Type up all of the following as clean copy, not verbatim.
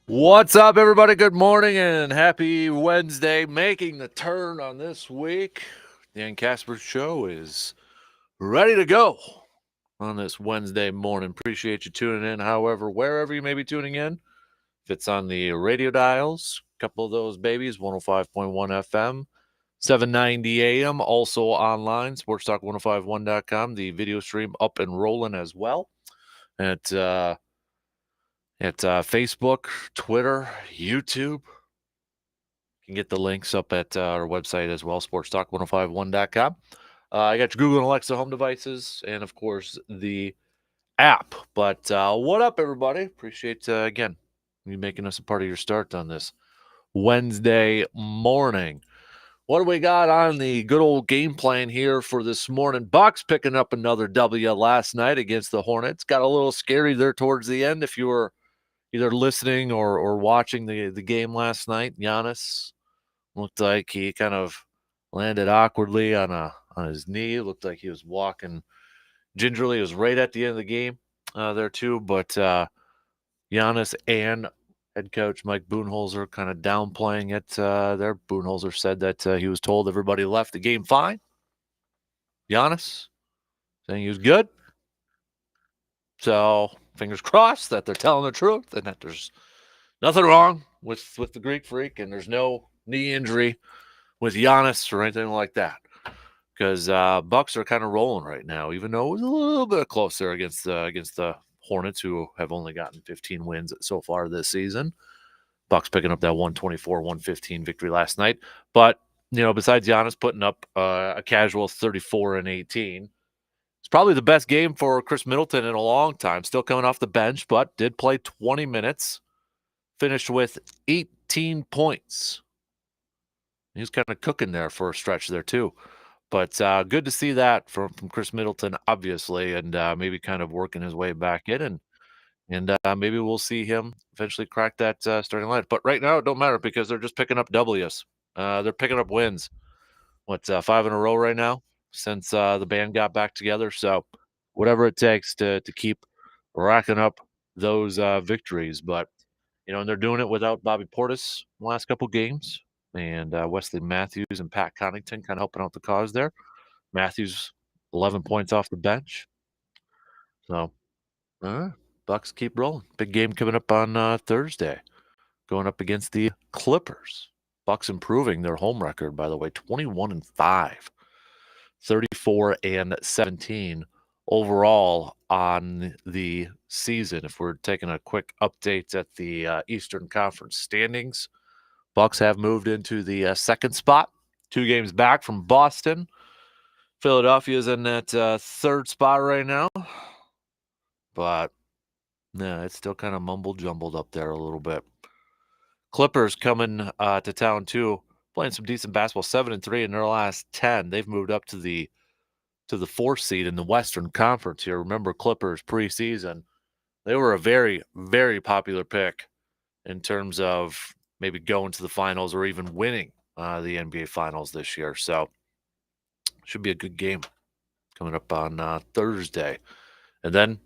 What's up, everybody? Good morning and happy Wednesday. Making the turn on this week. Dan Kasper Show is ready to go on this Wednesday morning. Appreciate you tuning in, however, wherever you may be tuning in. If it's on the radio dials, a couple of those babies, 105.1 FM, 790 AM, also online, sportstalk1051.com. The video stream up and rolling as well at Facebook, Twitter, YouTube. You can get the links up at our website as well, sportstalk1051.com. I got your Google and Alexa home devices and, of course, the app. But what up, everybody? Appreciate, again, you making us a part of your start on this Wednesday morning. What do we got on the good old game plan here for this morning? Bucks picking up another W last night against the Hornets. Got a little scary there towards the end if you were either listening or watching the game last night. Giannis looked like he kind of landed awkwardly on his knee. Looked like he was walking gingerly. It was right at the end of the game there too. But Giannis and head coach Mike Budenholzer kind of downplaying it there. Budenholzer said that he was told everybody left the game fine. Giannis saying he was good. So fingers crossed that they're telling the truth and that there's nothing wrong with the Greek Freak and there's no knee injury with Giannis or anything like that. Because Bucks are kind of rolling right now, even though it was a little bit closer against the Hornets, who have only gotten 15 wins so far this season. Bucks picking up that 124-115 victory last night. But, besides Giannis putting up a casual 34 and 18, it's probably the best game for Chris Middleton in a long time. Still coming off the bench, but did play 20 minutes, finished with 18 points. He was kind of cooking there for a stretch there, too. But good to see that from Chris Middleton, obviously, and maybe kind of working his way back in, and maybe we'll see him eventually crack that starting line. But right now, it don't matter because they're just picking up W's. They're picking up wins. What, 5 in a row right now since the band got back together. So whatever it takes to keep racking up those victories. But and they're doing it without Bobby Portis the last couple games, and Wesley Matthews and Pat Connaughton kind of helping out the cause there. Matthews, 11 points off the bench. So, Bucks keep rolling. Big game coming up on Thursday, going up against the Clippers. Bucks improving their home record, by the way, 21-5, 34 and 17 overall on the season. If we're taking a quick update at the Eastern Conference standings, Bucks have moved into the second spot, 2 games back from Boston. Philadelphia's in that third spot right now, but it's still kind of mumble jumbled up there a little bit. Clippers coming to town too, playing some decent basketball, 7-3 in their last 10. They've moved up to the 4th seed in the Western Conference here. Remember, Clippers preseason, they were a very, very popular pick in terms of maybe going to the finals or even winning the NBA Finals this year. So should be a good game coming up on Thursday. And then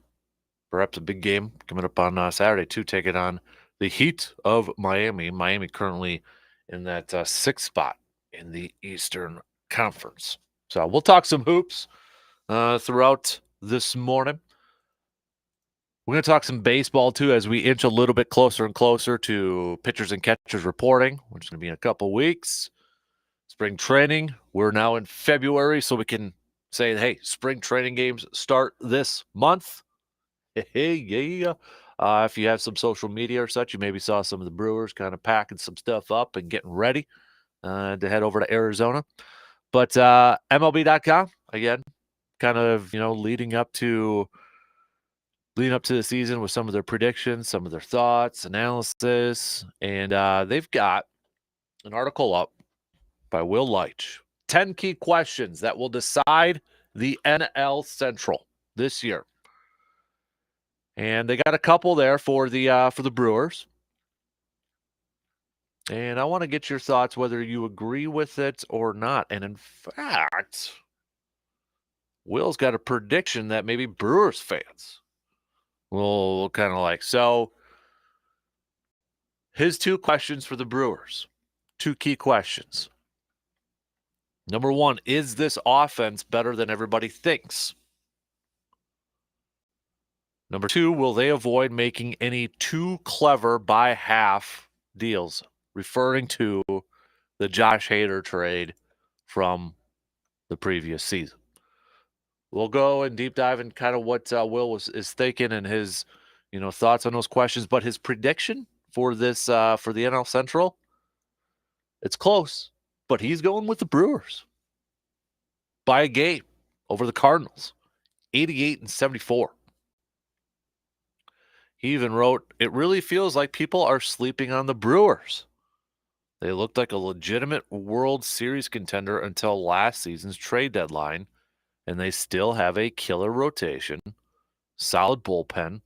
perhaps a big game coming up on Saturday, too, taking on the Heat of Miami. Miami currently in that 6th spot in the Eastern Conference. So we'll talk some hoops throughout this morning. We're going to talk some baseball, too, as we inch a little bit closer and closer to pitchers and catchers reporting, which is going to be in a couple weeks. Spring training, we're now in February, so we can say, hey, spring training games start this month. Hey, yeah. If you have some social media or such, you maybe saw some of the Brewers kind of packing some stuff up and getting ready to head over to Arizona. But MLB.com, again, kind of, leading up to the season with some of their predictions, some of their thoughts, analysis. And they've got an article up by Will Leitch. 10 key questions that will decide the NL Central this year. And they got a couple there for the Brewers. And I want to get your thoughts whether you agree with it or not. And in fact, Will's got a prediction that maybe Brewers fans will kind of like. So His two questions for the Brewers. Two key questions. Number one, is this offense better than everybody thinks? Number two, will they avoid making any too clever by half deals, referring to the Josh Hader trade from the previous season? We'll go and deep dive in kind of what Will is thinking and his, thoughts on those questions. But his prediction for this for the NL Central, it's close, but he's going with the Brewers by a game over the Cardinals, 88-74. He even wrote, "It really feels like people are sleeping on the Brewers. They looked like a legitimate World Series contender until last season's trade deadline, and they still have a killer rotation, solid bullpen."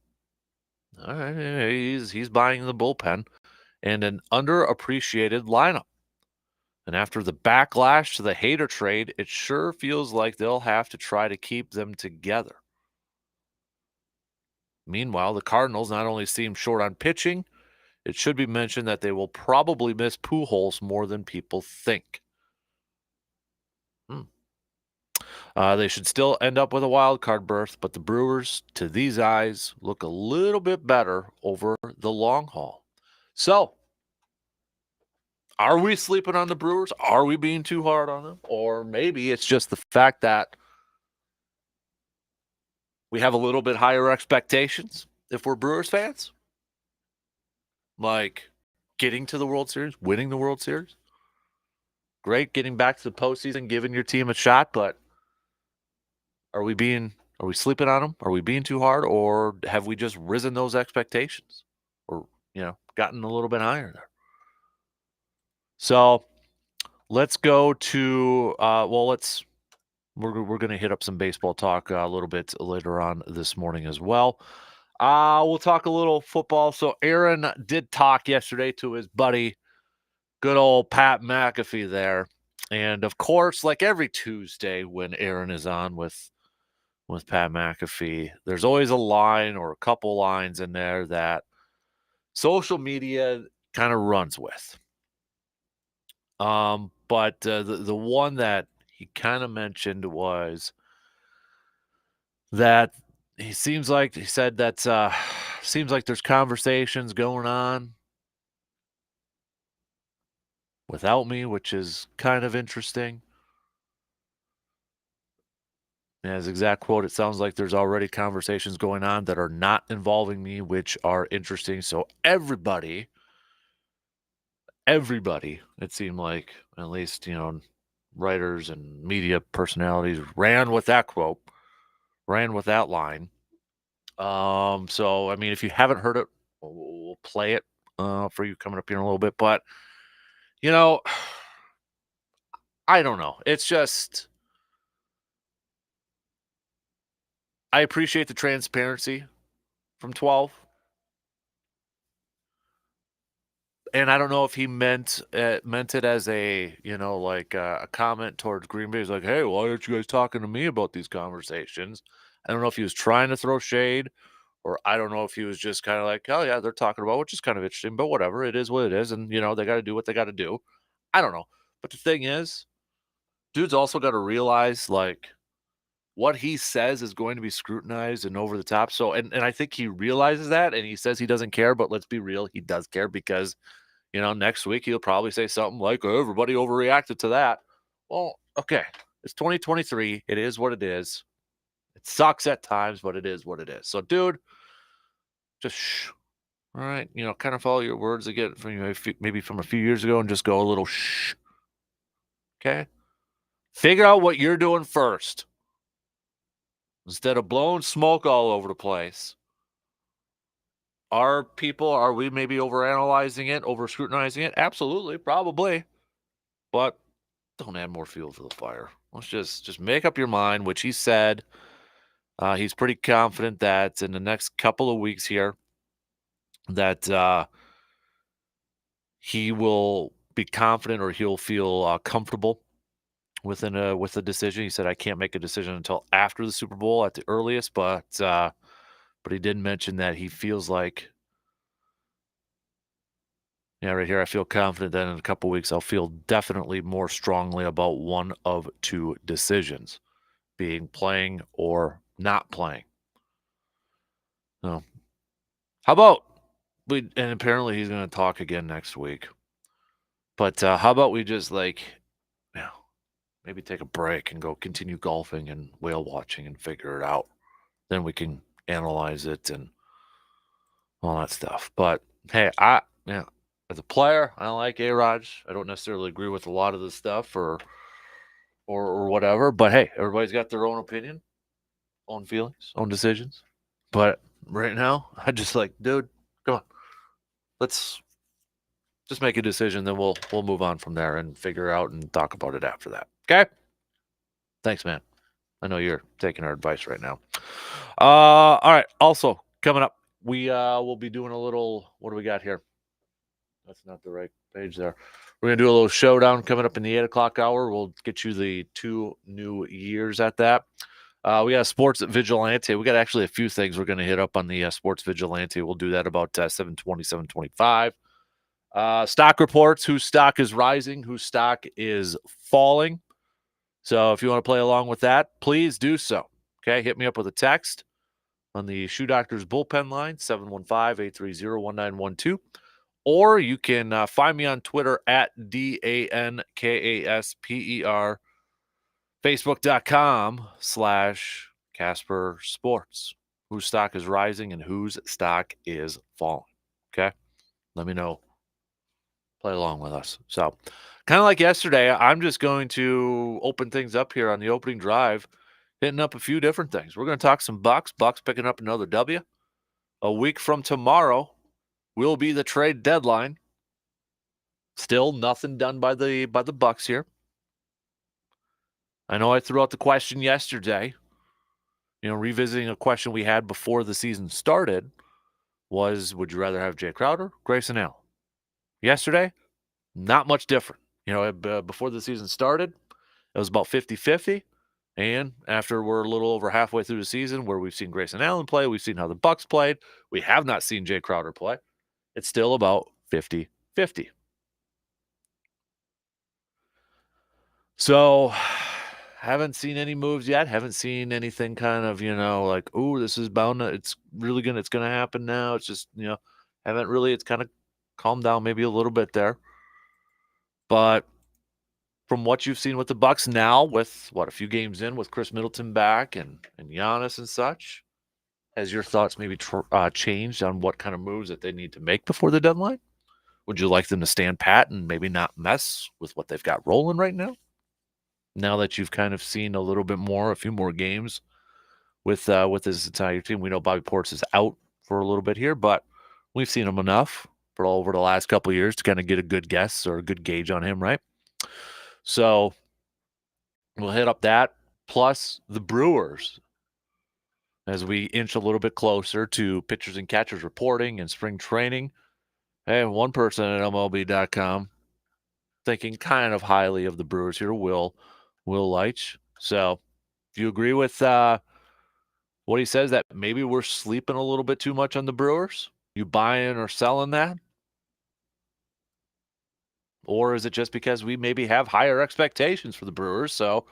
All right, he's buying the bullpen, and an underappreciated lineup. And after the backlash to the Hader trade, it sure feels like they'll have to try to keep them together. Meanwhile, the Cardinals not only seem short on pitching, it should be mentioned that they will probably miss Pujols more than people think. They should still end up with a wild card berth, but the Brewers, to these eyes, look a little bit better over the long haul. So, are we sleeping on the Brewers? Are we being too hard on them? Or maybe it's just the fact that we have a little bit higher expectations if we're Brewers fans? Like getting to the World Series, winning the World Series. Great, getting back to the postseason, giving your team a shot, but are we sleeping on them? Are we being too hard, or have we just risen those expectations, or gotten a little bit higher there? So let's go to we're going to hit up some baseball talk a little bit later on this morning as well. We'll talk a little football. So Aaron did talk yesterday to his buddy, good old Pat McAfee there. And of course, like every Tuesday when Aaron is on with Pat McAfee, there's always a line or a couple lines in there that social media kind of runs with. But the one that he kind of mentioned was that he said that seems like there's conversations going on without me, which is kind of interesting. And his exact quote, "It sounds like there's already conversations going on that are not involving me, which are interesting." So everybody, it seemed like, at least, writers and media personalities ran with that quote, ran with that line. So, I mean, if you haven't heard it, we'll play it for you coming up here in a little bit. But, I don't know. It's just, I appreciate the transparency from 12. And I don't know if he meant it as a, like a comment towards Green Bay. He's like, "Hey, why aren't you guys talking to me about these conversations?" I don't know if he was trying to throw shade, or I don't know if he was just kind of like, "Oh yeah, they're talking about," which is kind of interesting, but whatever. It is what it is, and they got to do what they got to do. I don't know, but the thing is, dude's also got to realize like what he says is going to be scrutinized and over the top. So, and I think he realizes that, and he says he doesn't care, but let's be real, he does care because next week he'll probably say something like, "Oh, everybody overreacted to that." Well, okay. It's 2023. It is what it is. It sucks at times, but it is what it is. So, dude, just shh. All right. Kind of follow your words again from maybe from a few years ago and just go a little shh. Okay. Figure out what you're doing first instead of blowing smoke all over the place. Are we maybe overanalyzing it, over scrutinizing it? Absolutely, probably. But don't add more fuel to the fire. Let's just make up your mind, which he said. He's pretty confident that in the next couple of weeks here that he will be confident, or he'll feel comfortable with the decision. He said, "I can't make a decision until after the Super Bowl at the earliest," but he did mention that he feels like Yeah, right here, I feel confident that in a couple weeks, I'll feel definitely more strongly about one of two decisions, being playing or not playing. So, how about and apparently he's going to talk again next week. But how about we just you know, maybe take a break and go continue golfing and whale watching and figure it out. Then we can analyze it and all that stuff. But hey, as a player, I like A-Raj. I don't necessarily agree with a lot of the stuff or whatever. But hey, everybody's got their own opinion, own feelings, own decisions. But right now, I just dude, come on, let's just make a decision. Then we'll move on from there and figure out and talk about it after that. Okay. Thanks, man. I know you're taking our advice right now. All right. Also, coming up, we will be doing a little. What do we got here? That's not the right page there. We're gonna do a little showdown coming up in the 8 o'clock hour. We'll get you the 2 new years at that. We got Sports Vigilante. We got actually a few things we're gonna hit up on the Sports Vigilante. We'll do that about 7:20, 7:25. Stock reports: whose stock is rising, whose stock is falling. So if you want to play along with that, please do so. Okay, hit me up with a text on the Shoe Doctors bullpen line, 715-830-1912. Or you can find me on Twitter at DANKASPER, Facebook.com/Kasper Sports. Whose stock is rising and whose stock is falling. Okay, let me know. Play along with us. So, kind of like yesterday, I'm just going to open things up here on the opening drive, hitting up a few different things. We're going to talk some Bucks. Bucks picking up another W. A week from tomorrow will be the trade deadline. Still nothing done by the Bucks here. I know I threw out the question yesterday. Revisiting a question we had before the season started was, would you rather have Jay Crowder, Grayson Allen? Yesterday, not much different. Before the season started, it was about 50-50. And after we're a little over halfway through the season, where we've seen Grayson Allen play, we've seen how the Bucks played, we have not seen Jay Crowder play. It's still about 50-50. So, haven't seen any moves yet. Haven't seen anything kind of, oh, this is bound to, it's going to happen now. It's just, haven't really, it's kind of calmed down maybe a little bit there. But from what you've seen with the Bucks now, with a few games in with Chris Middleton back and Giannis and such, has your thoughts maybe changed on what kind of moves that they need to make before the deadline? Would you like them to stand pat and maybe not mess with what they've got rolling right now? Now that you've kind of seen a few more games with this entire team, we know Bobby Portis is out for a little bit here, but we've seen him enough for over the last couple of years to kind of get a good guess or a good gauge on him, right? So we'll hit up that plus the Brewers as we inch a little bit closer to pitchers and catchers reporting and spring training. Hey, one person at MLB.com thinking kind of highly of the Brewers here, Will Leitch. So if you agree with what he says, that maybe we're sleeping a little bit too much on the Brewers, you buying or selling that? Or is it just because we maybe have higher expectations for the Brewers, so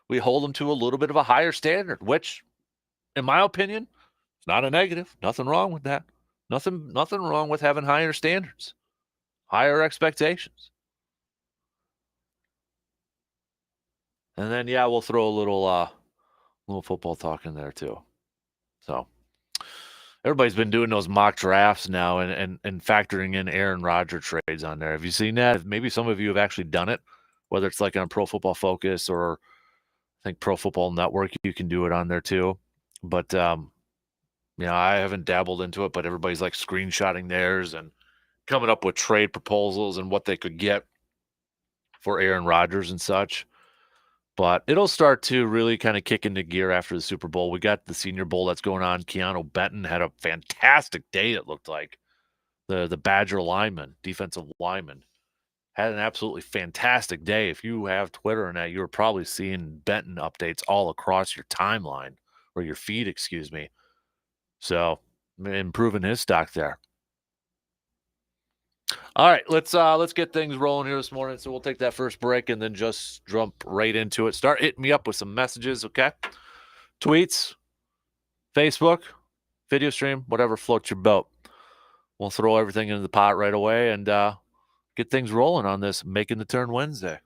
we hold them to a little bit of a higher standard, which, in my opinion, is not a negative. Nothing wrong with that. Nothing wrong with having higher standards, higher expectations. And then, yeah, we'll throw a little football talk in there too. So everybody's been doing those mock drafts now and factoring in Aaron Rodgers trades on there. Have you seen that? Maybe some of you have actually done it, whether it's like on Pro Football Focus or I think Pro Football Network, you can do it on there too. But I haven't dabbled into it, but everybody's like screenshotting theirs and coming up with trade proposals and what they could get for Aaron Rodgers and such. But it'll start to really kind of kick into gear after the Super Bowl. We got the Senior Bowl that's going on. Keanu Benton had a fantastic day, it looked like. The Badger lineman, defensive lineman, had an absolutely fantastic day. If you have Twitter and that, you were probably seeing Benton updates all across your timeline or your feed, excuse me. So improving his stock there. All right, let's get things rolling here this morning. So we'll take that first break and then just jump right into it. Start hitting me up with some messages, okay? Tweets, Facebook, video stream, whatever floats your boat. We'll throw everything into the pot right away and get things rolling on this Making the Turn Wednesday.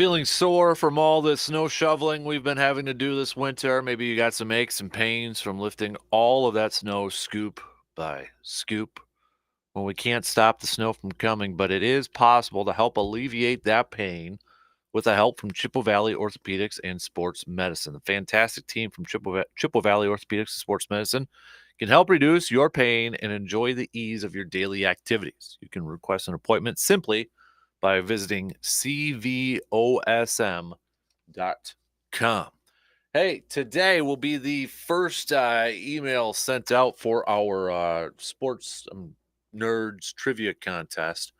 Feeling sore from all the snow shoveling we've been having to do this winter? Maybe you got some aches and pains from lifting all of that snow scoop by scoop. Well, we can't stop the snow from coming, but it is possible to help alleviate that pain with the help from Chippewa Valley Orthopedics and Sports Medicine. The fantastic team from Chippewa Valley Orthopedics and Sports Medicine can help reduce your pain and enjoy the ease of your daily activities. You can request an appointment simply by visiting cvosm.com. Hey, today will be the first email sent out for our sports nerds trivia contest.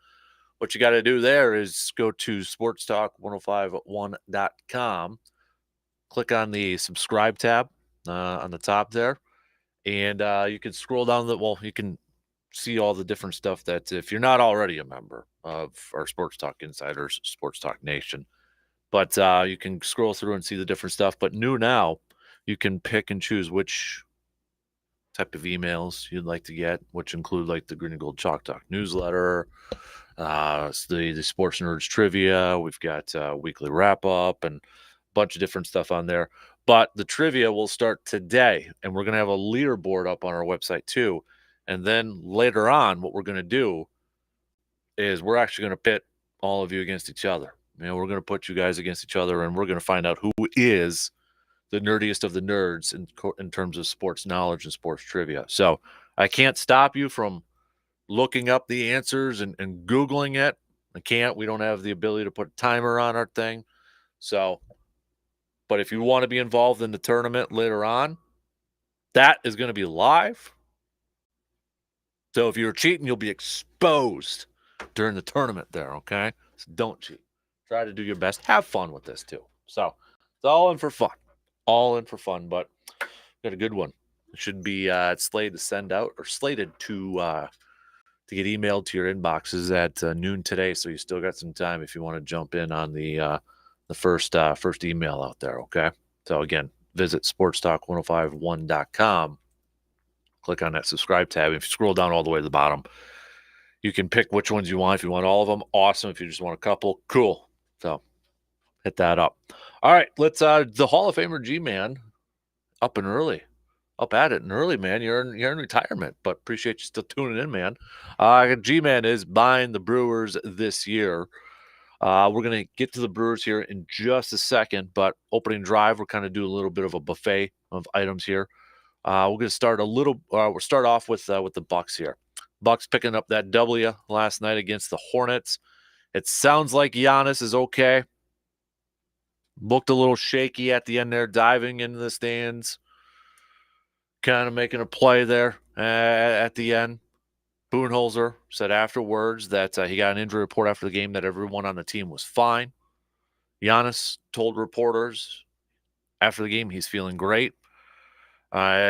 What you got to do there is go to sportstalk1051.com, click on the subscribe tab on the top there, and you can scroll down you can see all the different stuff that if you're not already a member of our Sports Talk Insiders, Sports Talk Nation, but you can scroll through and see the different stuff. But new now, you can pick and choose which type of emails you'd like to get, which include like the Green and Gold Chalk Talk newsletter, the Sports Nerds trivia. We've got weekly wrap up and a bunch of different stuff on there. But the trivia will start today, and we're going to have a leaderboard up on our website too. And then later on, what we're going to do is we're actually going to pit all of you against each other. We're going to put you guys against each other, and we're going to find out who is the nerdiest of the nerds in terms of sports knowledge and sports trivia. So I can't stop you from looking up the answers and Googling it. I can't. We don't have the ability to put a timer on our thing. So, but if you want to be involved in the tournament later on, that is going to be live. So if you're cheating, you'll be exposed during the tournament there, okay? So don't cheat. Try to do your best. Have fun with this too. So it's all in for fun. All in for fun, but got a good one. It should be slated to send out or slated to get emailed to your inboxes at noon today. So you still got some time if you want to jump in on the first email out there, okay? So again, visit sportstalk1051.com. Click on that subscribe tab. If you scroll down all the way to the bottom, you can pick which ones you want. If you want all of them, awesome. If you just want a couple, cool. So hit that up. All right, let's the Hall of Famer G-Man up and early. Up at it and early, man. You're in retirement, but appreciate you still tuning in, man. G-Man is buying the Brewers this year. We're going to get to the Brewers here in just a second, but opening drive, we're kind of doing a little bit of a buffet of items here. We're going to start we'll start off with the Bucks here. Bucks picking up that W last night against the Hornets. It sounds like Giannis is okay. Looked a little shaky at the end there, diving into the stands, kind of making a play there at the end. Budenholzer said afterwards that he got an injury report after the game that everyone on the team was fine. Giannis told reporters after the game he's feeling great.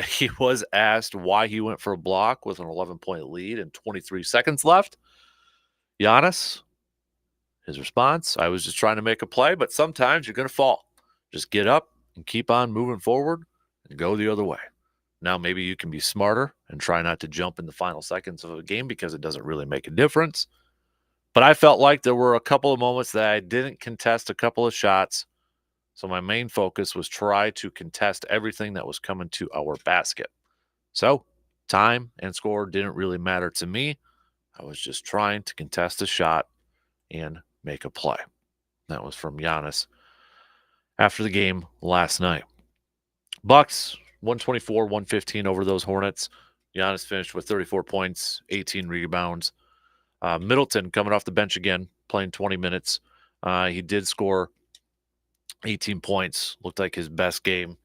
He was asked why he went for a block with an 11-point lead and 23 seconds left. Giannis, his response, I was just trying to make a play, but sometimes you're going to fall. Just get up and keep on moving forward and go the other way. Now maybe you can be smarter and try not to jump in the final seconds of a game because it doesn't really make a difference. But I felt like there were a couple of moments that I didn't contest a couple of shots. So my main focus was try to contest everything that was coming to our basket. So time and score didn't really matter to me. I was just trying to contest a shot and make a play. That was from Giannis after the game last night. Bucks 124-115 over those Hornets. Giannis finished with 34 points, 18 rebounds. Middleton coming off the bench again, playing 20 minutes. He did score 18 points. Looked like his best game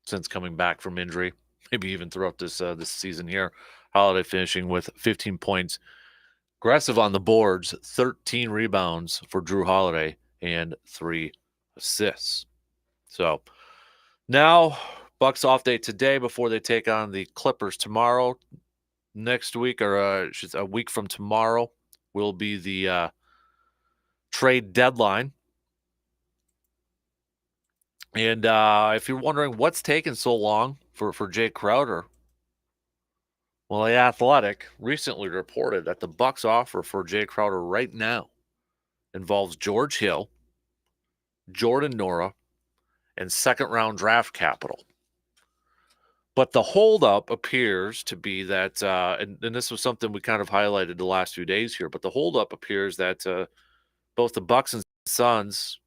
since coming back from injury, maybe even throughout this season here. Holiday finishing with 15 points. Aggressive on the boards, 13 rebounds for Drew Holiday and 3 assists. So now Bucks off day today before they take on the Clippers tomorrow. Next week, or a week from tomorrow, will be the trade deadline. And if you're wondering what's taking so long for Jay Crowder, well, The Athletic recently reported that the Bucks offer for Jay Crowder right now involves George Hill, Jordan Nora, and second-round draft capital. But the holdup appears to be that, and this was something we kind of highlighted the last few days here, but the holdup appears that both the Bucks and Suns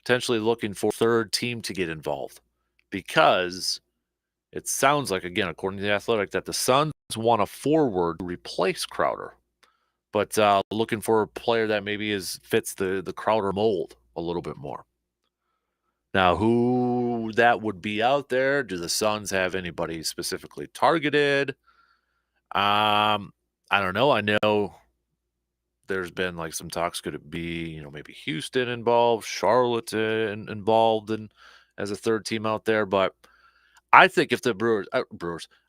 potentially looking for a third team to get involved, because it sounds like, again, according to The Athletic, that the Suns want a forward to replace Crowder, but looking for a player that maybe fits the Crowder mold a little bit more. Now, who that would be out there? Do the Suns have anybody specifically targeted? I don't know. I know there's been like some talks. Could it be, maybe Houston involved, Charlotte involved as a third team out there? But I think if the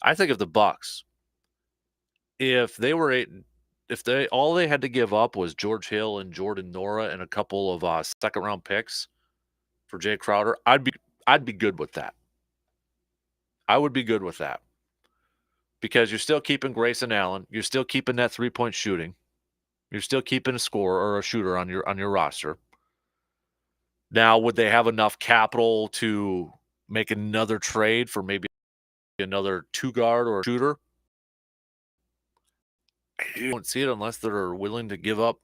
I think if the Bucks, if they were if all they had to give up was George Hill and Jordan Nora and a couple of second round picks for Jay Crowder, I'd be good with that. I would be good with that, because you're still keeping Grayson Allen, you're still keeping that 3-point shooting, you're still keeping a scorer or a shooter on your roster. Now, would they have enough capital to make another trade for maybe another 2-guard or a shooter? I don't see it unless they're willing to give up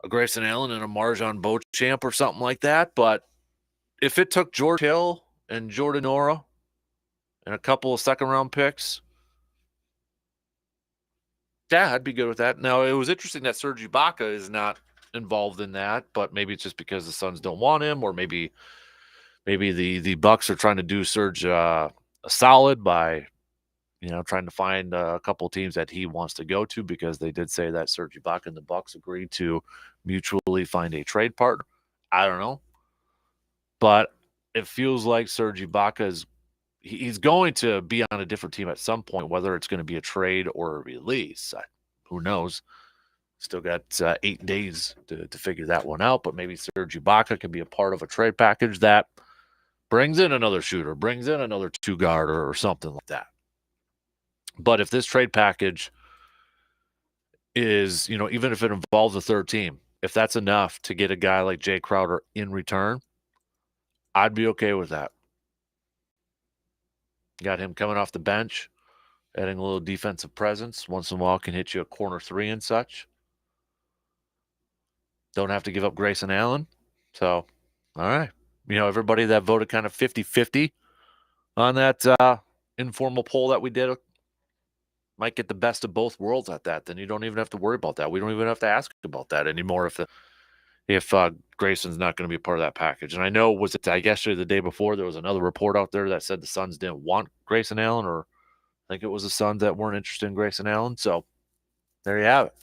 a Grayson Allen and a Marjon Beauchamp or something like that. But if it took George Hill and Jordan Nora and a couple of second-round picks, yeah, I'd be good with that. Now, it was interesting that Serge Ibaka is not involved in that, but maybe it's just because the Suns don't want him, or maybe the Bucks are trying to do Serge a solid by trying to find a couple teams that he wants to go to, because they did say that Serge Ibaka and the Bucks agreed to mutually find a trade partner. I don't know, but it feels like Serge Ibaka he's going to be on a different team at some point, whether it's going to be a trade or a release. Who knows? Still got 8 days to figure that one out, but maybe Serge Ibaka can be a part of a trade package that brings in another shooter, brings in another 2-guard or something like that. But if this trade package is, even if it involves a third team, if that's enough to get a guy like Jay Crowder in return, I'd be okay with that. Got him coming off the bench, adding a little defensive presence. Once in a while can hit you a corner 3 and such. Don't have to give up Grayson Allen. So, all right. Everybody that voted kind of 50-50 on that informal poll that we did might get the best of both worlds at that. Then you don't even have to worry about that. We don't even have to ask about that anymore if Grayson's not going to be a part of that package. And I know, was it yesterday, the day before, there was another report out there that said the Suns didn't want Grayson Allen, or I think it was the Suns that weren't interested in Grayson Allen. So there you have it.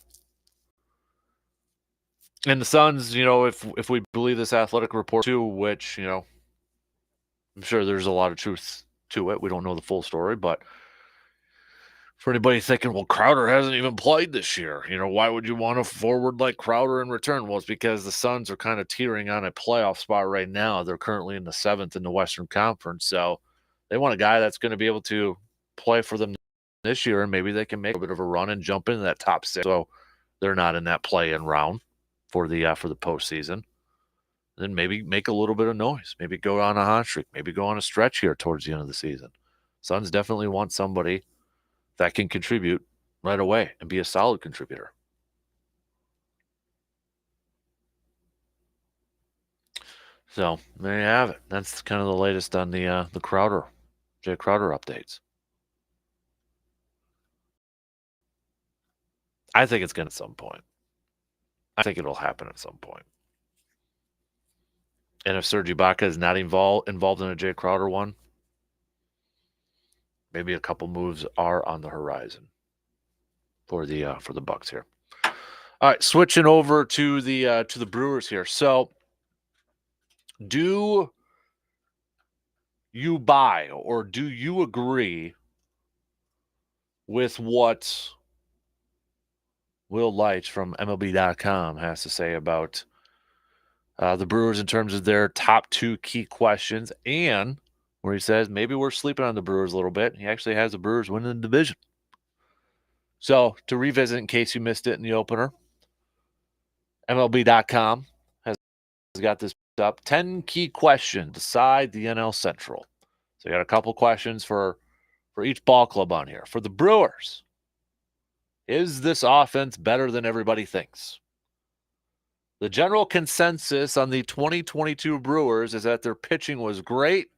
And the Suns, if we believe this Athletic report too, which, I'm sure there's a lot of truth to it. We don't know the full story, but for anybody thinking, well, Crowder hasn't even played this year, why would you want a forward like Crowder in return? Well, it's because the Suns are kind of teetering on a playoff spot right now. They're currently in the 7th in the Western Conference, so they want a guy that's going to be able to play for them this year, and maybe they can make a bit of a run and jump into that top 6, so they're not in that play-in round for the postseason. Then maybe make a little bit of noise, maybe go on a hot streak, maybe go on a stretch here towards the end of the season. Suns definitely want somebody that can contribute right away and be a solid contributor. So there you have it. That's kind of the latest on the Jay Crowder updates. I think it's going to at some point. I think it'll happen at some point. And if Serge Ibaka is not involved in a Jay Crowder one, maybe a couple moves are on the horizon for the Bucks here. All right, switching over to the Brewers here. So, do you buy or do you agree with what Will Leitch from MLB.com has to say about the Brewers in terms of their top 2 key questions, and where he says maybe we're sleeping on the Brewers a little bit? He actually has the Brewers winning the division. So, to revisit, in case you missed it in the opener, MLB.com has got this up 10 key questions decide the NL Central. So I got a couple questions for each ball club on here. For the Brewers, is this offense better than everybody thinks? The general consensus on the 2022 Brewers is that their pitching was great,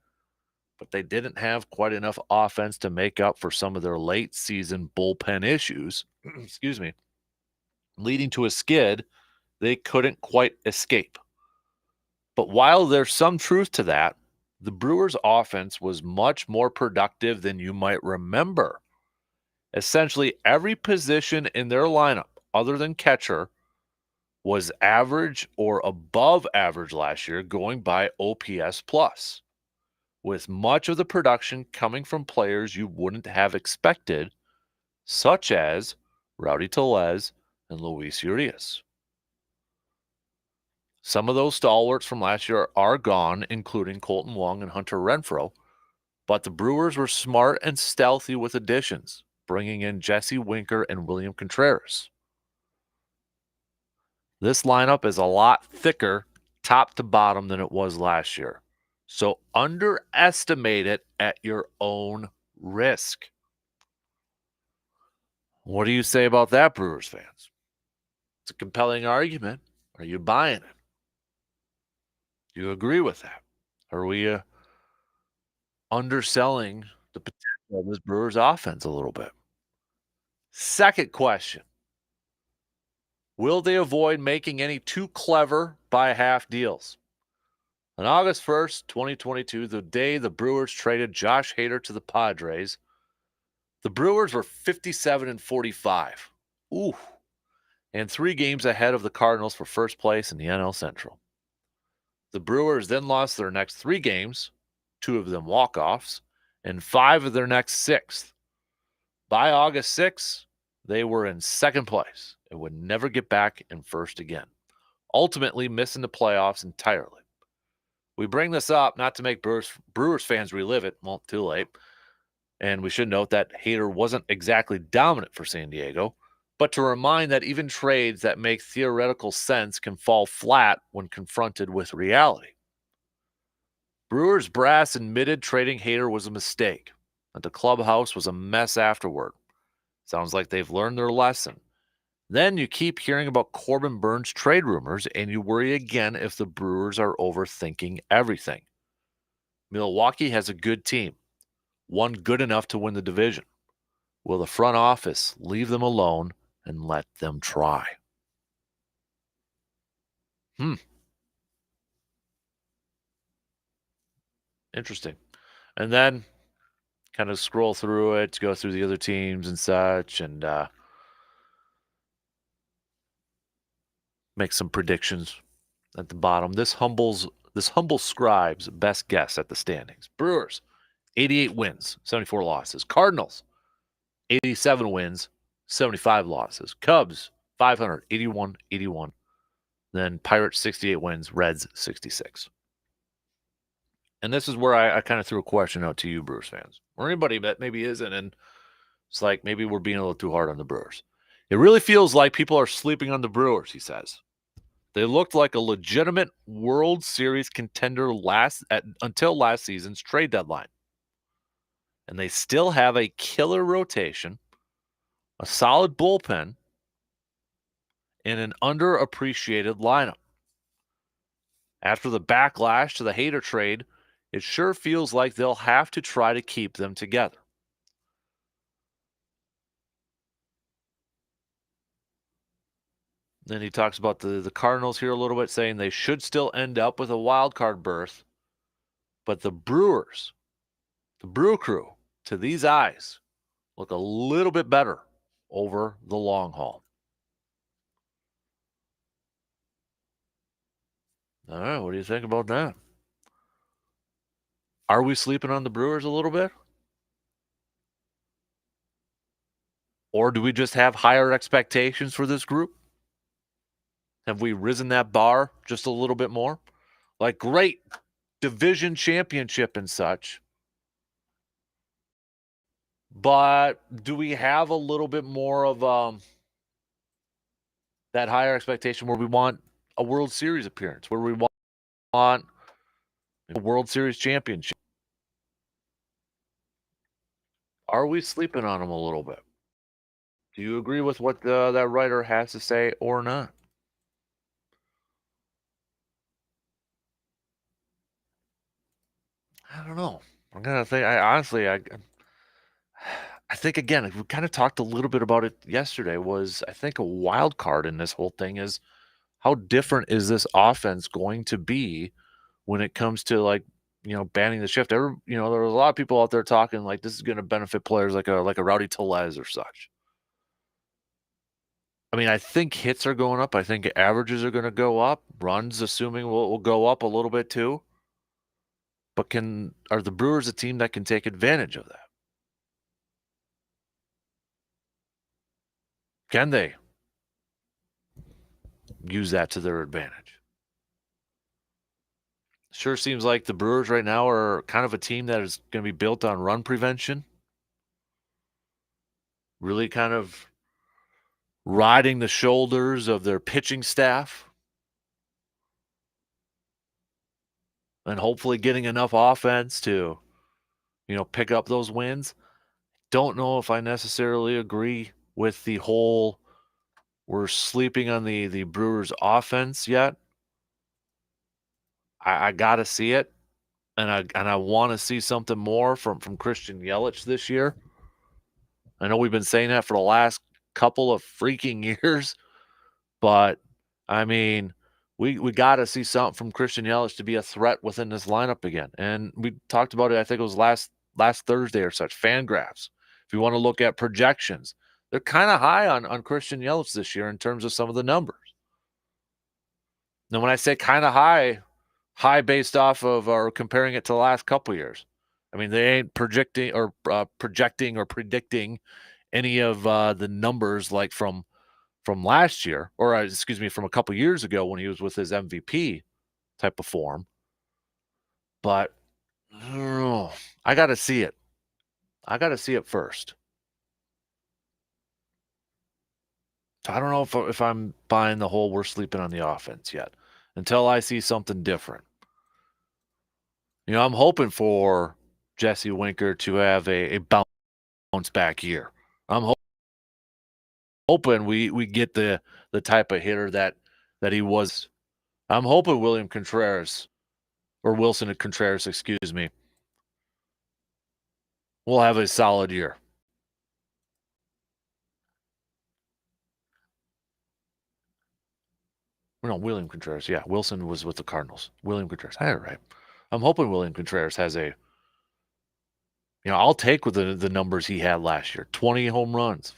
but they didn't have quite enough offense to make up for some of their late season bullpen issues, excuse me, leading to a skid they couldn't quite escape. But while there's some truth to that, the Brewers' offense was much more productive than you might remember. Essentially, every position in their lineup, other than catcher, was average or above average last year, going by OPS plus, with much of the production coming from players you wouldn't have expected, such as Rowdy Tellez and Luis Urias. Some of those stalwarts from last year are gone, including Colton Wong and Hunter Renfroe, but the Brewers were smart and stealthy with additions, bringing in Jesse Winker and William Contreras. This lineup is a lot thicker top to bottom than it was last year, so underestimate it at your own risk. What do you say about that, Brewers fans? It's a compelling argument. Are you buying it? Do you agree with that? Are we underselling the potential of this Brewers offense a little bit? Second question. Will they avoid making any too clever by half deals? On August 1st, 2022, the day the Brewers traded Josh Hader to the Padres, the Brewers were 57-45. Ooh. And 3 games ahead of the Cardinals for first place in the NL Central. The Brewers then lost their next 3 games, 2 of them walk-offs, and 5 of their next 6. By August 6th, they were in second place and would never get back in first again, ultimately missing the playoffs entirely. We bring this up not to make Brewers fans relive it. Well, too late. And we should note that Hader wasn't exactly dominant for San Diego, but to remind that even trades that make theoretical sense can fall flat when confronted with reality. Brewers brass admitted trading Hader was a mistake, and the clubhouse was a mess afterward. Sounds like they've learned their lesson. Then you keep hearing about Corbin Burns trade rumors, and you worry again if the Brewers are overthinking everything. Milwaukee has a good team, one good enough to win the division. Will the front office leave them alone and let them try? Interesting. And then kind of scroll through it, go through the other teams and such, and make some predictions at the bottom. This humble scribe's best guess at the standings. Brewers, 88 wins, 74 losses. Cardinals, 87 wins, 75 losses. Cubs, 500, 81, 81. Then Pirates, 68 wins. Reds, 66. And this is where I kind of threw a question out to you, Brewers fans, or anybody that maybe isn't. And it's like maybe we're being a little too hard on the Brewers. It really feels like people are sleeping on the Brewers, he says. They looked like a legitimate World Series contender until last season's trade deadline. And they still have a killer rotation, a solid bullpen, and an underappreciated lineup. After the backlash to the Hader trade, it sure feels like they'll have to try to keep them together. Then he talks about the Cardinals here a little bit, saying they should still end up with a wild card berth. But the Brewers, the Brew Crew, to these eyes, look a little bit better over the long haul. All right, what do you think about that? Are we sleeping on the Brewers a little bit? Or do we just have higher expectations for this group? Have we risen that bar just a little bit more? Like, great division championship and such. But do we have a little bit more of that higher expectation where we want a World Series appearance, where we want want a World Series championship. Are we sleeping on them a little bit? Do you agree with what that writer has to say or not? I don't know. I'm gonna think. I think again, we kind of talked a little bit about it yesterday. Was I think a wild card in this whole thing is how different is this offense going to be when it comes to like banning the shift? There was a lot of people out there talking like this is going to benefit players like a Rowdy Tellez or such. I mean, I think hits are going up. I think averages are going to go up. Runs, assuming will go up a little bit too. But are the Brewers a team that can take advantage of that? Can they use that to their advantage? Sure seems like the Brewers right now are kind of a team that is going to be built on run prevention. Really kind of riding the shoulders of their pitching staff and hopefully getting enough offense to, pick up those wins. Don't know if I necessarily agree with the whole we're sleeping on the Brewers offense yet. I gotta see it. And I want to see something more from Christian Yelich this year. I know we've been saying that for the last couple of freaking years, but I mean, we got to see something from Christian Yelich to be a threat within this lineup again. And we talked about it. I think it was last Thursday or such. Fangraphs. If you want to look at projections, they're kind of high on Christian Yelich this year in terms of some of the numbers. Now, when I say kind of high based off of or comparing it to the last couple years. I mean, they ain't projecting or predicting any of the numbers like from last year, or excuse me, from a couple years ago when he was with his MVP type of form. But I don't know. I got to see it. I got to see it first. So I don't know if I'm buying the whole we're sleeping on the offense yet until I see something different. I'm hoping for Jesse Winker to have a bounce back year. I'm hoping we get the type of hitter that he was. I'm hoping William Contreras or Wilson Contreras, excuse me, will have a solid year. No, William Contreras. Yeah, Wilson was with the Cardinals. William Contreras. I had it right. I'm hoping William Contreras has I'll take with the numbers he had last year. 20 home runs,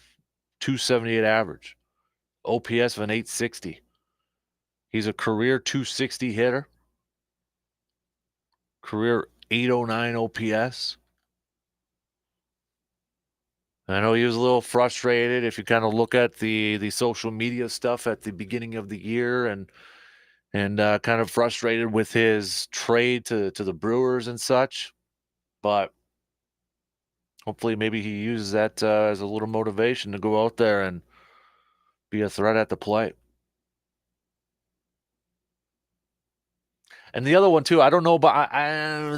278 average, OPS of an 860. He's a career 260 hitter, career 809 OPS. I know he was a little frustrated if you kind of look at the social media stuff at the beginning of the year and kind of frustrated with his trade to the Brewers and such. But hopefully maybe he uses that as a little motivation to go out there and be a threat at the plate. And the other one too, I don't know, but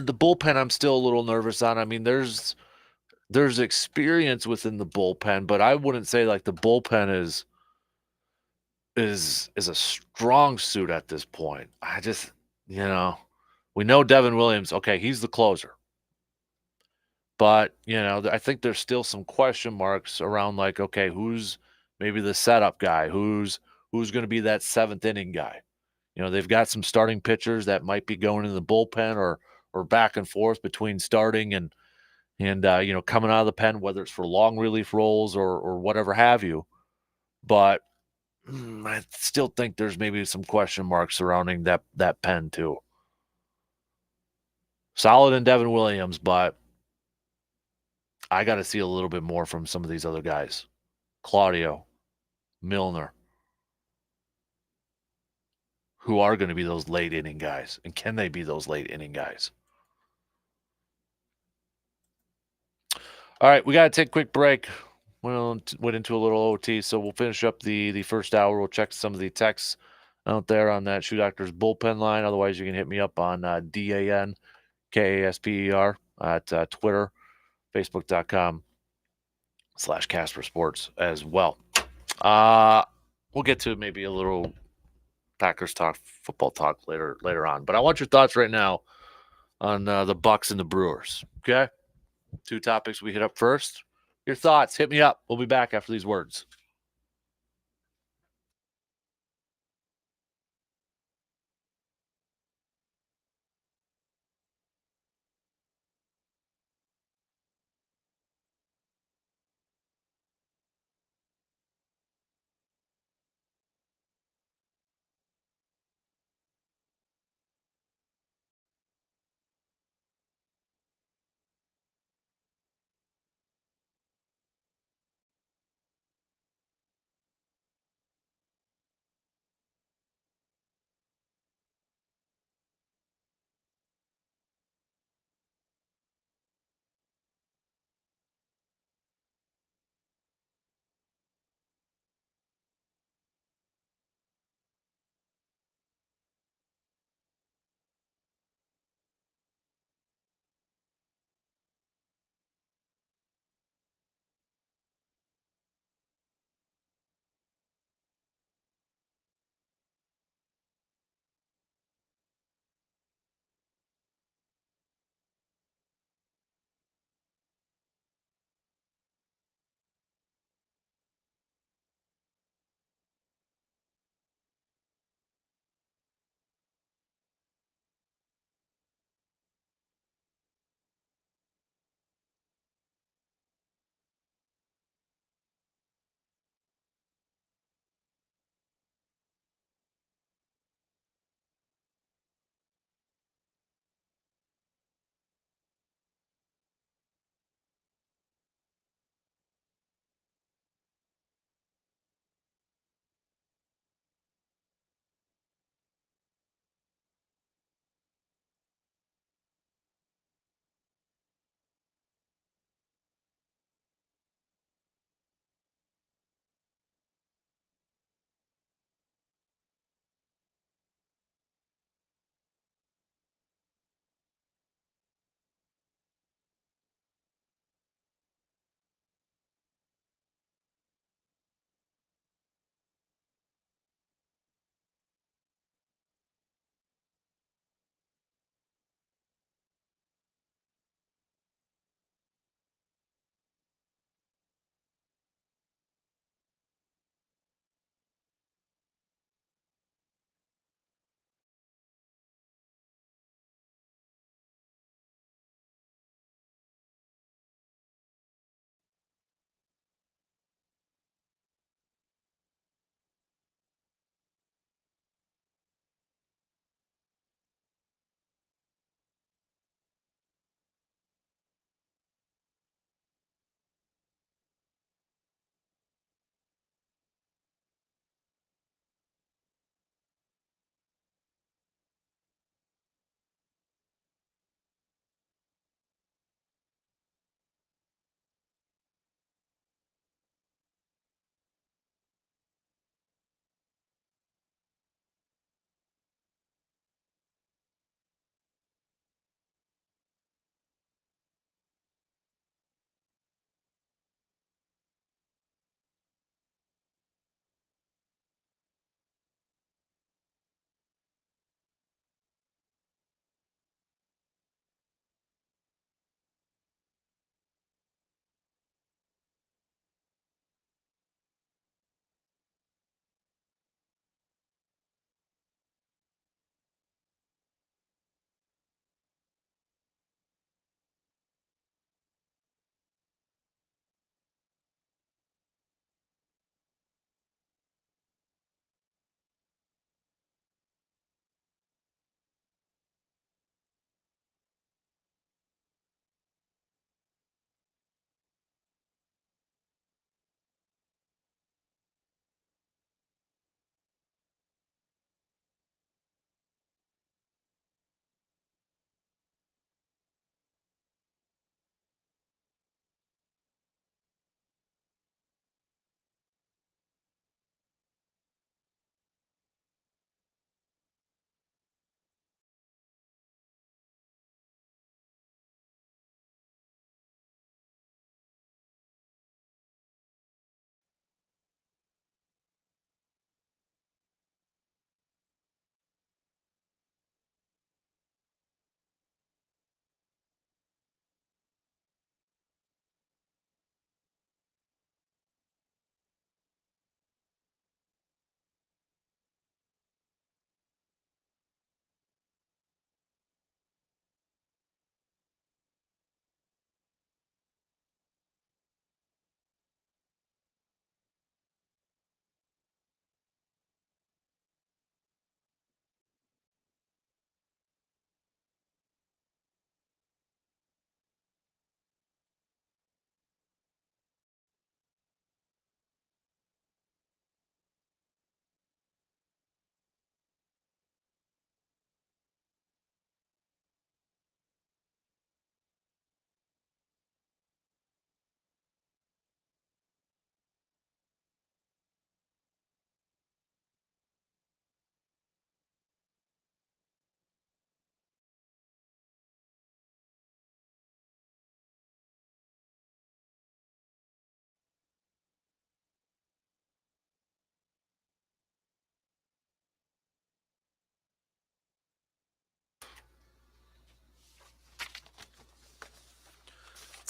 the bullpen I'm still a little nervous on. I mean, there's experience within the bullpen, but I wouldn't say like the bullpen is a strong suit at this point. I just, we know Devin Williams, okay, he's the closer. But, I think there's still some question marks around like, okay, who's maybe the setup guy? Who's going to be that seventh inning guy? They've got some starting pitchers that might be going in the bullpen or back and forth between starting and coming out of the pen, whether it's for long relief roles or whatever have you. But I still think there's maybe some question marks surrounding that pen too. Solid in Devin Williams, but I got to see a little bit more from some of these other guys. Claudio, Milner, who are going to be those late inning guys, and can they be those late inning guys? All right, we got to take a quick break. We went into a little OT, so we'll finish up the first hour. We'll check some of the texts out there on that Shoe Doctors bullpen line. Otherwise, you can hit me up on DANKASPER at Twitter, Facebook.com/Kasper Sports as well. We'll get to maybe a little Packers talk, football talk later on. But I want your thoughts right now on the Bucks and the Brewers. Okay, 2 topics we hit up first. Your thoughts, hit me up. We'll be back after these words.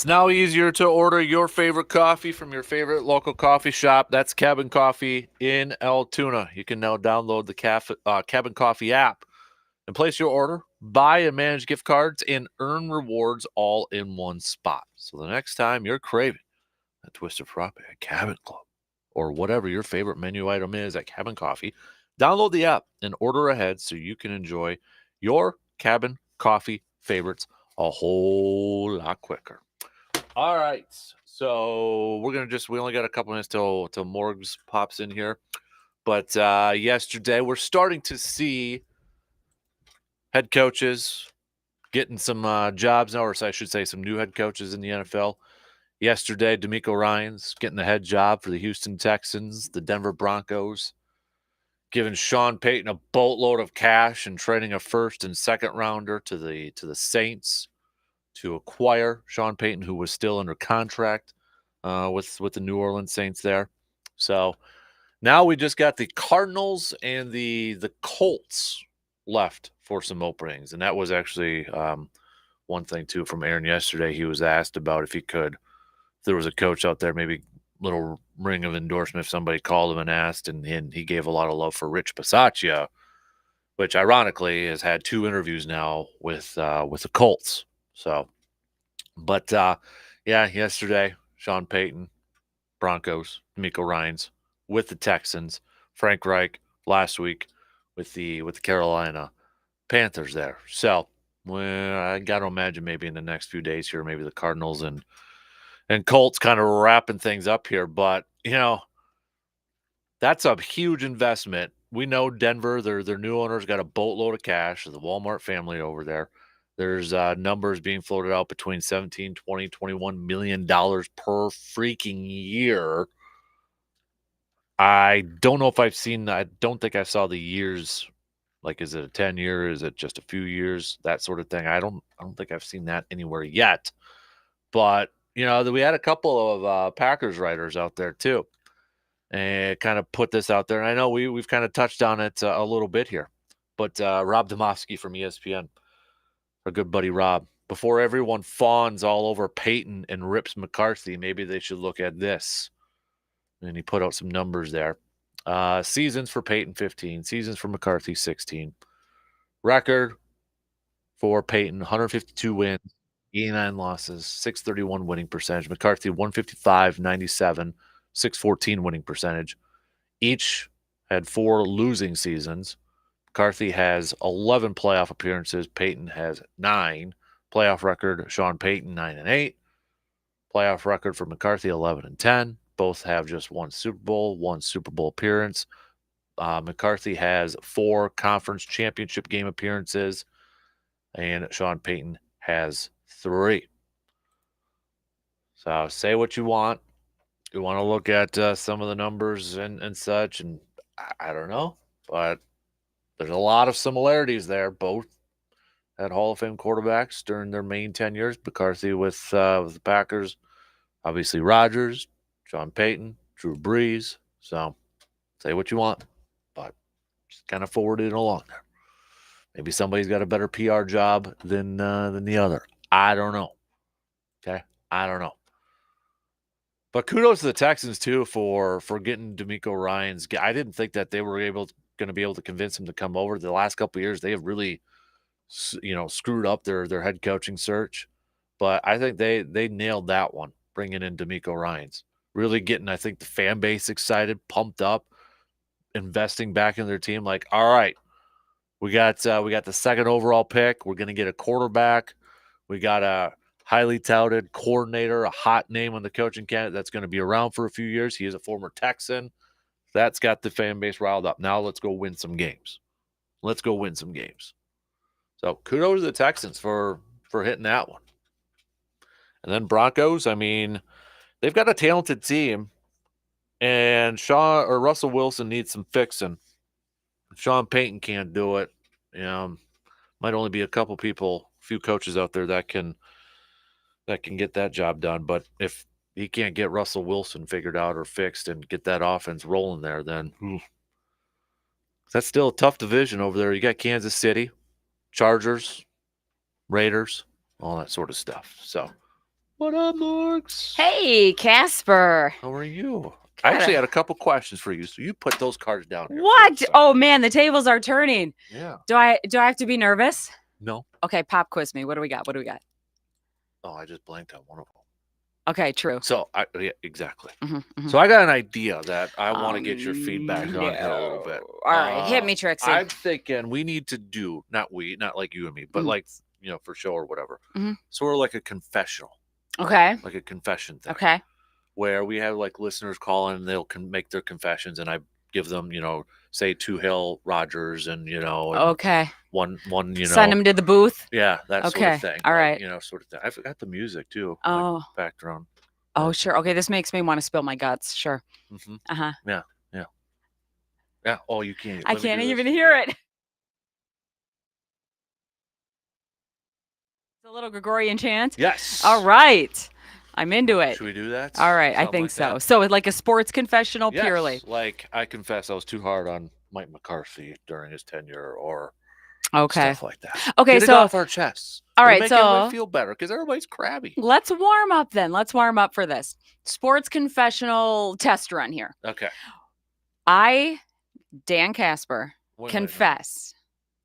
It's now easier to order your favorite coffee from your favorite local coffee shop. That's Cabin Coffee in Altoona. You can now download the Cabin Coffee app and place your order, buy and manage gift cards, and earn rewards all in one spot. So the next time you're craving a Twisted Frappe at Cabin Club or whatever your favorite menu item is at Cabin Coffee, download the app and order ahead so you can enjoy your Cabin Coffee favorites a whole lot quicker. All right. So we only got a couple minutes till Morgs pops in here. But yesterday we're starting to see head coaches getting some jobs now, or I should say some new head coaches in the NFL. Yesterday, DeMeco Ryans getting the head job for the Houston Texans, the Denver Broncos, giving Sean Payton a boatload of cash and trading a first and second rounder to the Saints to acquire Sean Payton, who was still under contract with the New Orleans Saints there. So now we just got the Cardinals and the Colts left for some openings. And that was actually one thing, too, from Aaron yesterday. He was asked about if there was a coach out there, maybe little ring of endorsement if somebody called him and asked, and he gave a lot of love for Rich Bisaccia, which ironically has had 2 interviews now with the Colts. So, but yeah, yesterday, Sean Payton, Broncos, DeMeco Ryans with the Texans, Frank Reich last week with the Carolina Panthers there. So, well, I got to imagine maybe in the next few days here, maybe the Cardinals and Colts kind of wrapping things up here. But, that's a huge investment. We know Denver, their new owner's got a boatload of cash, the Walmart family over there. There's numbers being floated out between 17, 20, 21 million dollars per freaking year. I don't know if I don't think I saw the years. Like, is it a 10-year? Is it just a few years? That sort of thing. I don't think I've seen that anywhere yet. But, we had a couple of Packers writers out there too, and kind of put this out there. And I know we've kind of touched on it a little bit here, but Rob Domofsky from ESPN, our good buddy Rob, before everyone fawns all over Peyton and rips McCarthy, maybe they should look at this. And he put out some numbers there. Seasons for Peyton, 15. Seasons for McCarthy, 16. Record for Peyton, 152 wins, 89 losses, 631 winning percentage. McCarthy, 155, 97, 614 winning percentage. Each had 4 losing seasons. McCarthy has 11 playoff appearances. Peyton has 9. Playoff record, Sean Payton, 9-8. Playoff record for McCarthy, 11-10. Both have just one Super Bowl appearance. McCarthy has 4 conference championship game appearances, and Sean Payton has 3. So say what you want. You want to look at some of the numbers and such, and I don't know, but there's a lot of similarities there. Both had Hall of Fame quarterbacks during their main tenures. McCarthy with the Packers, obviously Rodgers, Sean Payton, Drew Brees. So say what you want, but just kind of forward it along there. Maybe somebody's got a better PR job than the other. I don't know. Okay, I don't know. But kudos to the Texans too for getting DeMeco Ryans. I didn't think that they were going to be able to convince him to come over. The last couple of years, they have really, screwed up their head coaching search. But I think they nailed that one, bringing in DeMeco Ryans. Really getting, I think, the fan base excited, pumped up, investing back in their team. Like, all right, we got the 2nd overall pick. We're going to get a quarterback. We got a highly touted coordinator, a hot name on the coaching candidate that's going to be around for a few years. He is a former Texan. That's got the fan base riled up. Now let's go win some games. So kudos to the Texans for hitting that one. And then Broncos, I mean, they've got a talented team, and Russell Wilson needs some fixing. Sean Payton can't do it. Might only be a few coaches out there that can get that job done. But if he can't get Russell Wilson figured out or fixed and get that offense rolling there, then that's still a tough division over there. You got Kansas City, Chargers, Raiders, all that sort of stuff. So What up, Morgs? Hey, Kasper. How are you? I actually had a couple questions for you, so you put those cards down here. What? Oh man, the tables are turning. Yeah. Do I have to be nervous? No. Okay, pop quiz me. What do we got? Oh, I just blanked on one of them. Okay, true. So, yeah, exactly. Mm-hmm. So I got an idea that I want to get your feedback on here a little bit. All right, hit me, Trixie. I'm thinking we need to do, not like you and me, but like, for show or whatever. Sort of like a confessional. Okay. Like a confession thing. Okay. Where we have like listeners call in and they'll make their confessions, and I give them, say 2 Hill Rogers and, and okay. one, send them to the booth. Yeah, that sort of thing. All right. Sort of thing. I forgot the music too. Oh. Like background. Oh, sure. Okay, this makes me want to spill my guts. Sure. Mm-hmm. Uh-huh. Yeah. Oh, you can't. I can't even hear it. It's a little Gregorian chant. Yes. All right. I'm into it. Should we do that? All right, I think so. So like a sports confessional purely. Like I confess I was too hard on Mike McCarthy during his tenure or stuff like that. Okay, Get it so off our chests. All right, make everybody feel better because everybody's crabby. Let's warm up then. Let's warm up for this sports confessional test run here. Okay. I, Dan Kasper, confess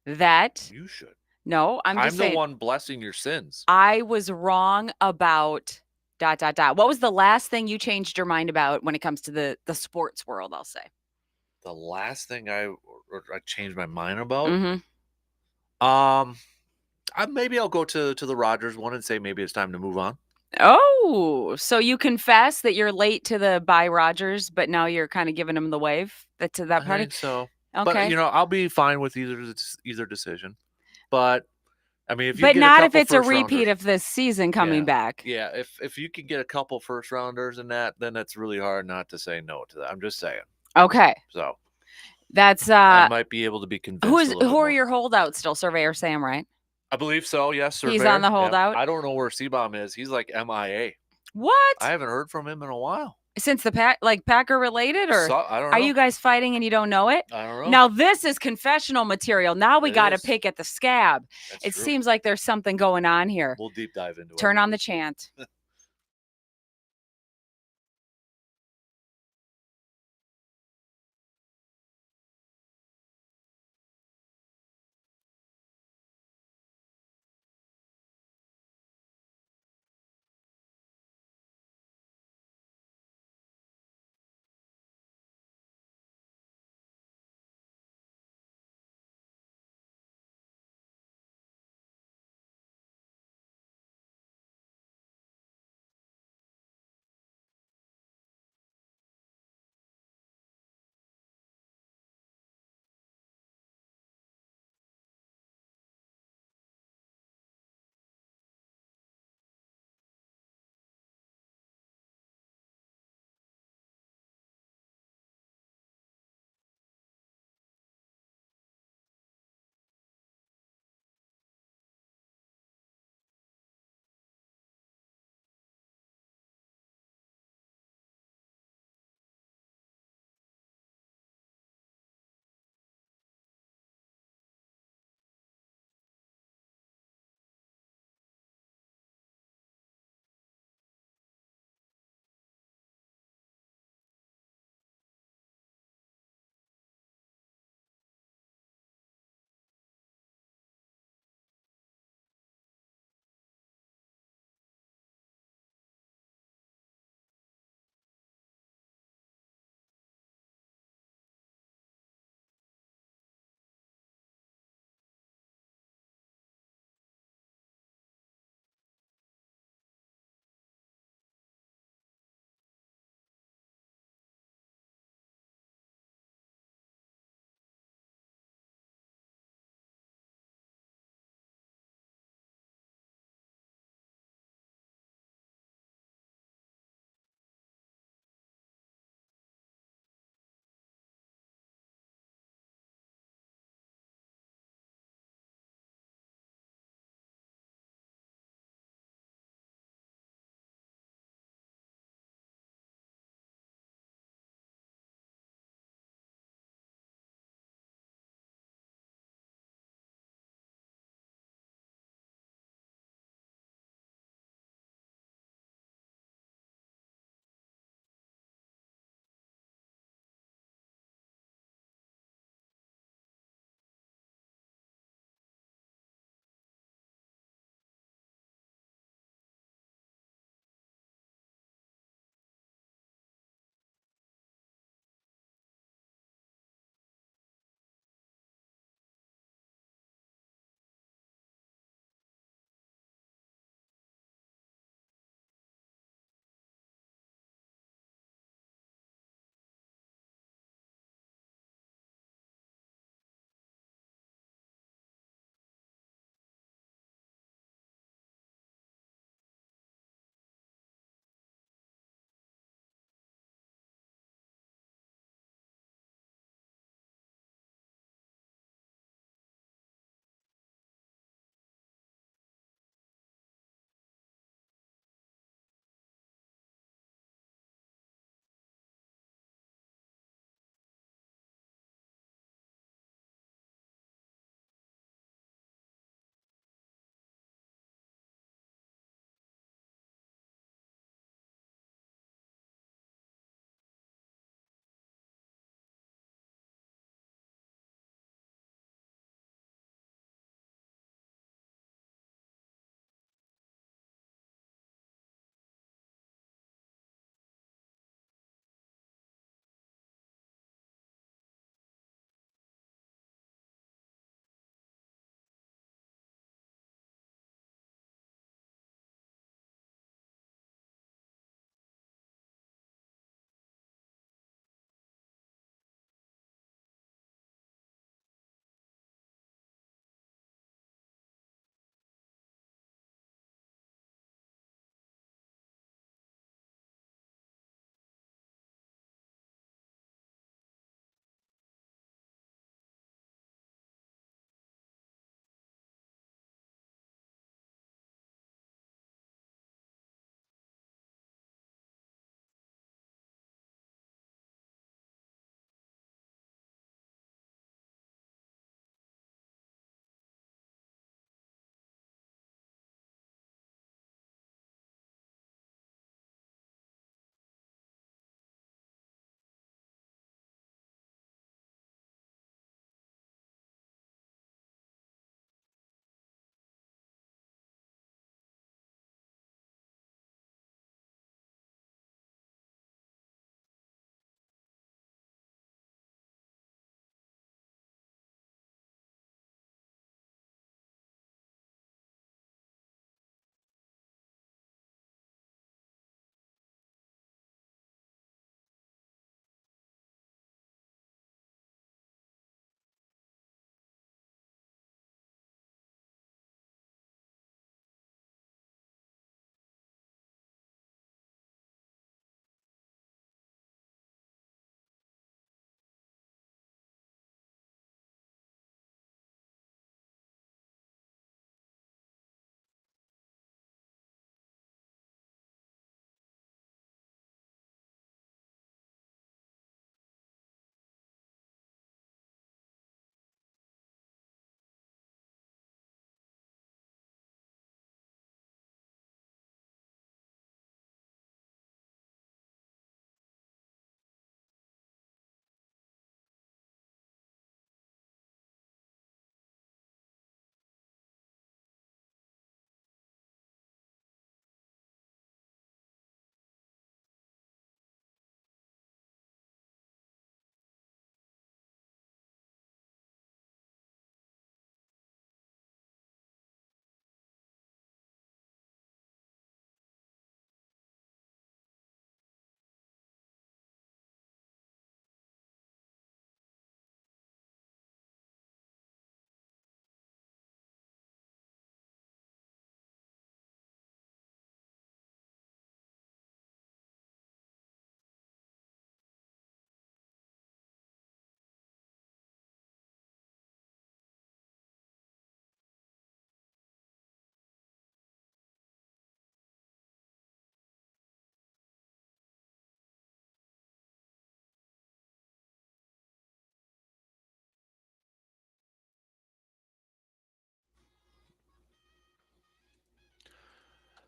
that you should. No, I'm just saying. I'm the one blessing your sins. I was wrong about ... What was the last thing you changed your mind about when it comes to the sports world? I'll say. The last thing I changed my mind about. Maybe I'll go to the Rogers one and say maybe it's time to move on. Oh, so you confess that you're late to the bye Rogers, but now you're kind of giving him the wave to that party. I think so. Okay. But I'll be fine with either decision. But I mean, if you but get not a if it's a repeat rounders, of this season coming back. Yeah, if you can get a couple first rounders in that, then it's really hard not to say no to that. I'm just saying. Okay. So that's I might be able to be convinced. Who are your holdouts still? Surveyor Sam, right? I believe so. Yes, Surveyor. He's on the holdout. Yeah. I don't know where C-Bomb is. He's like MIA. What? I haven't heard from him in a while. Since the Packer related, or I don't know. Are you guys fighting and you don't know it? I don't know. Now this is confessional material. Now we got to pick at the scab. It seems like there's something going on here. We'll deep dive into it. Turn on the chant.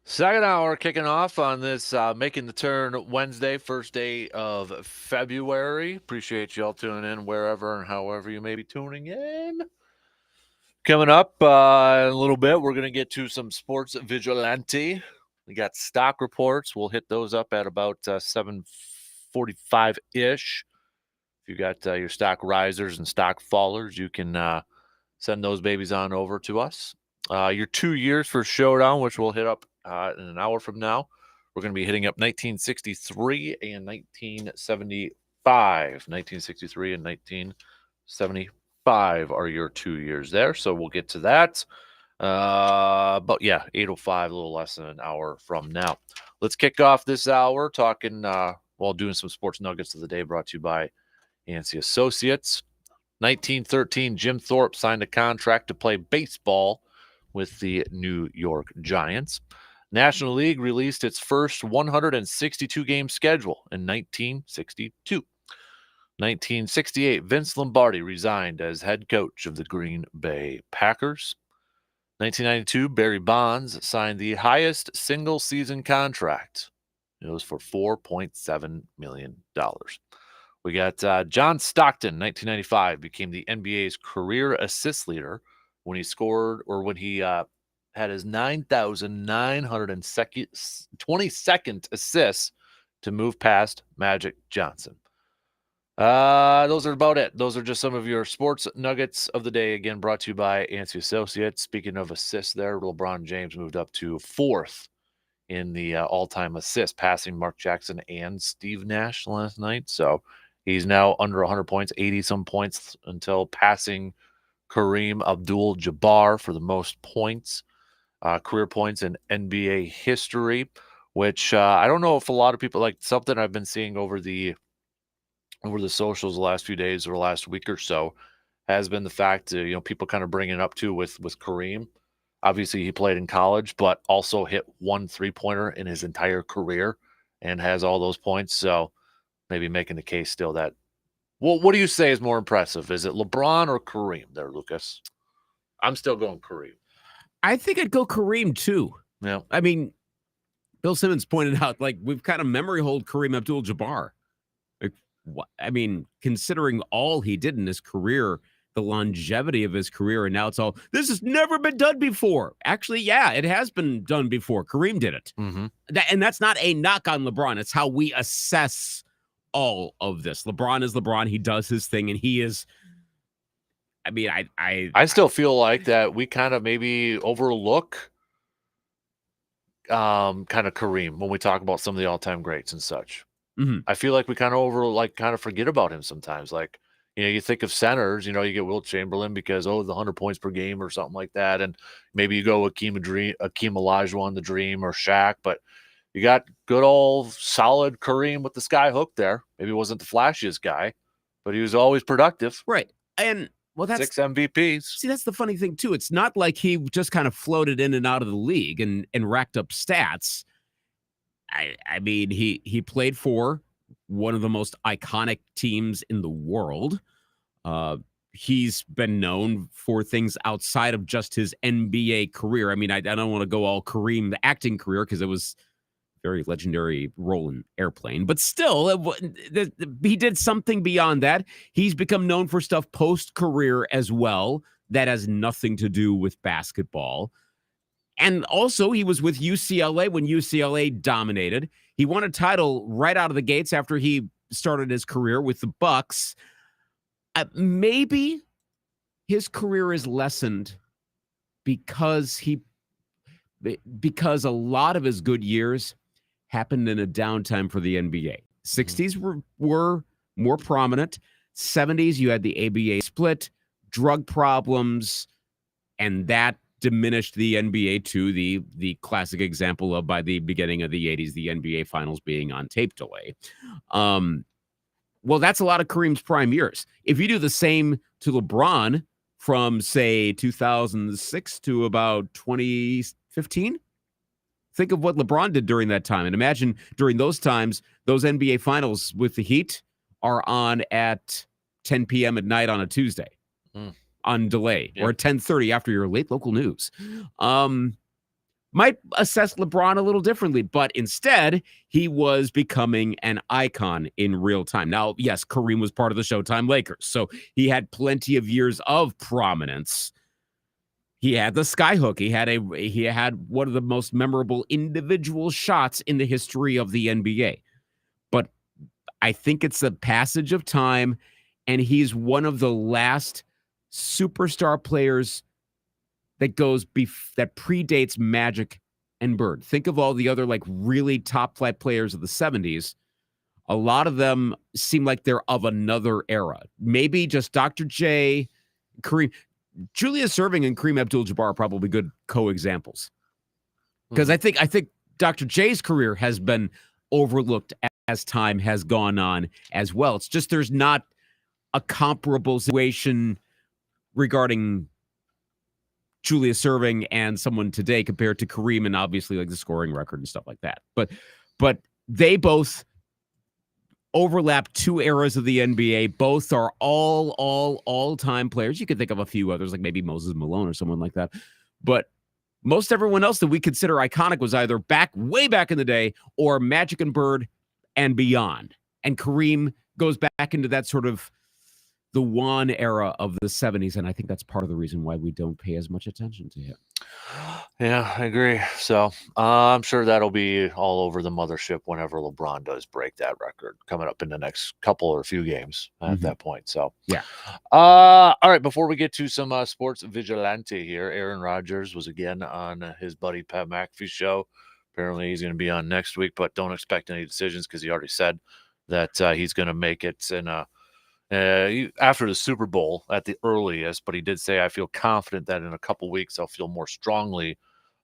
Second hour kicking off on this Making the Turn Wednesday, first day of February. Appreciate y'all tuning in wherever and however you may be tuning in. Coming up in a little bit, we're going to get to some sports vigilante. We got stock reports. We'll hit those up at about 7:45-ish. If you got your stock risers and stock fallers, you can send those babies on over to us. Your 2 years for Showdown, which we'll hit up in an hour from now. We're going to be hitting up 1963 and 1975. 1963 and 1975 are your 2 years there. So we'll get to that. But yeah, 8:05, a little less than an hour from now. Let's kick off this hour talking while doing some sports nuggets of the day brought to you by Yancey Associates. 1913, Jim Thorpe signed a contract to play baseball with the New York Giants. National League released its first 162-game schedule in 1962. 1968, Vince Lombardi resigned as head coach of the Green Bay Packers. 1992, Barry Bonds signed the highest single-season contract. It was for $4.7 million. We got John Stockton, 1995, became the NBA's career assist leader when he scored or when he had his 9,922nd assist to move past Magic Johnson. Those are about it. Those are just some of your sports nuggets of the day. Again, brought to you by Yancey Associates. Speaking of assists there, LeBron James moved up to fourth in the all-time assist, passing Mark Jackson and Steve Nash last night. So he's now under 100 points, 80-some points until passing Kareem Abdul-Jabbar for the most points, career points in NBA history, which I don't know if a lot of people like. Something I've been seeing over the socials the last few days or last week or so has been the fact that, people kind of bringing it up too with Kareem. Obviously, he played in college, but also hit one three-pointer in his entire career and has all those points. So maybe making the case still that, well, what do you say is more impressive? Is it LeBron or Kareem there, Lucas? I'm still going Kareem. I think I'd go Kareem too. Yeah. I mean, Bill Simmons pointed out, we've kind of memory hold Kareem Abdul-Jabbar. Considering all he did in his career, the longevity of his career, and now it's all, this has never been done before. Actually, yeah, it has been done before. Kareem did it. Mm-hmm. And that's not a knock on LeBron. It's how we assess all of this. LeBron is LeBron. He does his thing, and he is. I still feel like that we kind of maybe overlook kind of Kareem when we talk about some of the all-time greats and such. Mm-hmm. I feel like we kind of forget about him sometimes. Like, you think of centers, you get Wilt Chamberlain because, the 100 points per game or something like that. And maybe you go Akeem Olajuwon, the Dream, or Shaq. But you got good old solid Kareem with the sky hook there. Maybe he wasn't the flashiest guy, but he was always productive. Right. And, that's 6 MVPs. See, that's the funny thing, too. It's not like he just kind of floated in and out of the league and racked up stats. He played for one of the most iconic teams in the world. He's been known for things outside of just his NBA career. I don't want to go all Kareem, the acting career, because it was a very legendary role in Airplane. But still, he did something beyond that. He's become known for stuff post-career as well that has nothing to do with basketball. And also, he was with UCLA when UCLA dominated. He won a title right out of the gates after he started his career with the Bucks. Maybe his career is lessened because a lot of his good years happened in a downtime for the NBA. 60s were more prominent. 70s, you had the ABA split, drug problems, and that diminished the NBA to the classic example of, by the beginning of the 80s, the NBA finals being on tape delay. Well, that's a lot of Kareem's prime years. If you do the same to LeBron from, say, 2006 to about 2015, think of what LeBron did during that time. And imagine during those times, those NBA finals with the Heat are on at 10 p.m. at night on a Tuesday. On delay, or at 10:30 after your late local news. might assess LeBron a little differently, but instead he was becoming an icon in real time. Now, yes, Kareem was part of the Showtime Lakers, so he had plenty of years of prominence. He had the skyhook. He had one of the most memorable individual shots in the history of the NBA. But I think it's the passage of time, and he's one of the last superstar players that predates Magic and Bird. Think of all the other like really top flight players of the 70s. A lot of them seem like they're of another era. Maybe just Dr. J, Kareem, Julius Erving and Kareem Abdul-Jabbar are probably good co-examples. Because I think Dr. J's career has been overlooked as time has gone on as well. It's just there's not a comparable situation regarding Julius Erving and someone today compared to Kareem and obviously like the scoring record and stuff like that. But they both overlap two eras of the NBA. Both are all-time players. You could think of a few others, like maybe Moses Malone or someone like that. But most everyone else that we consider iconic was either way back in the day or Magic and Bird and beyond. And Kareem goes back into that sort of the one era of the 70s, and I think that's part of the reason why we don't pay as much attention to him. Yeah, I agree. So I'm sure that'll be all over the mothership whenever LeBron does break that record coming up in the next couple or few games at that point. So yeah. All right. Before we get to some sports vigilante here, Aaron Rodgers was again on his buddy Pat McAfee's show. Apparently, he's going to be on next week, but don't expect any decisions because he already said that he's going to make it in after the Super Bowl at the earliest, but he did say, I feel confident that in a couple weeks I'll feel more strongly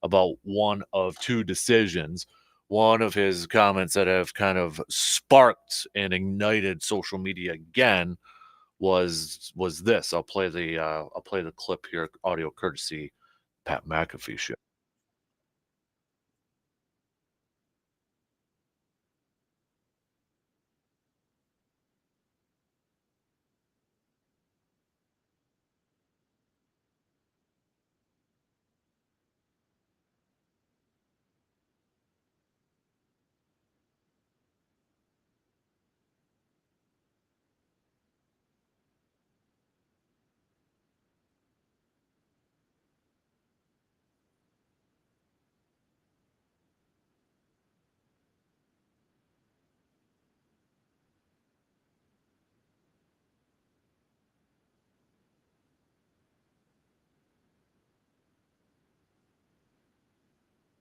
about one of two decisions. One of his comments that have kind of sparked and ignited social media again was this. I'll play the clip here, audio courtesy Pat McAfee show.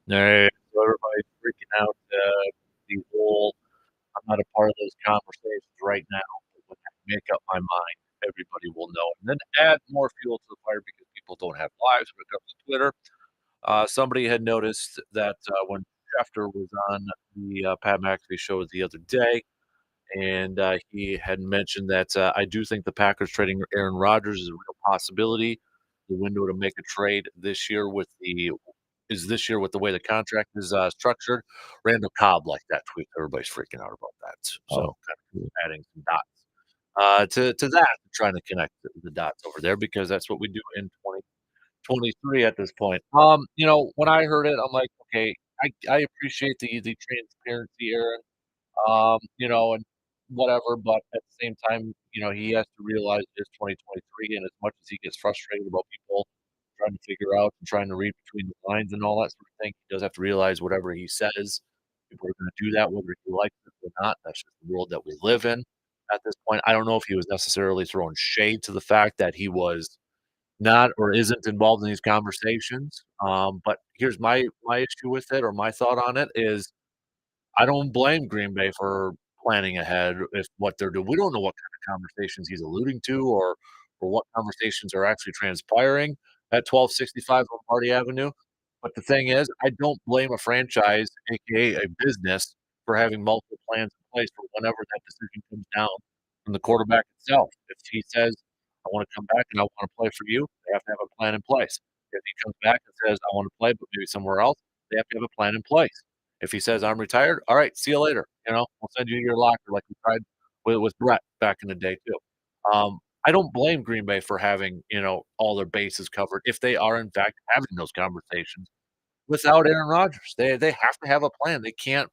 Hey, so everybody's freaking out. The whole I'm not a part of those conversations right now. But when I make up my mind, everybody will know. And then add more fuel to the fire because people don't have lives when it comes to Twitter. Somebody had noticed that when Schefter was on the Pat McAfee show the other day, and he had mentioned that I do think the Packers trading Aaron Rodgers is a real possibility. The window to make a trade this year this year with the way the contract is structured. Randall Cobb liked that tweet. Everybody's freaking out about that. So kind of adding some dots to that, trying to connect the dots over there because that's what we do in 2023 at this point. When I heard it, I'm like, okay, I appreciate the transparency, Aaron. And whatever, but at the same time, he has to realize it's 2023, and as much as he gets frustrated about people trying to figure out and trying to read between the lines and all that sort of thing, he does have to realize whatever he says, people are gonna do that whether he likes it or not. That's just the world that we live in at this point. I don't know if he was necessarily throwing shade to the fact that he was not or isn't involved in these conversations, but here's my issue with it or my thought on it is I don't blame Green Bay for planning ahead if what they're doing. We don't know what kind of conversations he's alluding to or what conversations are actually transpiring at 1265 Lombardi Avenue. But the thing is, I don't blame a franchise, aka a business, for having multiple plans in place for whenever that decision comes down from the quarterback itself. If he says, I want to come back and I want to play for you, they have to have a plan in place. If he comes back and says, I want to play, but maybe somewhere else, they have to have a plan in place. If he says, "I'm retired," all right, see you later, we'll send you to your locker like we tried with Brett back in the day too. I don't blame Green Bay for having, all their bases covered if they are in fact having those conversations without Aaron Rodgers. They have to have a plan. They can't,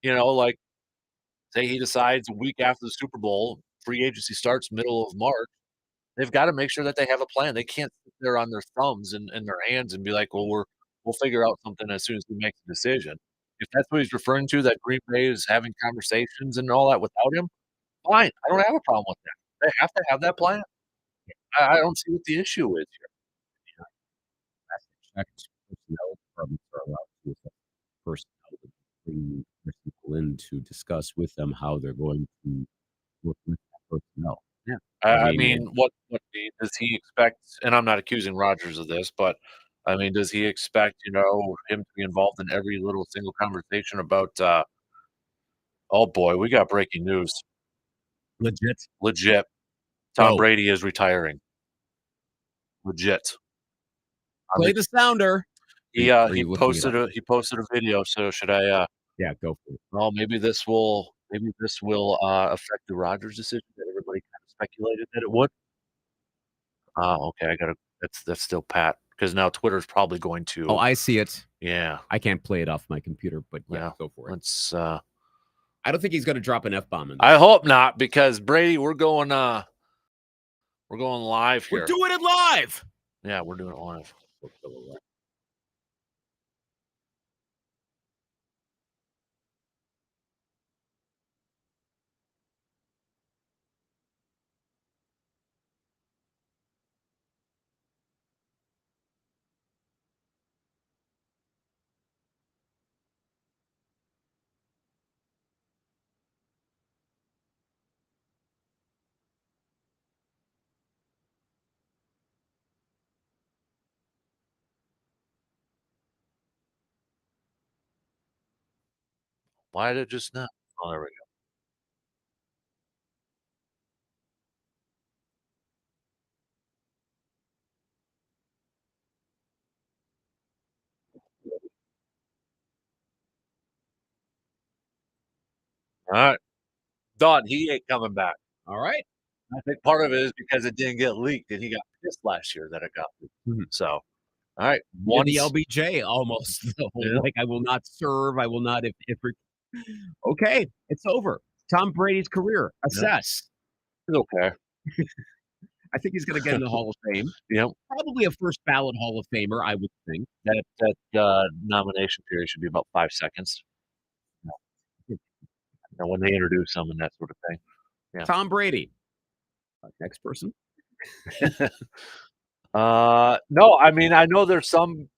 like say he decides a week after the Super Bowl, free agency starts middle of March. They've got to make sure that they have a plan. They can't sit there on their thumbs and their hands and be like, "Well, we'll figure out something as soon as we make the decision." If that's what he's referring to, that Green Bay is having conversations and all that without him, fine. I don't have a problem with that. They have to have that plan. I don't see what the issue is here. Checked personnel departments are allowed to assess personnel to bring their people in to discuss with them how they're going to work with that personnel. Yeah. I I mean, mean, what does he expect? And I'm not accusing Rodgers of this, but I mean, does he expect, him to be involved in every little single conversation about, oh boy, we got breaking news. legit. Legit. Tom Go. Brady is retiring. Legit. Play the sounder. He Are he you looking it posted up? he posted a video. So should I Yeah, go for it. well maybe this will affect the Rodgers decision that everybody kind of speculated that it would. Okay, I gotta that's still Pat because now Twitter's probably going to Oh, I see it. yeah. I can't play it off my computer, but yeah, Yeah. go for it. Let's I don't think he's going to drop an F-bomb in this. I hope not because Brady, we're going live here. We're doing it live. Yeah, we're doing it live. Why did it just not? Oh, there we go. All right. Done. He ain't coming back. All right. I think part of it is because it didn't get leaked and he got pissed last year that it got leaked. Mhm. So, all right. You're the LBJ almost. Though. Yeah. Like I will not serve. I will not if okay, it's over. Tom Brady's career. Assess. It's okay. I think he's going to get in the Hall of Fame. Yep. Probably a first ballot Hall of Famer, I would think. That nomination period should be about 5 seconds. When they introduce them and that sort of thing. Yeah. Tom Brady. Next person. No, I mean, I know there's some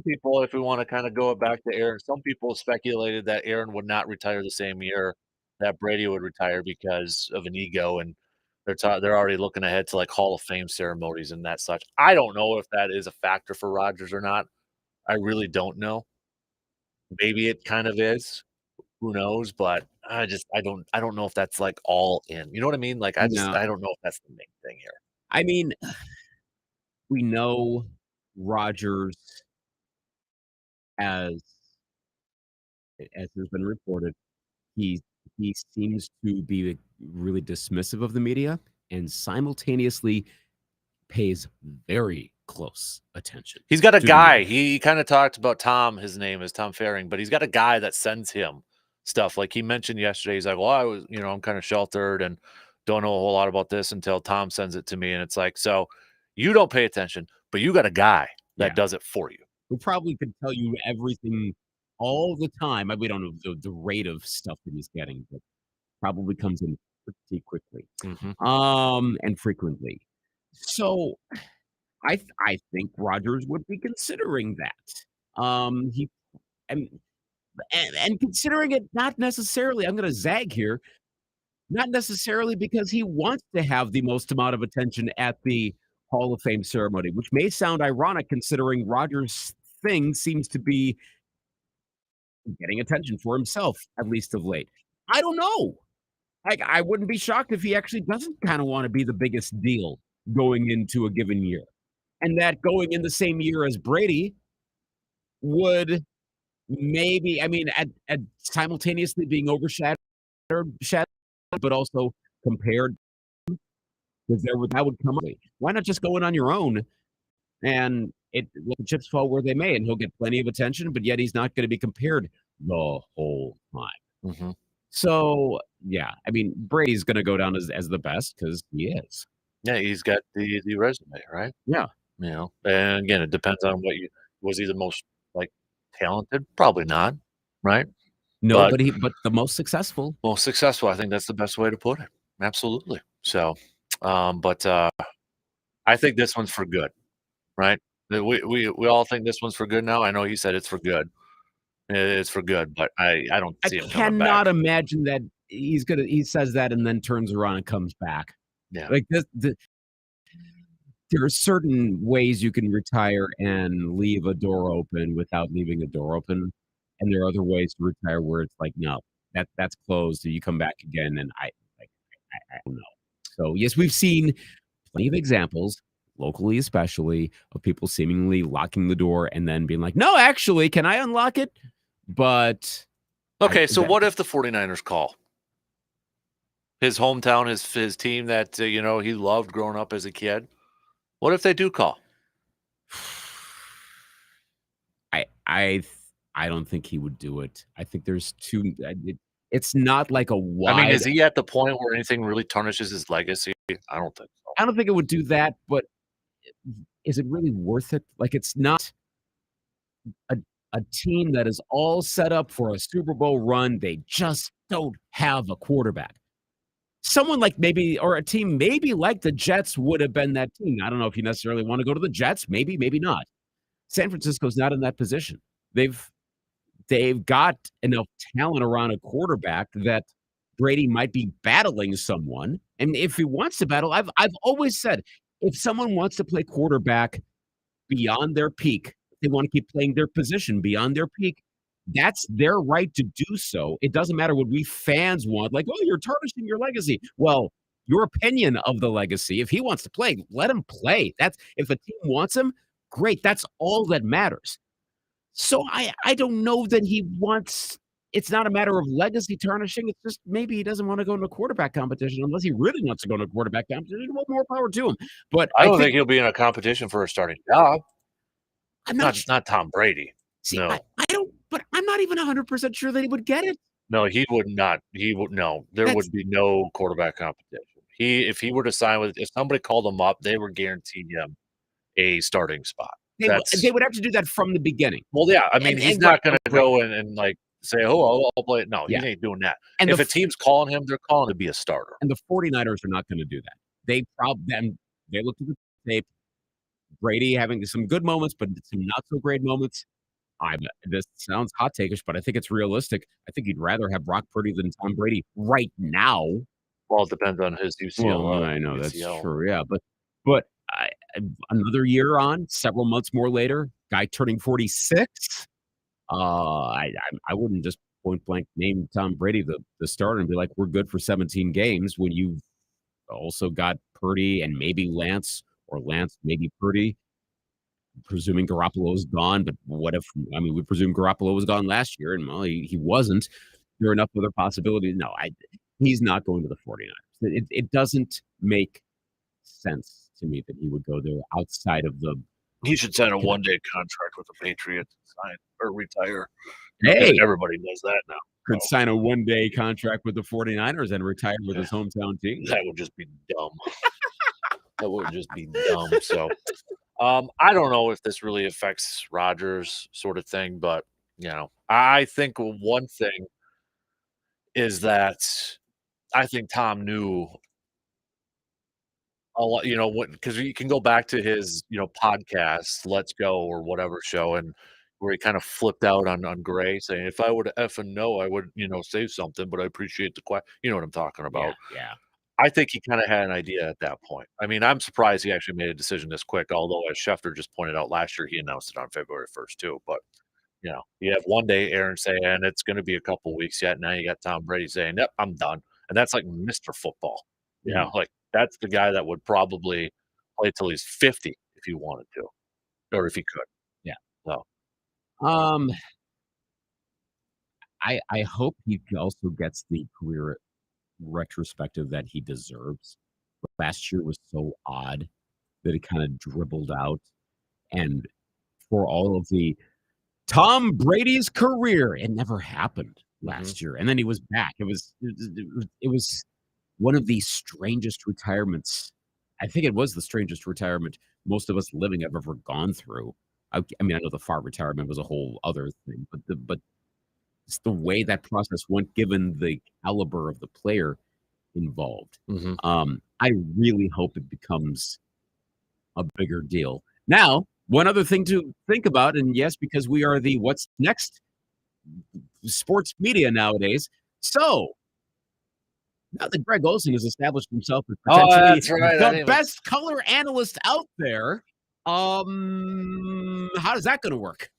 people, if we want to kind of go back to Aaron, some people speculated that Aaron would not retire the same year that Brady would retire because of an ego, and they're already looking ahead to like Hall of Fame ceremonies and that such. I don't know if that is a factor for Rodgers or not. I really don't know. Maybe it kind of is. Who knows? But I don't know if that's like all in. You know what I mean? Like No. I don't know if that's the main thing here. I mean, we know Rodgers as has been reported, he seems to be really dismissive of the media and simultaneously pays very close attention. He's got a to the guy. media. He kind of talked about Tom. His name is Tom Faring, but he's got a guy that sends him stuff. Like he mentioned yesterday, he's like, "Well, I'm kind of sheltered and don't know a whole lot about this until Tom sends it to me." And it's like, so you don't pay attention, but you got a guy that Yeah. does it for you. Who probably could tell you everything all the time. We don't know the rate of stuff that he's getting, but probably comes in pretty quickly. And frequently. So I think Rodgers would be considering that. He and considering it not necessarily, I'm going to zag here, not necessarily because he wants to have the most amount of attention at the Hall of Fame ceremony, which may sound ironic considering Rodgers' thing seems to be getting attention for himself, at least of late. I don't know. Like, I wouldn't be shocked if he actually doesn't kind of want to be the biggest deal going into a given year. And that going in the same year as Brady would maybe, I mean, at simultaneously being overshadowed, but also compared, because that would come. Why not just go in on your own? And let the chips fall where they may, and he'll get plenty of attention, but yet he's not going to be compared the whole time. Mm-hmm. So yeah, I mean, Brady's going to go down as the best because he is. Yeah, he's got the resume, right? Yeah. You know, and again, it depends on was he the most like talented? Probably not, right? No, but the most successful. Most successful. I think that's the best way to put it. Absolutely. So, but I think this one's for good, right? We all think this one's for good now. I know he said it's for good. It's for good, but I don't I see him coming back. cannot imagine that he says that and then turns around and comes back. Yeah. Like there are certain ways you can retire and leave a door open without leaving a door open, and there are other ways to retire where it's like, no, that's closed, and you come back again, and I don't know. So yes, we've seen plenty of examples, locally especially, of people seemingly locking the door and then being like, no, actually, can I unlock it? But okay, so what if the 49ers call? His hometown, his team that he loved growing up as a kid. What if they do call? I don't think he would do it. I think there's too. It's not like a wide. I mean, is he at the point where anything really tarnishes his legacy? I don't think so. I don't think it would do that. But is it really worth it? Like, it's not a team that is all set up for a Super Bowl run. They just don't have a quarterback. Someone like maybe, or a team maybe like the Jets would have been that team. I don't know if you necessarily want to go to the Jets. Maybe, maybe not. San Francisco's not in that position. They've got enough talent around a quarterback that Brady might be battling someone. And if he wants to battle, I've always said, if someone wants to play quarterback beyond their peak, they want to keep playing their position beyond their peak, that's their right to do so. It doesn't matter what we fans want, like, oh, you're tarnishing your legacy. Well, your opinion of the legacy, if he wants to play, let him play. That's if a team wants him, great. That's all that matters. So I don't know that he wants. It's not a matter of legacy tarnishing. It's just maybe he doesn't want to go into a quarterback competition unless he really wants to go into a quarterback competition. Well, more power to him. But I don't think he'll be in a competition for a starting job. I'm not Tom Brady. See, no, I don't. But I'm not even 100% sure that he would get it. No, he would not. He would no. There would be no quarterback competition. If he were to sign with, if somebody called him up, they were guaranteeing him a starting spot. They would have to do that from the beginning. Well, yeah. I mean, he's not going to go and like say, "Oh, I'll play it." No, he ain't doing that. And if a team's calling him, they're calling to be a starter. And the 49ers are not going to do that. They looked at the tape. Brady having some good moments, but some not so great moments. This sounds hot takeish, but I think it's realistic. I think he'd rather have Brock Purdy than Tom Brady right now. Well, it depends on his UCL. Well, I know that's true. Yeah, but another year on, several months more later, guy turning 46. I wouldn't just point blank name Tom Brady the starter and be like, we're good for 17 games when you've also got Purdy and maybe Lance, or Lance maybe Purdy. Presuming Garoppolo's gone, but what if? I mean, we presume Garoppolo was gone last year, and well, he wasn't. There are enough other possibilities. No, he's not going to the 49ers. It doesn't make sense to me that he would go there outside of the. He should sign a one-day contract with the Patriots, sign or retire. Hey, everybody does that now. Could sign a one-day contract with the 49ers and retire with his hometown team. That would just be dumb. That would just be dumb. So. I don't know if this really affects Rodgers sort of thing, but I think one thing is that I think Tom knew a lot, because you can go back to his, podcast, Let's Go or whatever show, and where he kind of flipped out on Gray saying, if I were to F and know, I would, say something, but I appreciate the question. You know what I'm talking about. Yeah. I think he kind of had an idea at that point. I mean, I'm surprised he actually made a decision this quick, although as Schefter just pointed out last year, he announced it on February 1st too. But, you have one day Aaron saying, it's going to be a couple weeks yet. Now you got Tom Brady saying, yep, I'm done. And that's like Mr. Football. Like that's the guy that would probably play till he's 50 if he wanted to, or if he could. Yeah. So, I hope he also gets the career retrospective that he deserves. But last year was so odd that it kind of dribbled out, and for all of the Tom Brady's career. It never happened last year, and then he was back. It was one of the strangest retirements. I think it was the strangest retirement most of us living have ever gone through. I mean, I know the Favre retirement was a whole other thing, but it's the way that process went, given the caliber of the player involved. I really hope it becomes a bigger deal. Now, one other thing to think about, and yes, because we are the what's next sports media nowadays. So now that Greg Olsen has established himself as potentially the best color analyst out there, how is that going to work?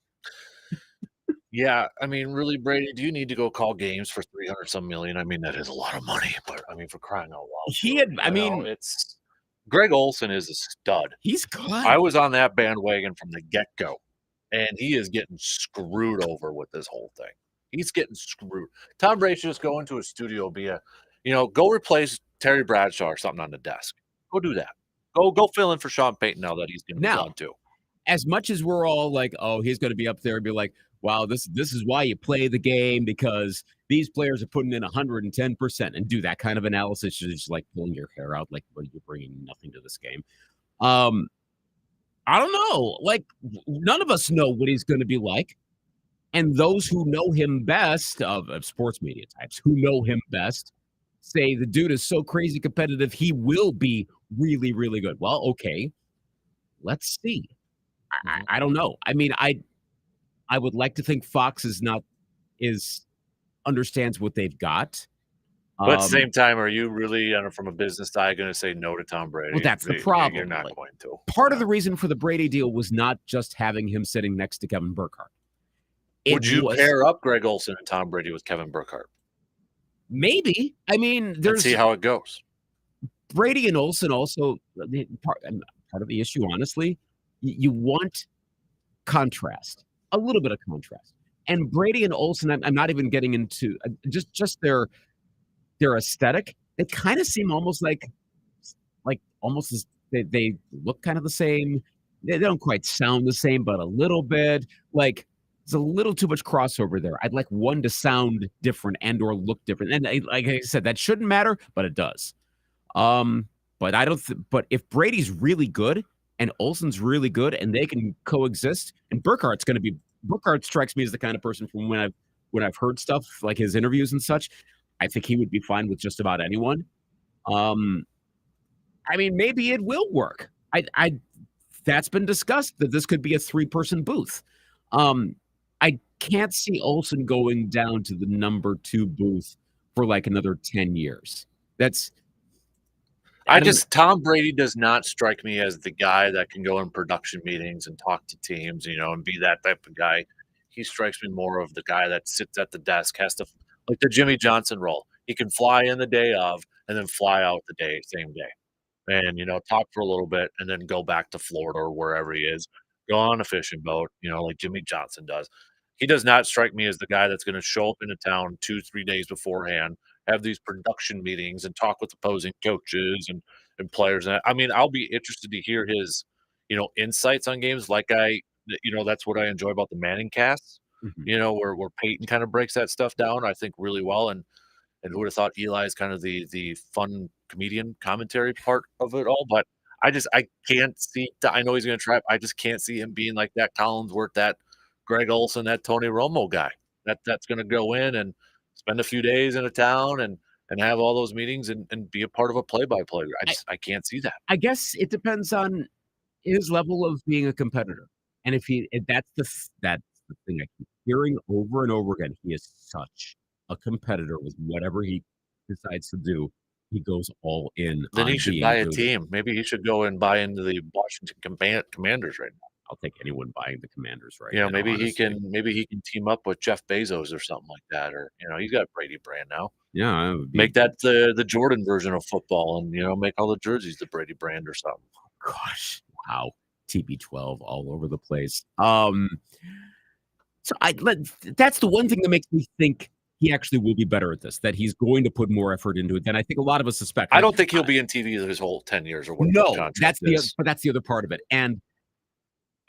Yeah, I mean, really, Brady, do you need to go call games for 300 some million? I mean, that is a lot of money, but I mean, for crying out loud. It's Greg Olsen is a stud. He's good. I was on that bandwagon from the get-go, and he is getting screwed over with this whole thing. He's getting screwed. Tom Brady should just go into a studio, go replace Terry Bradshaw or something on the desk. Go do that. Go fill in for Sean Payton now that he's going to be gone too. As much as we're all like, oh, he's going to be up there and be like, wow, this is why you play the game, because these players are putting in 110% and do that kind of analysis. You're just like pulling your hair out, like, well, you're bringing nothing to this game. I don't know. Like, none of us know what he's going to be like. And those who know him best, of sports media types who know him best, say the dude is so crazy competitive, he will be really, really good. Well, okay, let's see. I don't know. I mean, I would like to think Fox understands what they've got. But at the same time, are you really, from a business side, going to say no to Tom Brady? Well, that's the problem. You're not going to. Part of the reason for the Brady deal was not just having him sitting next to Kevin Burkhardt. Would you pair up Greg Olsen and Tom Brady with Kevin Burkhardt? Maybe. I mean, let's see how it goes. Brady and Olsen also, part of the issue, honestly, you want contrast. A little bit of contrast. And Brady and Olsen, I'm not even getting into just their aesthetic. They kind of seem almost like almost as they look kind of the same. They don't quite sound the same, but a little bit. Like, there's a little too much crossover there. I'd like one to sound different and or look different. And like I said, that shouldn't matter, but it does. But I don't. But if Brady's really good and Olsen's really good, and they can coexist, and Burkhardt's strikes me as the kind of person from when I've heard stuff like his interviews and such. I think he would be fine with just about anyone. I mean, maybe it will work. That's been discussed, that this could be a 3-person booth. I can't see Olsen going down to the number 2 booth for like another 10 years. Tom Brady does not strike me as the guy that can go in production meetings and talk to teams, and be that type of guy. He strikes me more of the guy that sits at the desk, has to, like the Jimmy Johnson role. He can fly in the day of and then fly out the same day. And, talk for a little bit and then go back to Florida or wherever he is, go on a fishing boat, like Jimmy Johnson does. He does not strike me as the guy that's going to show up into town 2-3 days beforehand, have these production meetings and talk with opposing coaches and players. And I mean, I'll be interested to hear his, insights on games. Like that's what I enjoy about the Manning casts, where Peyton kind of breaks that stuff down, I think, really well. And who would have thought Eli's kind of the fun comedian commentary part of it all. But I can't see, I know he's going to try, I just can't see him being like that Collinsworth, that Greg Olsen, that Tony Romo guy that's going to go in and spend a few days in a town and have all those meetings and be a part of a play-by-play. I can't see that. I guess it depends on his level of being a competitor. And if that's the thing I keep hearing over and over again. He is such a competitor with whatever he decides to do. He goes all in. Then he should buy a team. Maybe he should go and buy into the Washington Commanders right now. I'll take anyone buying the Commanders right now. Maybe he can team up with Jeff Bezos or something like that. Or he's got Brady brand now. Yeah, make that the Jordan version of football, and make all the jerseys the Brady brand or something. Oh, gosh, wow, TB12 all over the place. So that's the one thing that makes me think he actually will be better at this, that he's going to put more effort into it than I think a lot of us suspect. I don't think he'll be in TV his whole 10 years or whatever. No, that's the other part of it. And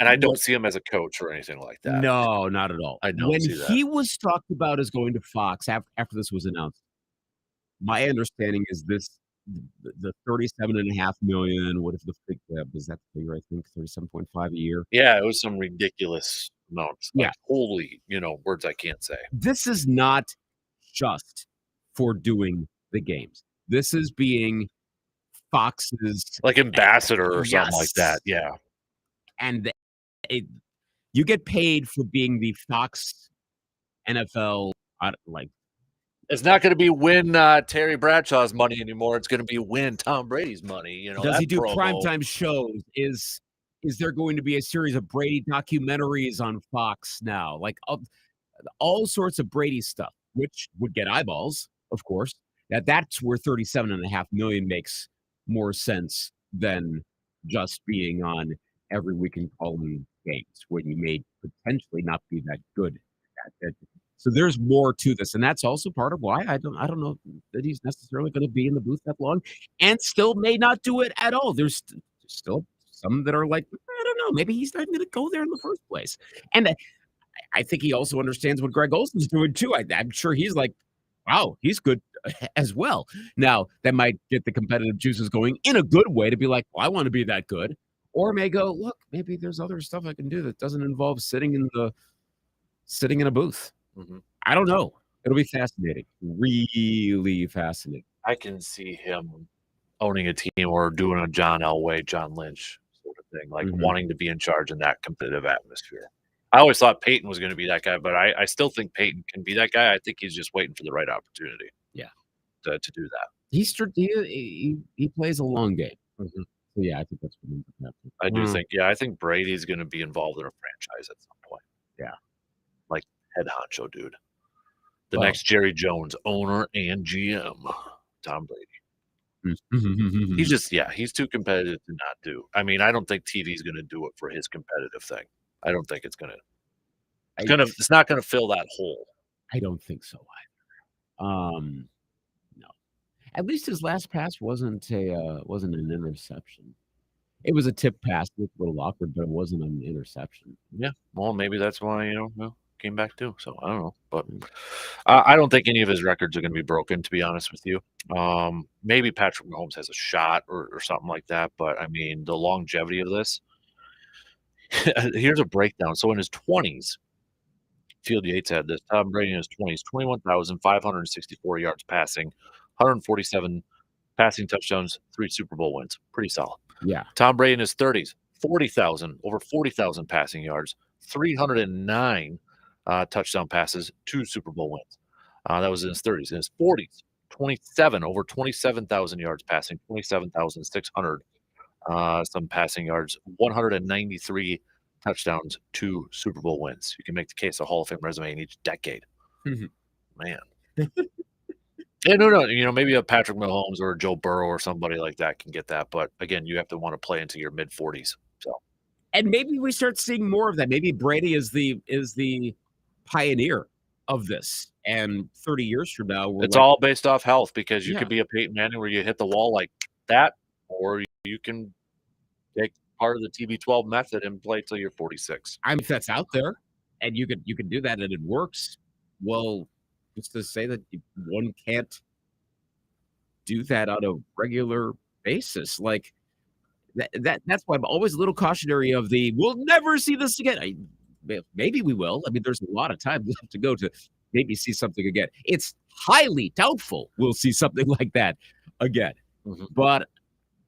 And I don't see him as a coach or anything like that. No, not at all. I don't When see that. he was talked about as going to Fox after this was announced, my understanding is the 37.5 million, what if the fig was that the figure, I think 37.5 a year. Yeah, it was some ridiculous amounts. Like, Yeah. holy, words I can't say. This is not just for doing the games. This is being Fox's Like ambassador or something like that. Yes. Yeah. And you get paid for being the Fox NFL like It's not going to be win Terry Bradshaw's money anymore. It's going to be win Tom Brady's money. Does he do promo. primetime shows? Is there going to be a series of Brady documentaries on Fox now? Like all sorts of Brady stuff, which would get eyeballs, of course. That's where 37.5 million makes more sense than just being on every week and calling games when you may potentially not be that good at it. So there's more to this, and that's also part of why I don't know that he's necessarily going to be in the booth that long, and still may not do it at all. There's still some that are like, I don't know, maybe he's not going to go there in the first place. And I think he also understands what Greg Olson's doing too. I'm sure he's like, wow, he's good as well. Now that might get the competitive juices going in a good way to be like, well, I want to be that good, or may go, look, maybe there's other stuff I can do that doesn't involve sitting in a booth. Mm-hmm. I don't know. It'll be fascinating. Really fascinating. I can see him owning a team or doing a John Elway, John Lynch sort of thing, like wanting to be in charge in that competitive atmosphere. I always thought Peyton was going to be that guy, but I still think Peyton can be that guy. I think he's just waiting for the right opportunity. Yeah, to do that. He plays a long game. Mm-hmm. So yeah, I think that's what he's happening. I do think. Yeah, I think Brady's going to be involved in a franchise at some point. Yeah, like head honcho dude, the next Jerry Jones, owner and GM, Tom Brady. He's too competitive to not do. I mean, I don't think TV's going to do it for his competitive thing. I don't think it's going to. It's not going to fill that hole. I don't think so either. No. At least his last pass wasn't an interception. It was a tip pass. It was a little awkward, but it wasn't an interception. Yeah. Well, maybe that's why came back too. So I don't know, but I don't think any of his records are going to be broken. To be honest with you, maybe Patrick Mahomes has a shot or something like that. But I mean, the longevity of this. Here's a breakdown. So in his 20s, Field Yates had this. Tom Brady in his 20s, 21,564 yards passing, 147 passing touchdowns, 3 Super Bowl wins. Pretty solid. Yeah. Tom Brady in his 30s, over 40,000 passing yards, 309 touchdown passes, 2 Super Bowl wins. That was in his 30s. In his 40s, over 27,000 yards passing, 27,600 some passing yards, 193 touchdowns, 2 Super Bowl wins. You can make the case a Hall of Fame resume in each decade. Man. Yeah, no. Maybe a Patrick Mahomes or a Joe Burrow or somebody like that can get that. But again, you have to want to play into your mid 40s. So, and maybe we start seeing more of that. Maybe Brady is the pioneer of this. And 30 years from now, it's all based off health, because you could be a Peyton Manning where you hit the wall like that, or you can take part of the TB12 method and play till you're 46. I mean, if that's out there and you can do that and it works, well, just to say that one can't do that on a regular basis, like that's why I'm always a little cautionary of we'll never see this again. Maybe we will. I mean, there's a lot of time left to go to maybe see something again. It's highly doubtful we'll see something like that again. But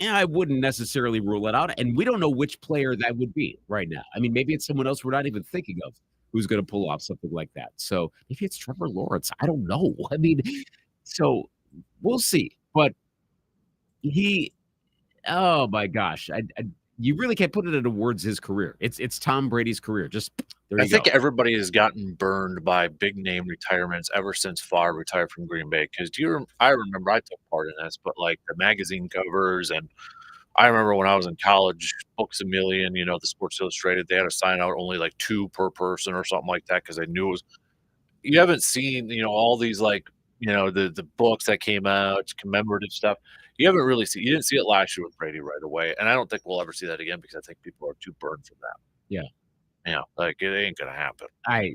I wouldn't necessarily rule it out. And we don't know which player that would be right now. I mean, maybe it's someone else we're not even thinking of who's going to pull off something like that. So maybe it's Trevor Lawrence. I don't know. I mean, so we'll see. But oh my gosh, you really can't put it into words. His career. It's Tom Brady's career. Just I think everybody has gotten burned by big name retirements ever since Favre retired from Green Bay. Because I remember I took part in this, but like the magazine covers, and I remember when I was in college, Books A Million, the Sports Illustrated, they had to sign out only like 2 per person or something like that, because they knew it was. You haven't seen all these like the books that came out, commemorative stuff. You haven't really seen. You didn't see it last year with Brady right away, and I don't think we'll ever see that again, because I think people are too burned from that. Yeah. Like it ain't gonna happen. Right.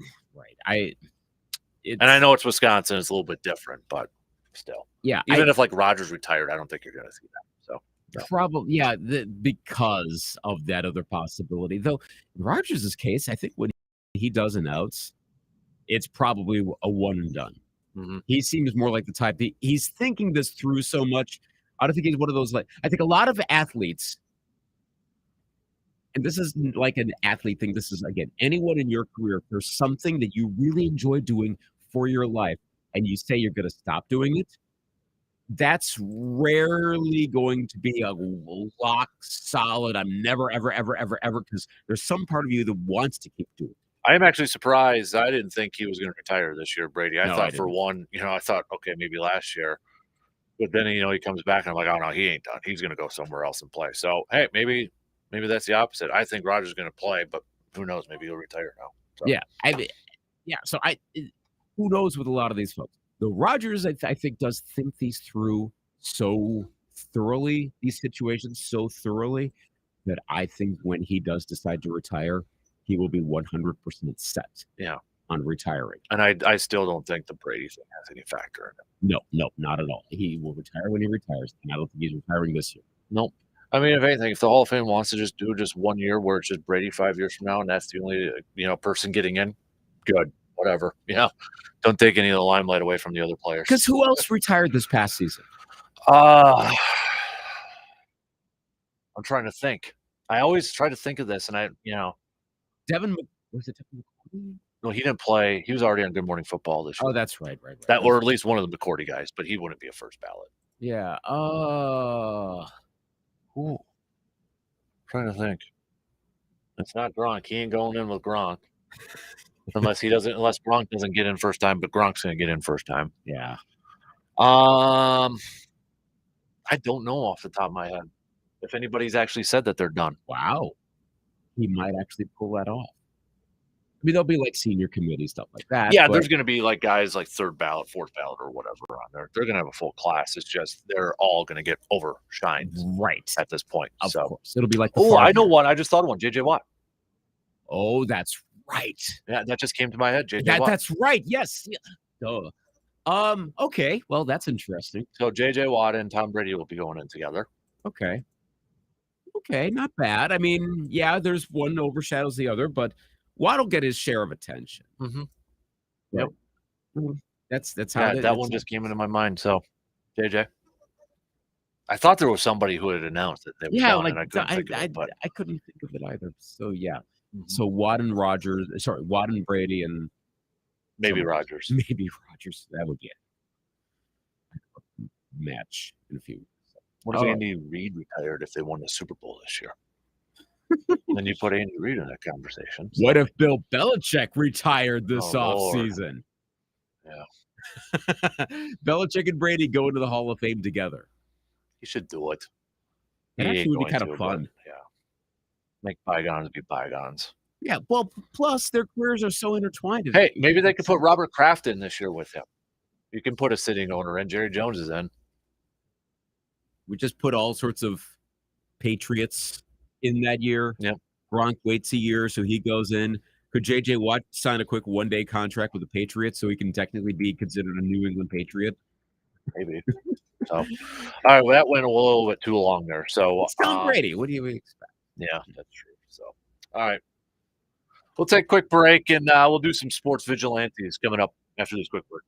And I know it's Wisconsin; it's a little bit different, but still, Yeah. even if like Rogers retired, I don't think you're gonna see that. So no. Probably, yeah, because of that other possibility. Though in Rodgers' case, I think when he does announce, it's probably a one and done. Mhm. He seems more like the type he's thinking this through so much. I don't think he's one of those like I think a lot of athletes, and this isn't like an athlete thing. This is again anyone in your career. If there's something that you really enjoy doing for your life, and you say you're going to stop doing it, that's rarely going to be a lock solid. I'm never, ever, ever, ever, ever, because there's some part of you that wants to keep doing it. I am actually surprised. I didn't think he was going to retire this year, Brady. I No, I thought for didn't. one, I thought okay, maybe last year, but then he comes back and I'm like, oh no, he ain't done. He's going to go somewhere else and play. So hey, maybe that's the opposite. I think Rogers is going to play, but who knows? Maybe he'll retire now. So. Yeah, yeah. So who knows with a lot of these folks? The Rogers, I think, does think these through so thoroughly, these situations so thoroughly, that I think when he does decide to retire, he will be 100% set. Yeah. On retiring. And I still don't think the Brady thing has any factor in it. No, not at all. He will retire when he retires, and I don't think he's retiring this year. Nope. I mean, if anything, if the Hall of Fame wants to just do just 1 year where it's just Brady 5 years from now, and that's the only person getting in, good, whatever. Yeah, don't take any of the limelight away from the other players. Because who else retired this past season? I'm trying to think. I always try to think of this, and Devin was it Devin McCourty? No, he didn't play. He was already on Good Morning Football this year. Oh, that's right. That, or at least one of the McCourty guys, but he wouldn't be a first ballot. Yeah. Trying to think. It's not Gronk. He ain't going in with Gronk. Unless Gronk doesn't get in first time, but Gronk's gonna get in first time. Yeah. I don't know off the top of my head if anybody's actually said that they're done. Wow. He might actually pull that off. I mean, there'll be like senior committee stuff like that. Yeah, there's going to be like guys like third ballot, fourth ballot, or whatever on there. They're going to have a full class. It's just they're all going to get overshined right at this point. Of course, it'll be like. I know one. I just thought of one. JJ Watt. Oh, that's right. Yeah, that just came to my head. JJ Watt. That's right. Yes. Duh. Okay. Well, that's interesting. So JJ Watt and Tom Brady will be going in together. Okay. Not bad. I mean, yeah, there's one overshadows the other, but Watt will get his share of attention. Mm-hmm. Yep. That's how that one just came into my mind. So, JJ, I thought there was somebody who had announced that they were done, like and I couldn't think of it, but I couldn't think of it either. So yeah, so Watt and Watt and Brady, and maybe Rogers. Maybe Rogers. That would be a match in a few. What if Andy Reid retired if they won the Super Bowl this year? Then you put Andy Reid in that conversation. So. What if Bill Belichick retired this offseason? Yeah. Belichick and Brady go into the Hall of Fame together. He should do it. It actually would be kind of fun. Yeah. Make bygones be bygones. Yeah. Well, plus their careers are so intertwined. Hey, maybe they could put Robert Kraft in this year with him. You can put a sitting owner in. Jerry Jones is in. We just put all sorts of Patriots in that year. Yep. Gronk waits a year, so he goes in. Could JJ Watt sign a quick one-day contract with the Patriots so he can technically be considered a New England Patriot? Maybe. So, all right. Well, that went a little bit too long there. So, it's Tom Brady. What do you expect? Yeah, that's true. So, all right. We'll take a quick break, and we'll do some sports vigilantes coming up after this quick break.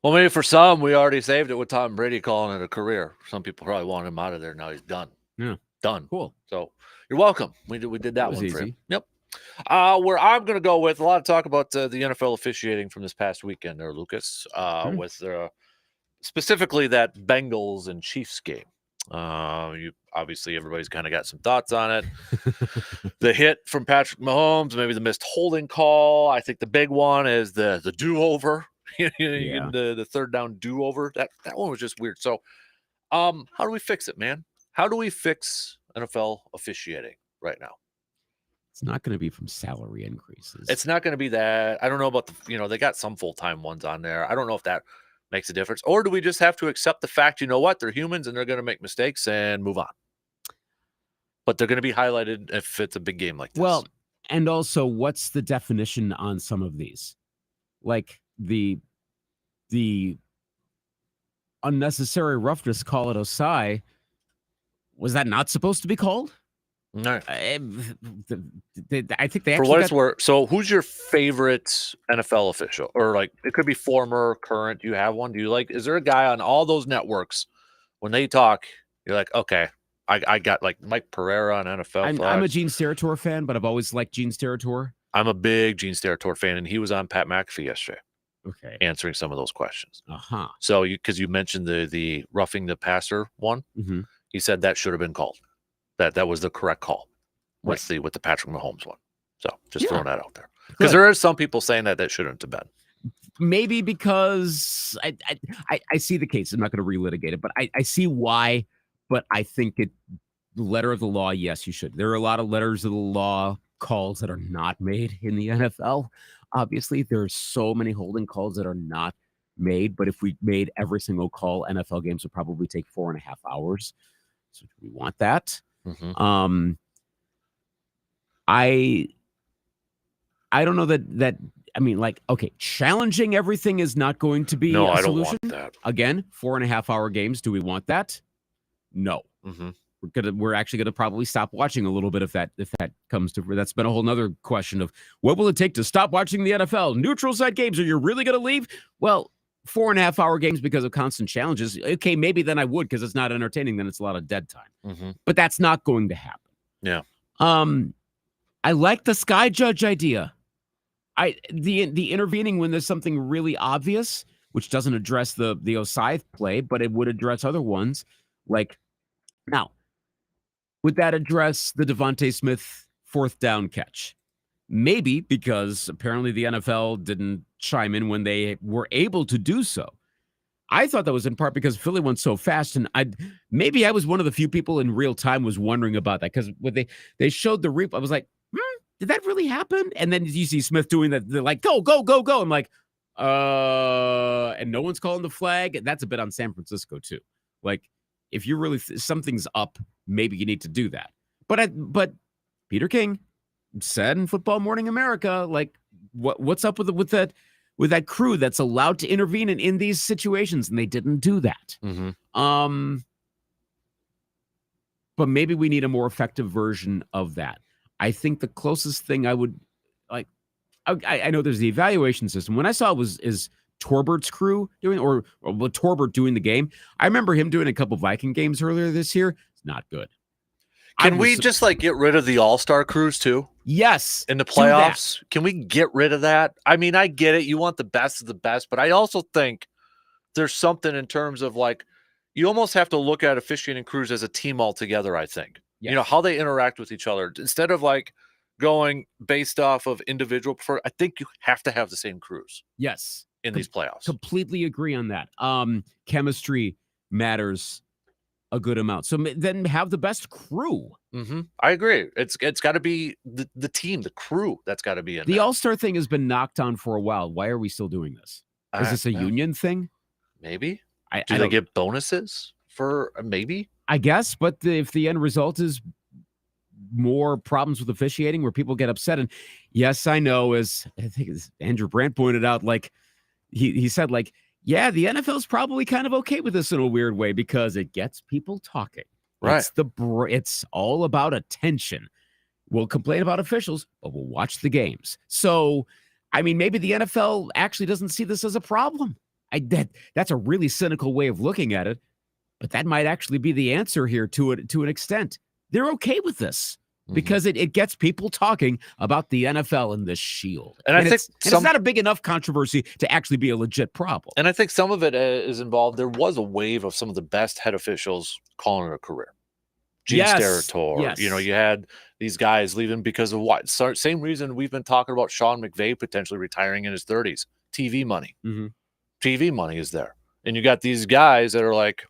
Well, maybe for some, we already saved it with Tom Brady calling it a career. Some people probably want him out of there. Now he's done. Yeah. Done. Cool. So you're welcome. We did that was one for easy. him. Yep. Where I'm going to go with a lot of talk about the NFL officiating from this past weekend there, Lucas, with specifically that Bengals and Chiefs game. You obviously everybody's kind of got some thoughts on it. The hit from Patrick Mahomes, maybe the missed holding call. I think the big one is the do-over. The third down do-over. That one was just weird. So, how do we fix it, man? How do we fix NFL officiating right now? It's not going to be from salary increases. It's not going to be that. I don't know about they got some full-time ones on there. I don't know if that makes a difference. Or do we just have to accept the fact, you know what, they're humans and they're going to make mistakes and move on? But they're going to be highlighted if it's a big game like this. Well, and also, what's the definition on some of these? Like the unnecessary roughness, call it Osai. Was that not supposed to be called? No. I think they for what it's worth. So, who's your favorite NFL official? Or like, it could be former, current. Do you have one? Is there a guy on all those networks when they talk? You're like, okay, I got like Mike Pereira on NFL. I'm a Gene Steratore fan, but I've always liked Gene Steratore. I'm a big Gene Steratore fan, and he was on Pat McAfee yesterday. Okay, answering some of those questions. Uh-huh. So because you mentioned the roughing the passer one, he said that should have been called. That was the correct call with the Patrick Mahomes one. So just throwing that out there, because there are some people saying that shouldn't have been. Maybe because I see the case. I'm not going to relitigate it, but I see why. But I think letter of the law, yes, you should. There are a lot of letters of the law calls that are not made in the NFL. Obviously, there are so many holding calls that are not made. But if we made every single call, NFL games would probably take 4.5 hours. So do we want that? I don't know that. I mean, like, okay, challenging everything is not going to be a I solution. don't want that. Again, 4.5 hour games. Do we want that? No. We're actually gonna probably stop watching a little bit if that comes to. That's been a whole nother question of what will it take to stop watching the NFL? Neutral site games. Are you really gonna leave? Well, 4.5 hour games because of constant challenges. Okay, maybe then I would, because it's not entertaining. Then it's a lot of dead time. But that's not going to happen. Yeah. I like the sky judge idea. The intervening when there's something really obvious, which doesn't address the Osai play, but it would address other ones. Like, now, would that address the Devontae Smith 4th down catch? Maybe, because apparently the NFL didn't chime in when they were able to do so. I thought that was in part because Philly went so fast, and I was one of the few people in real time was wondering about that, because when they showed the replay, I was like, did that really happen? And then you see Smith doing that. They're like, go, go, go, go. I'm like, and no one's calling the flag. That's a bit on San Francisco too. Like, if you really something's up, maybe you need to do that. But Peter King said in Football Morning America, like, what's up with that crew that's allowed to intervene in these situations, and they didn't do that. But maybe we need a more effective version of that. I think the closest thing I would like, I know there's the evaluation system. When I saw it is Torbert's crew doing, or Torbert doing the game. I remember him doing a couple Viking games earlier this year. It's not good. Can we just like get rid of the all-star crews too? Yes. In the playoffs? Can we get rid of that? I mean, I get it. You want the best of the best, but I also think there's something in terms of like, you almost have to look at officiating crews as a team altogether, I think. Yes. You know, how they interact with each other. Instead of like going based off of individual I think you have to have the same crews. Yes. In these playoffs. Completely agree on that. Chemistry matters a good amount. So then have the best crew. I agree. It's got to be the team, the crew that's got to be in the All-Star thing has been knocked on for a while. Why are we still doing this? Is this a union thing? Maybe. Do they get bonuses for maybe? I guess, but if the end result is more problems with officiating where people get upset, and yes, I know, as I think as Andrew Brandt pointed out, like he said, like, yeah, the NFL's probably kind of okay with this in a weird way because it gets people talking. Right. It's all about attention. We'll complain about officials, but we'll watch the games. So, I mean, maybe the NFL actually doesn't see this as a problem. That's a really cynical way of looking at it, but that might actually be the answer here to an extent. They're okay with this because it gets people talking about the NFL and the Shield. And I think it's not a big enough controversy to actually be a legit problem. And I think some of it is involved. There was a wave of some of the best head officials calling it a career. Gene Steratore. Yes. You know, you had these guys leaving because of what? Same reason we've been talking about Sean McVay potentially retiring in his 30s. TV money. TV money is there. And you got these guys that are like,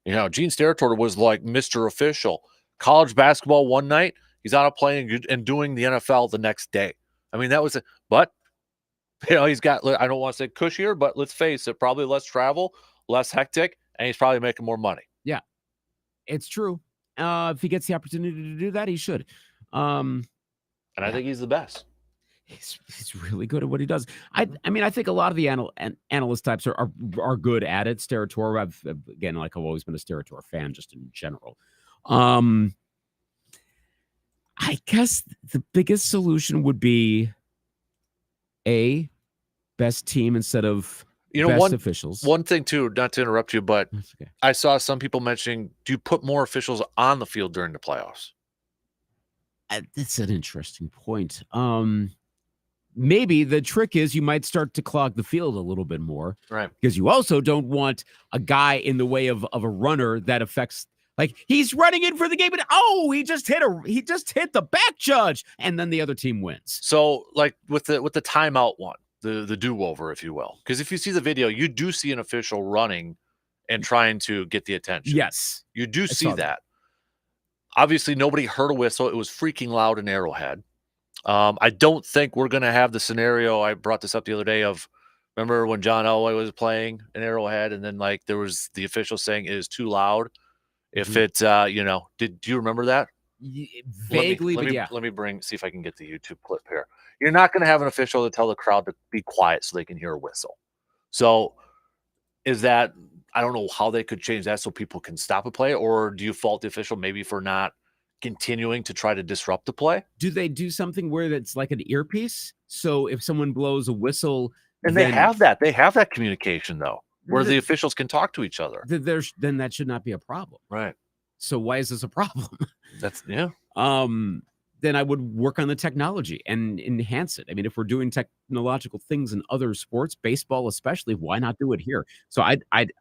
you know, Gene Steratore was like Mr. Official. College basketball one night, he's on a plane and doing the NFL the next day. I mean, that was it. But, you know, he's got, I don't want to say cushier, but let's face it, probably less travel, less hectic, and he's probably making more money. Yeah, it's true. If he gets the opportunity to do that, he should. And I think he's the best. He's really good at what he does. I mean, I think a lot of the analyst types are good at it. Steratore, I've always been a Steratore fan just in general. I guess the biggest solution would be best team instead of best officials. One thing too, not to interrupt you, but okay. I saw some people mentioning, do you put more officials on the field during the playoffs? That's an interesting point. Maybe the trick is you might start to clog the field a little bit more, right? Because you also don't want a guy in the way of a runner that affects. Like he's running in for the game, and he just hit the back judge, and then the other team wins. So, like with the timeout one, the do-over, if you will, because if you see the video, you do see an official running and trying to get the attention. Yes, you do see that. Obviously, nobody heard a whistle. It was freaking loud in Arrowhead. I don't think we're going to have the scenario. I brought this up the other day of, remember when John Elway was playing in Arrowhead, and then like there was the official saying it is too loud. If it, do you remember that? Vaguely, but yeah. Let me see if I can get the YouTube clip here. You're not going to have an official to tell the crowd to be quiet so they can hear a whistle. So is that, I don't know how they could change that so people can stop a play, or do you fault the official maybe for not continuing to try to disrupt the play? Do they do something where it's like an earpiece? So if someone blows a whistle, and they have that communication though, where the officials can talk to each other. Then that should not be a problem, right? So why is this a problem? Then I would work on the technology and enhance it. I mean, if we're doing technological things in other sports, baseball especially, why not do it here? So I'd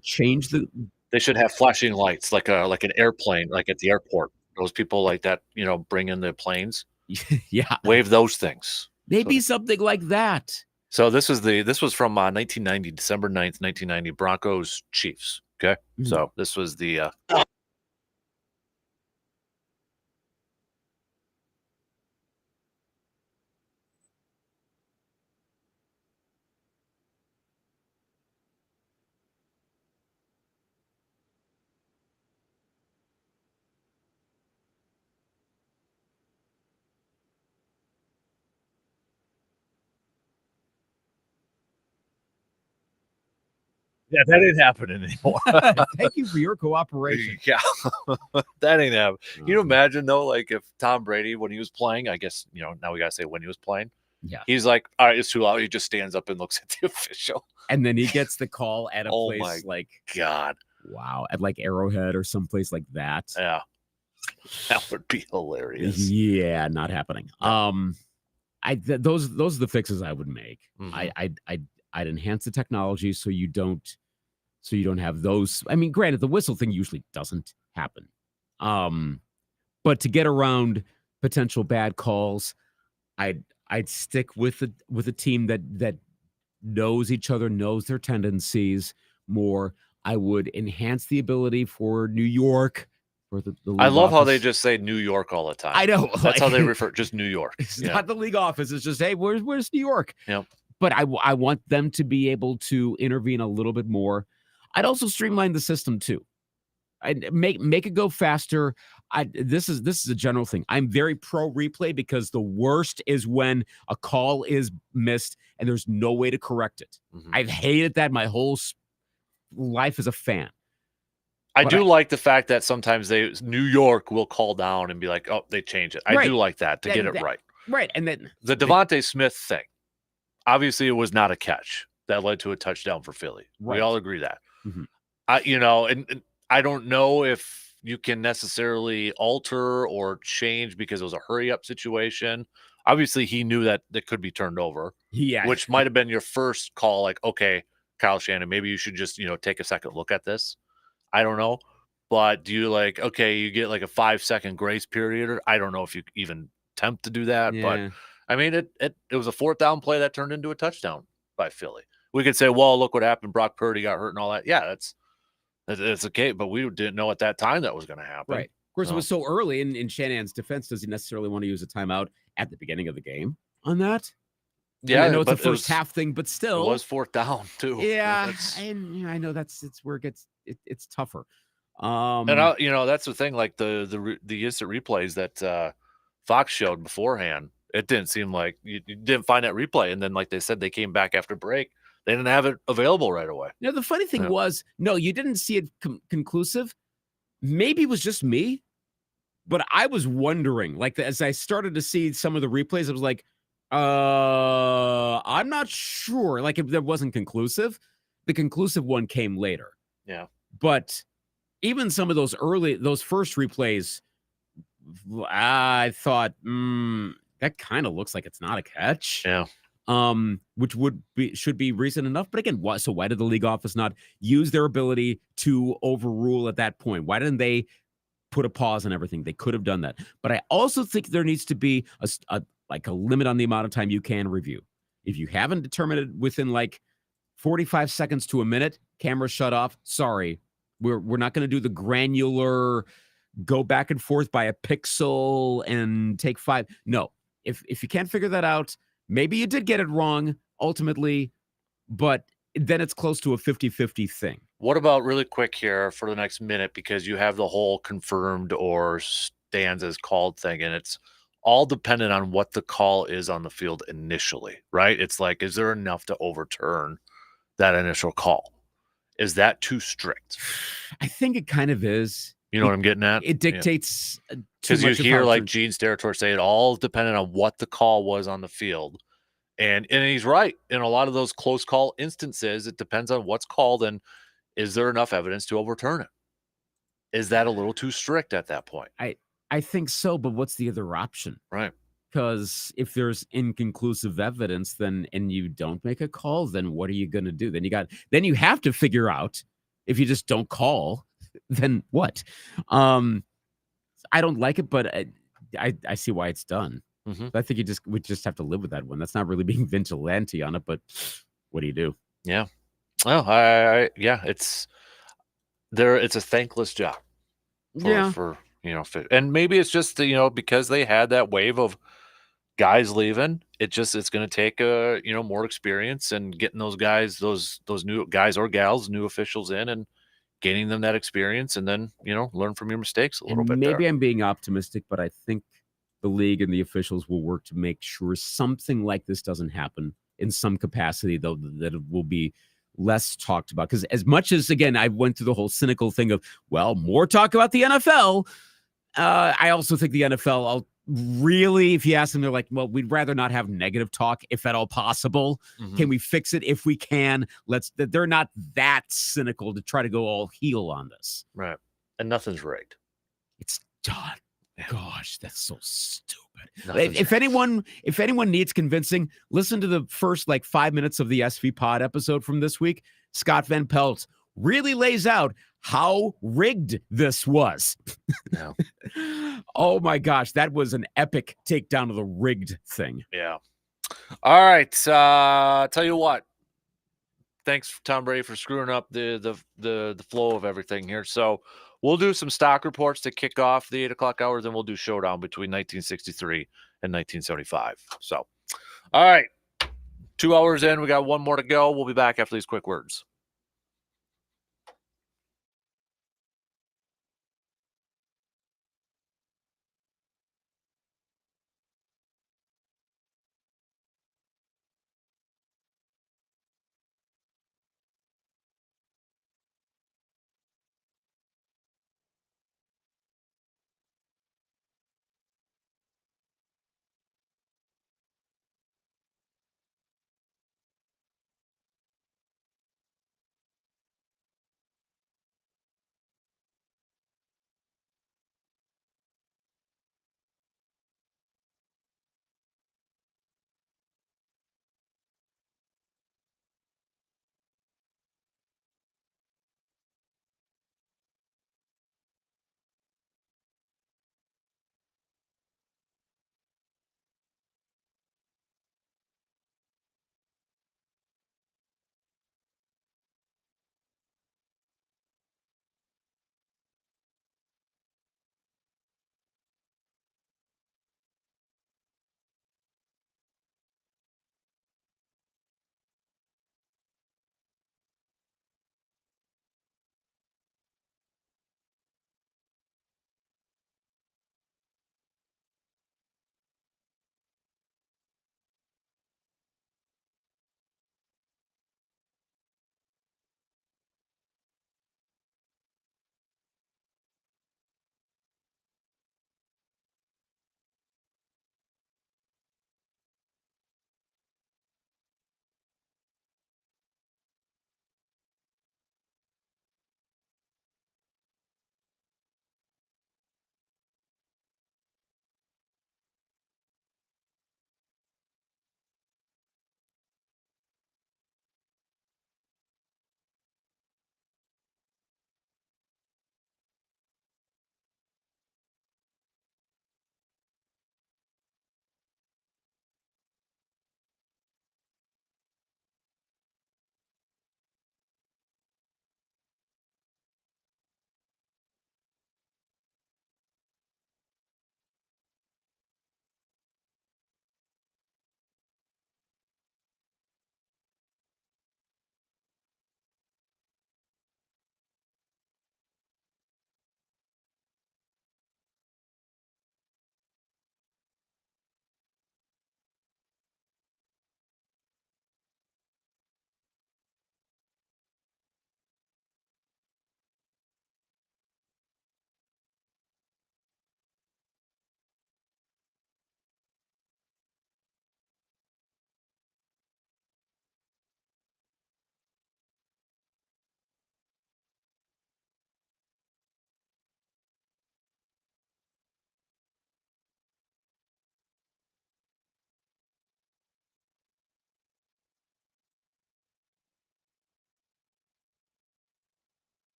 change the. They should have flashing lights, like an airplane, like at the airport. Those people like that, bring in the planes. Yeah, wave those things. Maybe something like that. So this was from 1990, December 9th, 1990, Broncos Chiefs. Okay, so this was the. Yeah, that ain't happening anymore. Thank you for your cooperation. Yeah, that ain't happening. Can you imagine though, like if Tom Brady, when he was playing, I guess, now we got to say when he was playing. Yeah. He's like, all right, it's too loud. He just stands up and looks at the official. And then he gets the call at a place my like, God. Wow. At like Arrowhead or someplace like that. Yeah. That would be hilarious. Yeah, not happening. Those are the fixes I would make. I'd enhance the technology so you don't have those. I mean, granted, the whistle thing usually doesn't happen. But to get around potential bad calls, I'd stick with a team that knows each other, knows their tendencies more. I would enhance the ability for New York. For the I love how they just say New York all the time. I know. That's how they refer, just New York. It's not the league office. It's just, hey, where's New York? Yeah. But I want them to be able to intervene a little bit more. I'd also streamline the system too. I'd make it go faster. This is a general thing. I'm very pro replay because the worst is when a call is missed and there's no way to correct it. I've hated that my whole life as a fan. I do like the fact that sometimes New York will call down and be like, oh, they changed it. I do like that to get it right. Right. And then the Devontae Smith thing. Obviously, it was not a catch. that led to a touchdown for Philly. Right. We all agree that. Mhm. And I don't know if you can necessarily alter or change because it was a hurry up situation. Obviously, he knew that could be turned over, Yeah. which might have been your first call. Like, okay, Kyle Shannon, maybe you should just take a second look at this. I don't know, but do you okay, you get like a 5-second grace period, or I don't know if you even attempt to do that, but Yeah. I mean, it was a fourth down play that turned into a touchdown by Philly. We could say, well, look what happened. Brock Purdy got hurt and all that. Yeah, it's okay, but we didn't know at that time that was going to happen. Right. Of course, it was so early in Shanahan's defense. Does he necessarily want to use a timeout at the beginning of the game on that? Yeah, I know it's a but first half thing, but still, it was fourth down too. Yeah, and I know it's where it gets it's tougher. And that's the thing. Like the instant replays that Fox showed beforehand, it didn't seem like you didn't find that replay, and then like they said, they came back after break. They didn't have it available right away. The funny thing was, no, you didn't see it conclusive. Maybe it was just me, but I was wondering, like, as I started to see some of the replays, I was like, I'm not sure. Like, if that wasn't conclusive, the conclusive one came later. Yeah. But even some of those first replays, I thought, that kind of looks like it's not a catch. Yeah. Which should be reason enough. But again, why did the league office not use their ability to overrule at that point? Why didn't they put a pause on everything? They could have done that. But I also think there needs to be a limit on the amount of time you can review. If you haven't determined it within like 45 seconds to a minute, camera shut off. Sorry, we're not going to do the granular go back and forth by a pixel and take 5. No, if you can't figure that out, maybe you did get it wrong ultimately, but then it's close to a 50-50 thing. What about really quick here for the next minute, because you have the whole confirmed or stands as called thing, and it's all dependent on what the call is on the field initially, right? It's like, is there enough to overturn that initial call? Is that too strict? I think it kind of is. You know what I'm getting at? It dictates because you hear like Gene's territory say it all dependent on what the call was on the field. And he's right. In a lot of those close call instances, it depends on what's called and is there enough evidence to overturn it? Is that a little too strict at that point? I think so, but what's the other option? Right. Because if there's inconclusive evidence, and you don't make a call, then what are you going to do? Then you have to figure out, if you just don't call, then what? I don't like it, but I see why it's done. Mm-hmm. I think we just have to live with that one. That's not really being vigilante on it, but what do you do? Yeah. Well, it's a thankless job. For and maybe it's just because they had that wave of guys leaving. It's going to take more experience and getting those guys, those new guys or gals, new officials in and gaining them that experience, and then learn from your mistakes a little bit. Maybe I'm being optimistic, but I think the league and the officials will work to make sure something like this doesn't happen in some capacity, though, that it will be less talked about. Because as much as, again, I went through the whole cynical thing of, well, more talk about the NFL. I also think the NFL, really, if you ask them, they're like, well, we'd rather not have negative talk if at all possible. Mm-hmm. Can we fix it? If we can, they're not that cynical to try to go all heel on this. Right. And nothing's rigged. It's done. Gosh, that's so stupid. If anyone needs convincing, listen to the first 5 minutes of the SV Pod episode from this week. Scott Van Pelt really lays out how rigged this was. Yeah. Oh my gosh, that was an epic takedown of the rigged thing. Yeah. All right. Tell you what. Thanks, Tom Brady, for screwing up the flow of everything here. So we'll do some stock reports to kick off the 8:00 hours, and we'll do showdown between 1963 and 1975. So, all right. 2 hours in, we got one more to go. We'll be back after these quick words.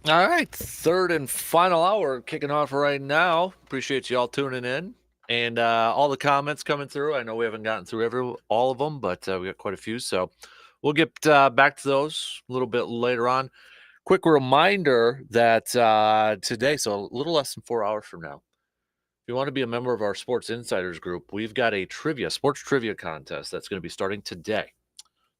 All right, third and final hour kicking off right now. Appreciate you all tuning in and all the comments coming through. I know we haven't gotten through all of them, but we got quite a few, so we'll get back to those a little bit later on. Quick reminder that today, so a little less than 4 hours from now, if you want to be a member of our Sports Insiders group, we've got a sports trivia contest that's going to be starting today.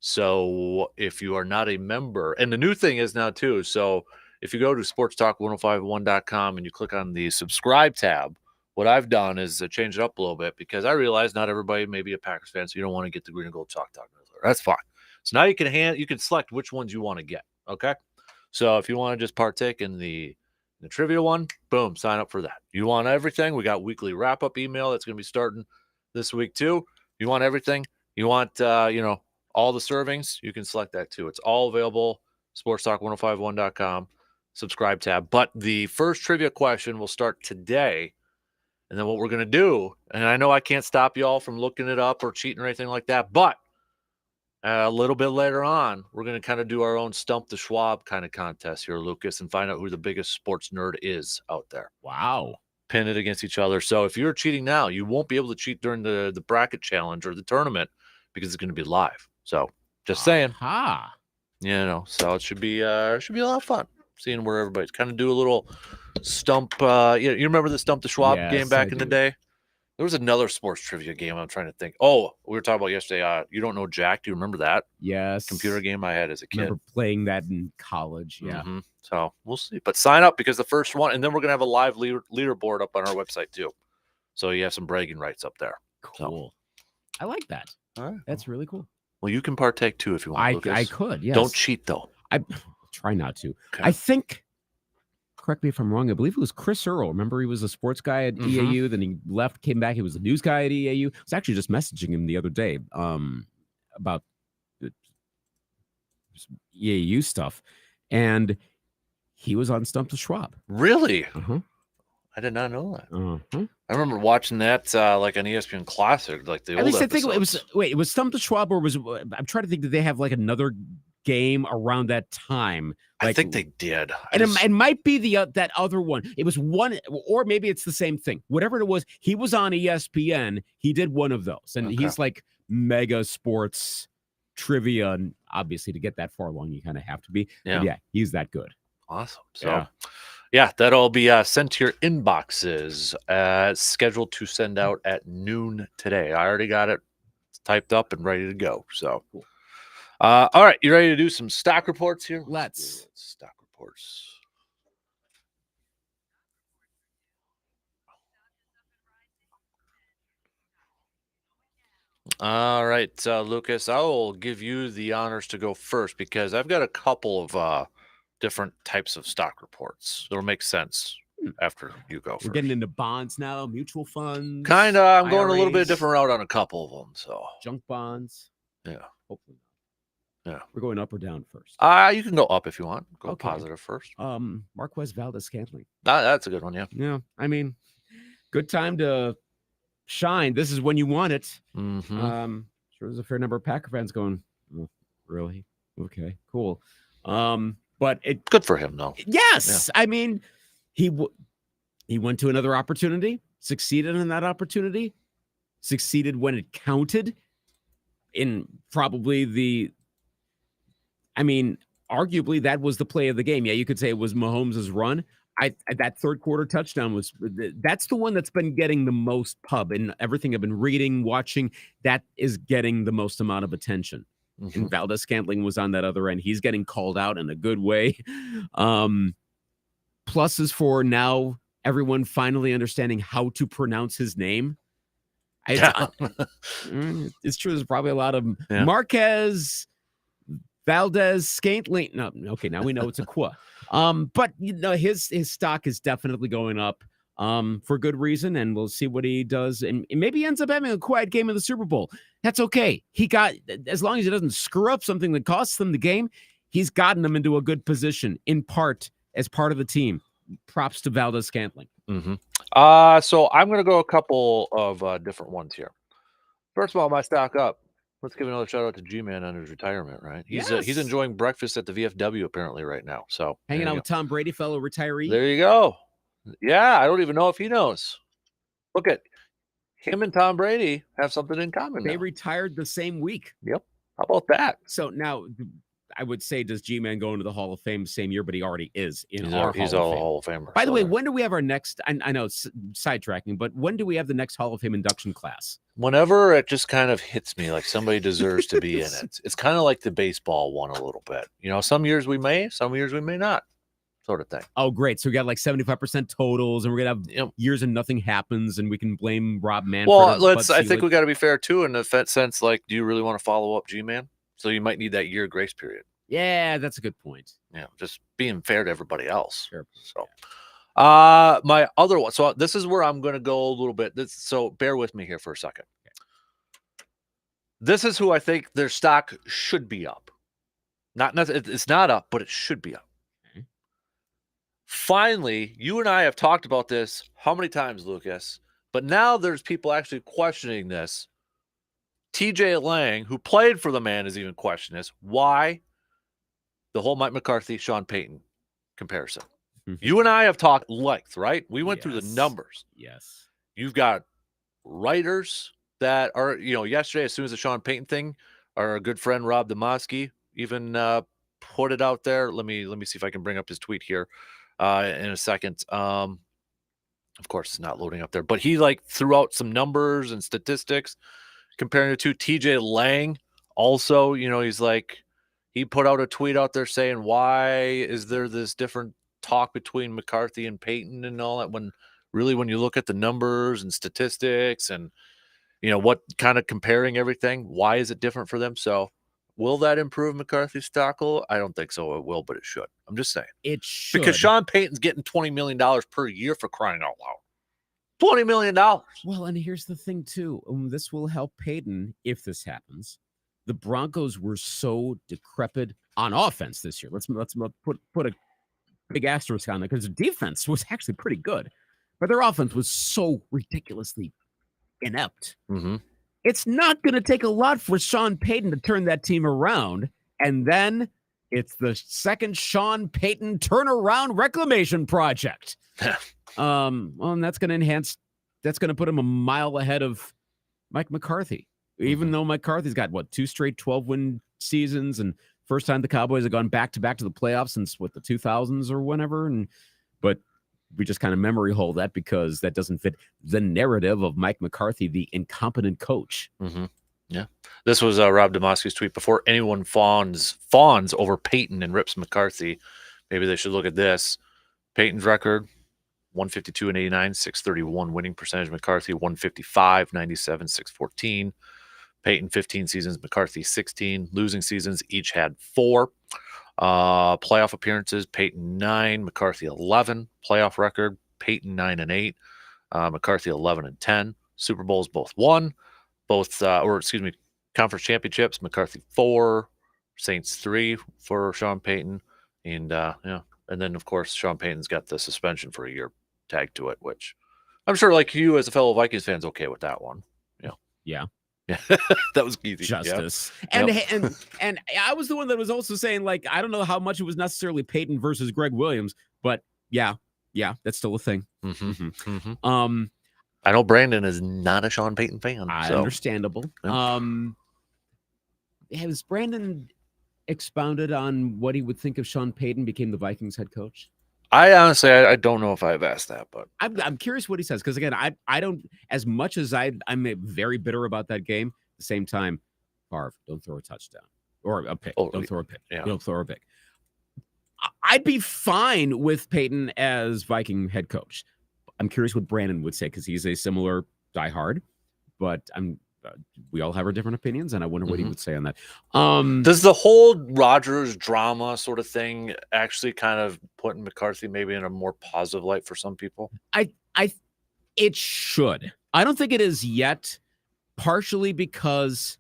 So if you are not a member, and the new thing is now too, so if you go to sportstalk1051.com and you click on the subscribe tab, what I've done is change it up a little bit because I realize not everybody may be a Packers fan, so you don't want to get the green and gold talk. That's fine. So now you can select which ones you want to get. Okay. So if you want to just partake in the trivia one, boom, sign up for that. You want everything? We got weekly wrap up email that's going to be starting this week too. You want everything? You want all the servings? You can select that too. It's all available. sportstalk1051.com subscribe tab. But the first trivia question will start today. And then what we're going to do, and I know I can't stop you all from looking it up or cheating or anything like that, but a little bit later on, we're going to kind of do our own Stump the Schwab kind of contest here, Lucas, and find out who the biggest sports nerd is out there. Wow. Pin it against each other. So if you're cheating now, you won't be able to cheat during the bracket challenge or the tournament because it's going to be live. So just saying. So it should be a lot of fun seeing where everybody's kind of do a little stump. You remember the Stump the Schwab game back in the day? There was another sports trivia game I'm trying to think. Oh, we were talking about yesterday. You Don't Know Jack. Do you remember that? Yes. Computer game I had as a kid. I remember playing that in college. Yeah. Mm-hmm. So we'll see. But sign up because the first one, and then we're going to have a live leaderboard up on our website too. So you have some bragging rights up there. Cool. So. I like that. All right. That's really cool. Well, you can partake too if you want. Lucas. I could, yes. Don't cheat though. I try not to. Okay. I think, correct me if I'm wrong, I believe it was Chris Earl. Remember, he was a sports guy at EAU, then he left, came back. He was a news guy at EAU. I was actually just messaging him the other day about the EAU stuff, and he was on Stump the Schwab. Really? Uh-huh. I did not know that. Uh-huh. I remember watching that like on ESPN Classic, like the old episodes. I think it was Stump the Schwab, or I'm trying to think, did they have like another game around that time? I think they did. It might be that other one. It was one, or maybe it's the same thing. Whatever it was, he was on ESPN. He did one of those, and he's like mega sports trivia. And obviously, to get that far along, you kind of have to be. Yeah. But yeah, he's that good. Awesome. So, yeah, that'll be sent to your inboxes. Scheduled to send out at noon today. I already got it typed up and ready to go. So. Cool. All right, you ready to do some stock reports here? Let's stock reports. All right, Lucas, I will give you the honors to go first because I've got a couple of different types of stock reports. It'll make sense after you go first. We're getting into bonds now, mutual funds. Kind of. I'm going a little bit different route on a couple of them. So junk bonds. Yeah. Hopefully. Yeah. We're going up or down first. You can go up if you want. Go positive first. Marquez Valdez-Scantling. That's a good one, yeah. Yeah. I mean, good time to shine. This is when you want it. Mm-hmm. Sure there's a fair number of Packer fans going, oh, really? Okay, cool. But it good for him though. Yes. Yeah. I mean, he went to another opportunity, succeeded in that opportunity, succeeded when it counted in probably arguably that was the play of the game. Yeah, you could say it was Mahomes' run. That third quarter touchdown that's the one that's been getting the most pub, and everything I've been reading, watching, that is getting the most amount of attention. Mm-hmm. And Valdez-Scantling was on that other end. He's getting called out in a good way. Pluses for now everyone finally understanding how to pronounce his name. It's true. There's probably a lot of Marquez Valdez-Scantling. No, okay, now we know it's a Qua. But his stock is definitely going up for good reason, and we'll see what he does. And maybe he ends up having a quiet game in the Super Bowl. That's okay. As long as he doesn't screw up something that costs them the game, he's gotten them into a good position, in part as part of the team. Props to Valdez-Scantling. Mm-hmm. So I'm going to go a couple of different ones here. First of all, my stock up. Let's give another shout out to G-Man on his retirement, right? He's Yes. enjoying breakfast at the VFW apparently right now. So Hanging there out you with Tom Brady, fellow retiree. go. There you go. Yeah, I don't even know if he knows. Look at him and Tom Brady have something in common They now. retired the same week. Yep. How about that? So now I would say, does G-Man go into the Hall of Fame same year, but he already is in He's our he's Hall all of Fame. Hall of Famer. By the so way, there. when do we have our next? I know it's sidetracking, but when do we have the next Hall of Fame induction class? Whenever it just kind of hits me like somebody deserves to be in it. It's kind of like the baseball one a little bit. You know, some years we may, some years we may not, sort of thing. Oh, great. So we got like 75% totals, and we're going to have Yep. years and nothing happens, and we can blame Rob Manfred. Well, or I Bud think Selig. we got to be fair too in the sense, like, do you really want to follow up G-Man? So you might need that year grace period. Yeah, that's a good point. Yeah, just being fair to everybody else. Sure. So, my other one. So this is where I'm going to go a little bit. So bear with me here for a second. This is who I think their stock should be up. It's not up, but it should be up. Okay. Finally, you and I have talked about this how many times, Lucas? But now there's people actually questioning this. TJ Lang, who played for the man, is even questioning this. Why? The whole Mike McCarthy, Sean Payton comparison. You and I have talked length, right? We went through the Yes. numbers. Yes. You've got writers that are, yesterday, as soon as the Sean Payton thing, our good friend Rob Demoski even put it out there. Let me see if I can bring up his tweet here in a second. Of course, it's not loading up there, but he threw out some numbers and statistics comparing it to TJ Lang. Also, he's he put out a tweet out there saying, why is there this different talk between McCarthy and Payton and all that, when really, when you look at the numbers and statistics and, what kind of comparing everything, why is it different for them? So will that improve McCarthy's stock? I don't think so. It will, but it should. I'm just saying. It should. Because Sean Payton's getting $20 million per year, for crying out loud. $20 million. Well, and here's the thing, too. This will help Payton if this happens. The Broncos were so decrepit on offense this year. Let's put a big asterisk on it, because the defense was actually pretty good, but their offense was so ridiculously inept. Mm-hmm. It's not going to take a lot for Sean Payton to turn that team around, and then it's the second Sean Payton turnaround reclamation project. Well, and that's going to put him a mile ahead of Mike McCarthy. Even though McCarthy's got 2 straight 12-win seasons, and first time the Cowboys have gone back to the playoffs since the 2000s or whenever, but we just kind of memory hole that because that doesn't fit the narrative of Mike McCarthy, the incompetent coach. Mm-hmm. Yeah, this was Rob Demoski's tweet. Before anyone fawns over Payton and rips McCarthy, maybe they should look at this. Payton's record: 152 and 89, 631 winning percentage. McCarthy 155, 97, 614. Payton 15 seasons, McCarthy 16. Losing seasons, each had 4. Playoff appearances: Payton 9, McCarthy 11. Playoff record: Payton 9 and 8, McCarthy 11 and 10. Super Bowls both won. Conference championships: McCarthy 4, Saints 3 for Sean Payton, and and then of course Sean Payton's got the suspension for a year tagged to it, which I'm sure, like you as a fellow Vikings fan's okay with that one. Yeah. Yeah, that was easy. Justice. Yep. And I was the one that was also saying, I don't know how much it was necessarily Payton versus Greg Williams, but yeah, that's still a thing. Mm-hmm. Mm-hmm. I know Brandon is not a Sean Payton fan. Understandable. Yep. Has Brandon expounded on what he would think if Sean Payton became the Vikings head coach? I honestly, I don't know if I've asked that, but I'm curious what he says, because again, I don't, as much as I'm very bitter about that game. At the same time, Favre, don't throw a touchdown or a pick. Don't throw a pick. Yeah. Don't throw a pick. I'd be fine with Payton as Viking head coach. I'm curious what Brandon would say, because he's a similar diehard, but we all have our different opinions, and I wonder what he would say on that. Does the whole Rodgers drama sort of thing actually kind of put McCarthy maybe in a more positive light for some people? It should. I don't think it is yet, partially because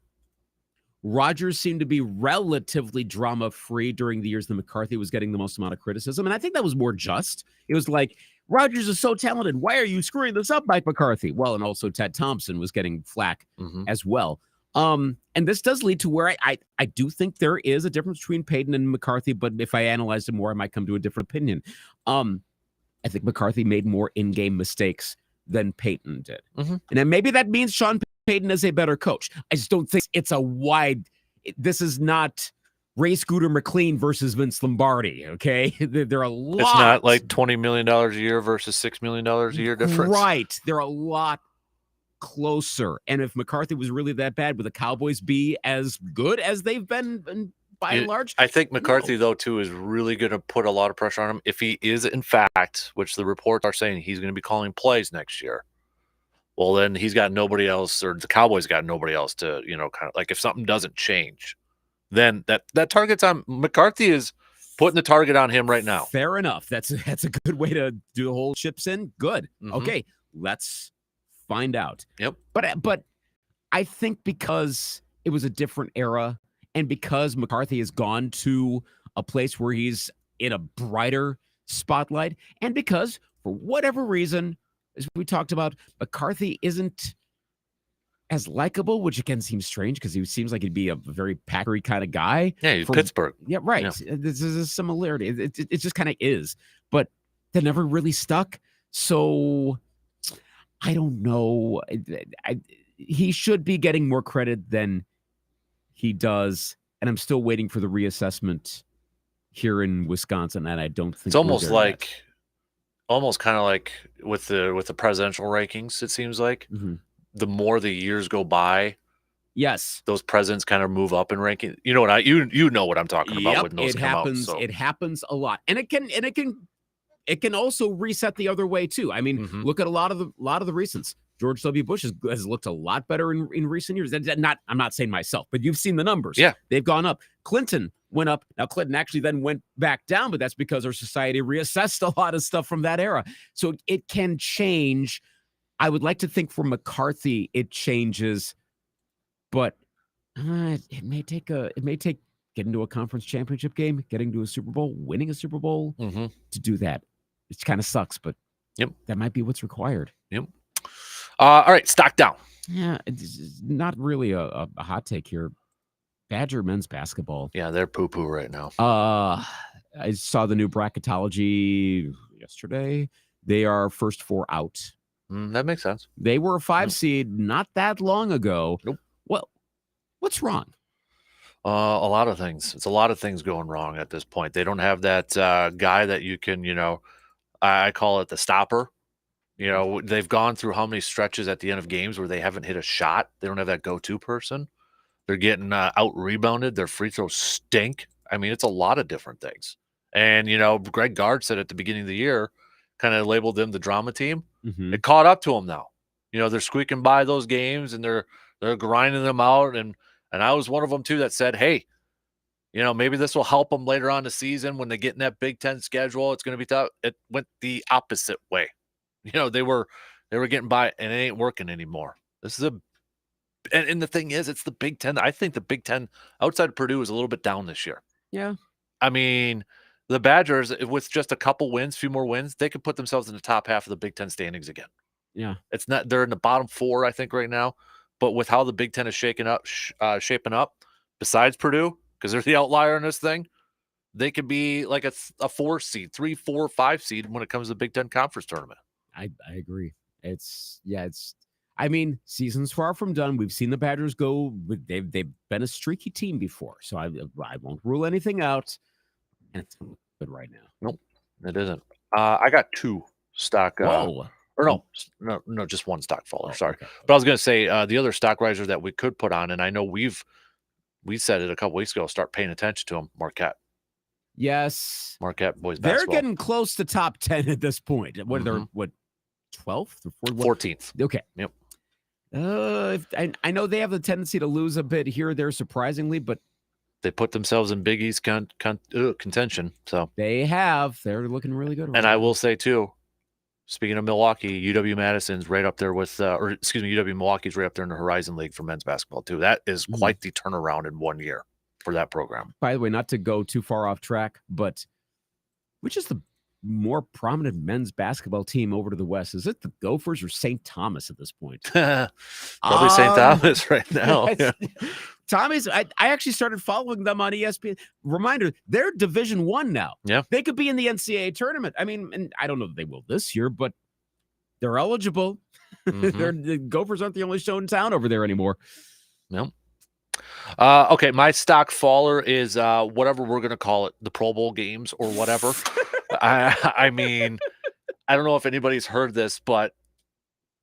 Rodgers seemed to be relatively drama-free during the years that McCarthy was getting the most amount of criticism, and I think that was more just. It was like, Rodgers is so talented. Why are you screwing this up, Mike McCarthy? Well, and also Ted Thompson was getting flack as well. And this does lead to where I do think there is a difference between Payton and McCarthy, but if I analyzed it more, I might come to a different opinion. I think McCarthy made more in-game mistakes than Payton did. Mhm. And then maybe that means Sean Payton is a better coach. I just don't think it's this is not Ray Scooter McLean versus Vince Lombardi, okay? There are a lot. It's not like $20 million a year versus $6 million a year difference. Right. They're a lot closer. And if McCarthy was really that bad, would the Cowboys be as good as they've been by and large? I think McCarthy, though, too, is really going to put a lot of pressure on him. If he is, in fact, which the reports are saying he's going to be calling plays next year, well, then he's got nobody else, or the Cowboys got nobody else to, kind of like if something doesn't change, then that target's on McCarthy is putting the target on him right now. Fair enough. That's a good way to do the whole chips in. Good. Mhm. Okay, let's find out. Yep. But I think because it was a different era and because McCarthy has gone to a place where he's in a brighter spotlight and because for whatever reason, as we talked about, McCarthy isn't as likable, which again seems strange because he seems like he'd be a very Packery kind of guy. Yeah, he's Pittsburgh. Yeah, right. Yeah. This is a similarity. It just kind of is, but that never really stuck. So I don't know. He should be getting more credit than he does, and I'm still waiting for the reassessment here in Wisconsin, and I don't think It's almost we're there yet. almost kind of like with the presidential rankings. It seems like Mhm. the more the years go by, Yes. those presidents kind of move up in ranking. You know what you know what I'm talking about Yep, when those it come happens. out. So. It happens a lot, and it can also reset the other way too. I mean, Mhm. look at a lot of the recents. George W. Bush has looked a lot better in recent years. I'm not saying myself, but you've seen the numbers. Yeah. They've gone up. Clinton went up. Now Clinton actually then went back down, but that's because our society reassessed a lot of stuff from that era. So it can change. I would like to think for McCarthy it changes, but it may take getting to a conference championship game, getting to a Super Bowl, winning a Super Bowl Mhm. to do that. It kind of sucks, but Yep. that might be what's required. Yep. All right, stock down. Yeah, it's not really a hot take here. Badger men's basketball. Yeah, they're poo-poo right now. I saw the new bracketology yesterday. They are first four out. That makes sense. They were a 5 Yep. seed not that long ago. Nope. Well, what's wrong? A lot of things. It's a lot of things going wrong at this point. They don't have that guy that you can, I call it the stopper. They've gone through how many stretches at the end of games where they haven't hit a shot. They don't have that go-to person. They're getting out-rebounded. Their free throws stink. I mean, it's a lot of different things. And, Greg Gard said at the beginning of the year, kind of labeled them the drama team. Mhm. It caught up to them now. They're squeaking by those games and they're grinding them out. And I was one of them, too, that said, hey, maybe this will help them later on the season when they get in that Big Ten schedule. It's going to be tough. It went the opposite way. They were getting by and it ain't working anymore. This is and the thing is, it's the Big Ten. I think the Big Ten outside of Purdue is a little bit down this year. Yeah. I mean, the Badgers, with just a couple wins, few more wins, they could put themselves in the top half of the Big Ten standings again. Yeah. It's not, they're in the bottom 4, I think, right now. But with how the Big Ten is shaping up, besides Purdue, because they're the outlier in this thing, they could be like a 4 seed, 3, 4, 5 seed when it comes to the Big Ten Conference tournament. I agree. I mean, season's far from done. We've seen the Badgers go. They've been a streaky team before, so I won't rule anything out. And it's good right now. Nope, it isn't. I got 2 stock. Whoa. Or no, just 1 stock faller. Oh, Sorry, okay. but I was going to say the other stock riser that we could put on, and I know we said it a couple weeks ago. Start paying attention to them. Marquette. Yes. Marquette boys They're basketball. getting close to top 10 at this point. What Mhm. they're 12th or 14th. Okay. Yep. I know they have the tendency to lose a bit here or there, surprisingly, but They put themselves in Big East contention. So, they're looking really good. and I will say too, speaking of Milwaukee, UW Madison's right up there with, UW Milwaukee's right up there in the Horizon League for men's basketball too. That is Mhm. quite the turnaround in 1 year for that program. By the way, not to go too far off track, but which is the more prominent men's basketball team over to the West? Is it the Gophers or St. Thomas at this point? Probably St. Thomas right now. Yeah. Tommy's. I actually started following them on ESPN. Reminder: they're Division I now. Yeah, they could be in the NCAA tournament. I mean, and I don't know that they will this year, but they're eligible. The Gophers aren't the only show in town over there anymore. No. Okay, my stock faller is whatever we're going to call it, the Pro Bowl games or whatever. I mean, I don't know if anybody's heard this, but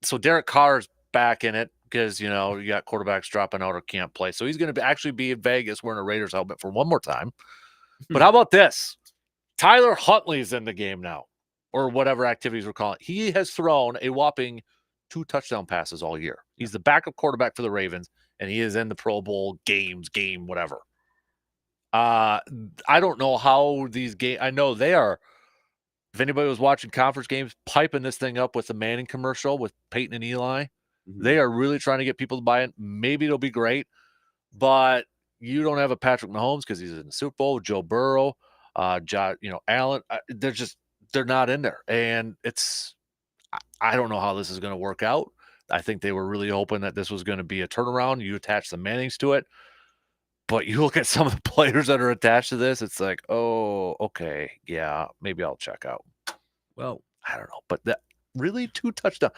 so Derek Carr's back in it because, you got quarterbacks dropping out or can't play. So he's going to actually be in Vegas wearing a Raiders helmet for one more time. But how about this? Tyler Huntley's in the game now, or whatever activities we're calling it. He has thrown a whopping 2 touchdown passes all year. He's the backup quarterback for the Ravens, and he is in the Pro Bowl game, whatever. I don't know how these games, I know they are, if anybody was watching conference games, piping this thing up with the Manning commercial with Peyton and Eli. They are really trying to get people to buy it. Maybe it'll be great, but you don't have a Patrick Mahomes because he's in the Super Bowl, Joe Burrow, Allen. They're not in there. And I don't know how this is going to work out. I think they were really hoping that this was going to be a turnaround. You attach the Mannings to it. But you look at some of the players that are attached to this, it's like, oh, okay, yeah, maybe I'll check out. Well, I don't know. But that really 2 touchdowns.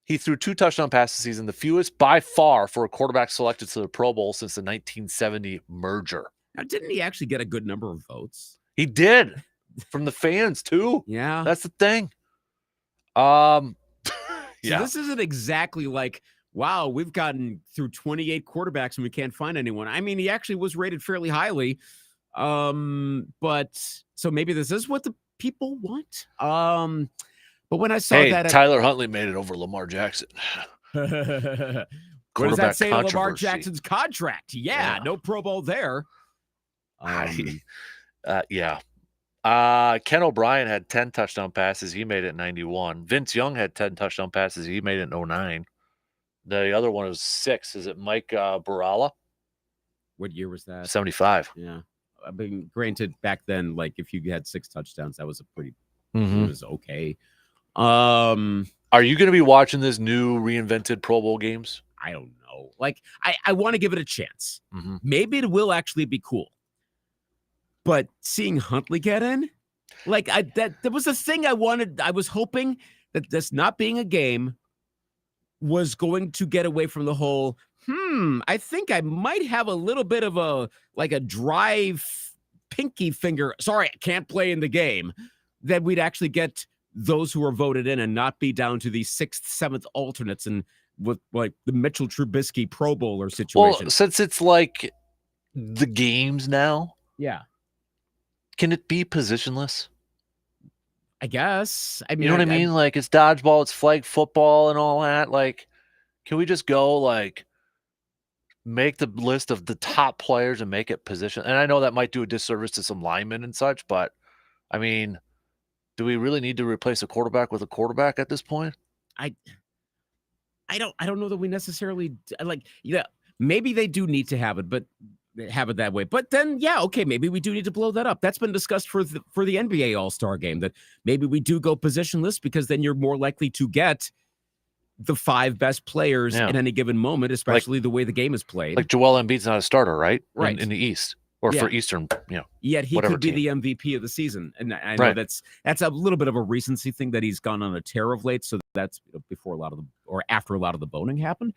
He threw 2 touchdown passes this season, the fewest by far for a quarterback selected to the Pro Bowl since the 1970 merger. now, didn't he actually get a good number of votes? He did from the fans too. Yeah, That's the thing. So Yeah. this isn't exactly like, wow, we've gotten through 28 quarterbacks and we can't find anyone. I mean, he actually was rated fairly highly. But so maybe this is what the people want. But when I saw that, Tyler Huntley made it over Lamar Jackson. what does Quarterback that say to Lamar controversy. Jackson's contract? Yeah, no Pro Bowl there. Yeah. Ken O'Brien had 10 touchdown passes. He made it in 91. Vince Young had 10 touchdown passes. He made it in 09. The other one was 6. Is it Mike Barala? What year was that? 75. Yeah. I mean, granted, back then, like if you had 6 touchdowns, that was a pretty, Mhm. it was okay. Are you going to be watching this new reinvented Pro Bowl games? I don't know. Like, I want to give it a chance. Mhm. Maybe it will actually be cool. But seeing Huntley get in, like that was the thing I wanted. I was hoping that this not being a game was going to get away from the whole, I think I might have a little bit of a dry pinky finger. Sorry, I can't play in the game. That we'd actually get those who are voted in and not be down to the 6th, 7th alternates and with like the Mitchell Trubisky Pro Bowler situation. Well, since it's like the games now, yeah, can it be positionless? I guess. I mean, You know what I mean? Like it's dodgeball, it's flag football and all that. Like, can we just go like make the list of the top players and make it position? And I know that might do a disservice to some linemen and such, but I mean, do we really need to replace a quarterback with a quarterback at this point? I don't know that we necessarily like. Yeah, maybe they do need to have it, but have it that way. But then, yeah, okay, maybe we do need to blow that up. That's been discussed for the NBA All-Star game. That maybe we do go positionless because then you're more likely to get the 5 best players in any given moment, especially the way the game is played. Like Joel Embiid's not a starter, right? Right. In the East or for Eastern, Yet he whatever could be team. the MVP of the season. And I know that's a little bit of a recency thing that he's gone on a tear of late. So that's before after a lot of the boning happened.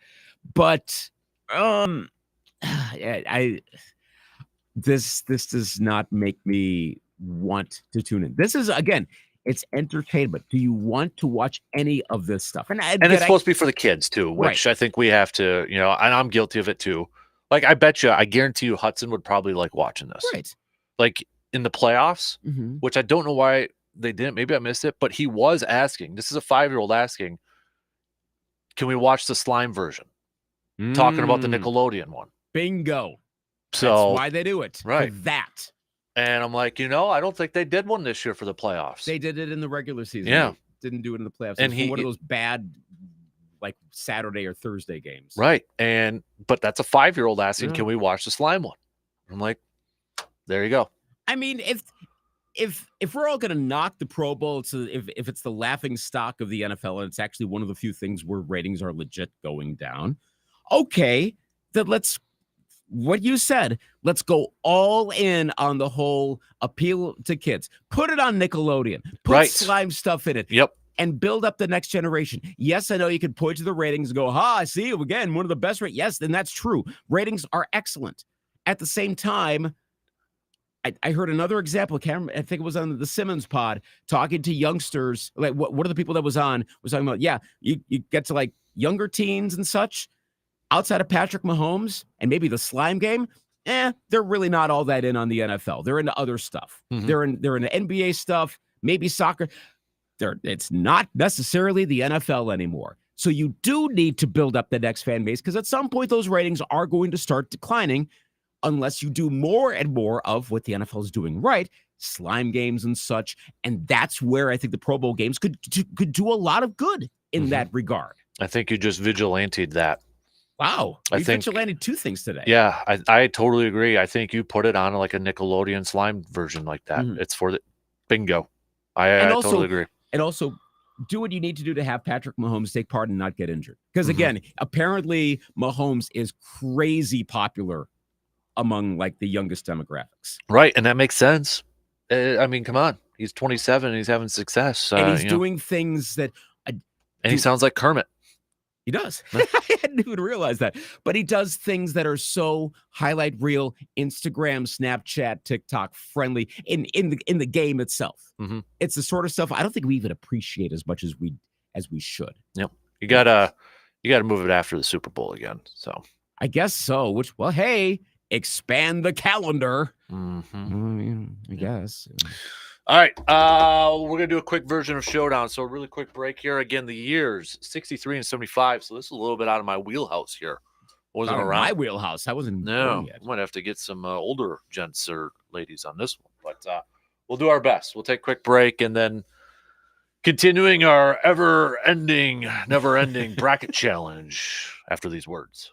But this does not make me want to tune in. This is, again, it's entertainment. Do you want to watch any of this stuff? And it's supposed to be for the kids too, which I think we have to, and I'm guilty of it too. Like, I guarantee you Hudson would probably like watching this. Right. Like in the playoffs, Mm-hmm. which I don't know why they didn't. Maybe I missed it, but he was asking. This is a 5-year-old asking, can we watch the slime version? Talking about the Nickelodeon one. Bingo. So that's why they do it. Right. For that. And I'm like, I don't think they did one this year for the playoffs. They did it in the regular season. Yeah. They didn't do it in the playoffs. And one of those bad, like Saturday or Thursday games. Right. But that's a 5-year-old asking, can we watch the slime one? I'm like, there you go. I mean, if we're all going to knock the Pro Bowl, if it's the laughing stock of the NFL and it's actually one of the few things where ratings are legit going down, okay, then what you said, let's go all in on the whole appeal to kids. Put it on Nickelodeon. Put slime stuff in it. Yep. And build up the next generation. Yes, I know you can point to the ratings and go, I see, again, one of the best ratings. Yes, then that's true. Ratings are excellent. At the same time, I heard another example. I think it was on the Simmons pod, talking to youngsters. Like, what are the people that was on? Was talking about, you get to like younger teens and such. Outside of Patrick Mahomes and maybe the slime game, they're really not all that in on the NFL. They're into other stuff. Mm-hmm. They're into NBA stuff, maybe soccer. It's not necessarily the NFL anymore. So you do need to build up the next fan base, because at some point those ratings are going to start declining unless you do more and more of what the NFL is doing right, slime games and such. And that's where I think the Pro Bowl games could do a lot of good in that regard. I think you just vigilanted that. Wow. I think vigilanted two things today. Yeah, I totally agree. I think you put it on like a Nickelodeon slime version like that. Mm-hmm. It's for the bingo. I totally agree. And also do what you need to do to have Patrick Mahomes take part and not get injured. Because again, apparently Mahomes is crazy popular among like the youngest demographics. Right. And that makes sense. I mean, come on. He's 27 and he's having success. And he's doing things that... and he sounds like Kermit. He does. I hadn't even realized that. But he does things that are so highlight reel, Instagram, Snapchat, TikTok friendly in the game itself. Mm-hmm. It's the sort of stuff I don't think we even appreciate as much as we should. Yep. You gotta move it after the Super Bowl again. So I guess so. Hey, expand the calendar. Mm-hmm. I guess. All right, we're going to do a quick version of Showdown. So a really quick break here. Again, the years, 63 and 75. So this is a little bit out of my wheelhouse here. Wasn't around. My wheelhouse. I wasn't. No, I might have to get some older gents or ladies on this one. But we'll do our best. We'll take a quick break and then continuing our ever-ending, never-ending bracket challenge after these words.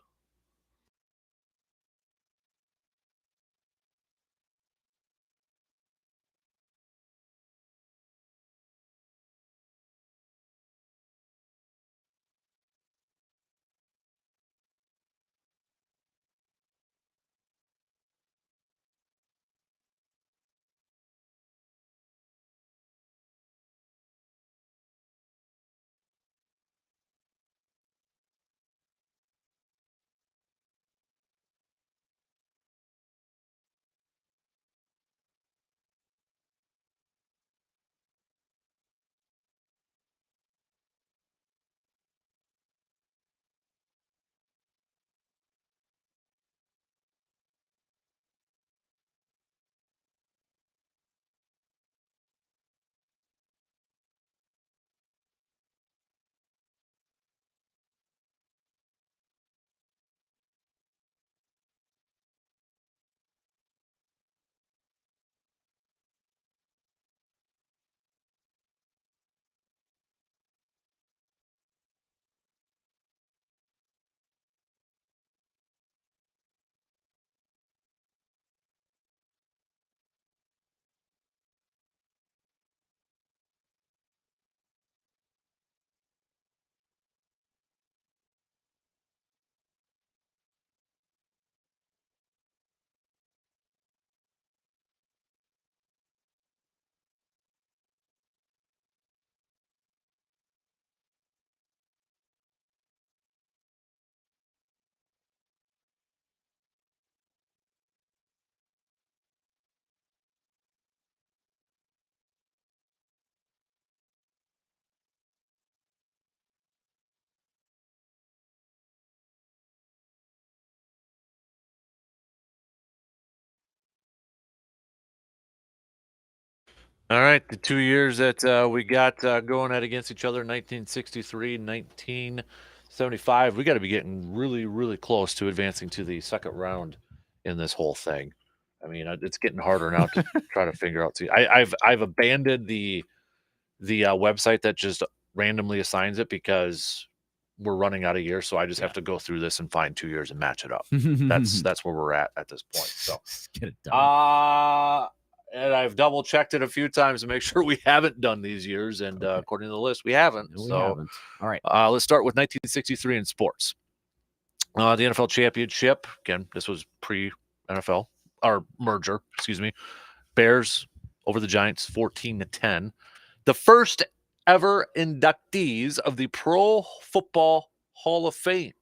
All right, the 2 years that we got going at against each other, 1963 and 1975. We got to be getting really, really close to advancing to the second round in this whole thing. I mean, it's getting harder now to try to figure out. See, I've abandoned the website that just randomly assigns it because we're running out of years. So I just have to go through this and find 2 years and match it up. That's where we're at this point. So get it done. and I've double checked it a few times to make sure we haven't done these years. And Okay. according to the list, we haven't. No, we so haven't. All right. let's start with 1963 in sports. The NFL championship. Again, this was pre-NFL or merger. Excuse me. Bears over the Giants, 14-10. The first ever inductees of the Pro Football Hall of Fame.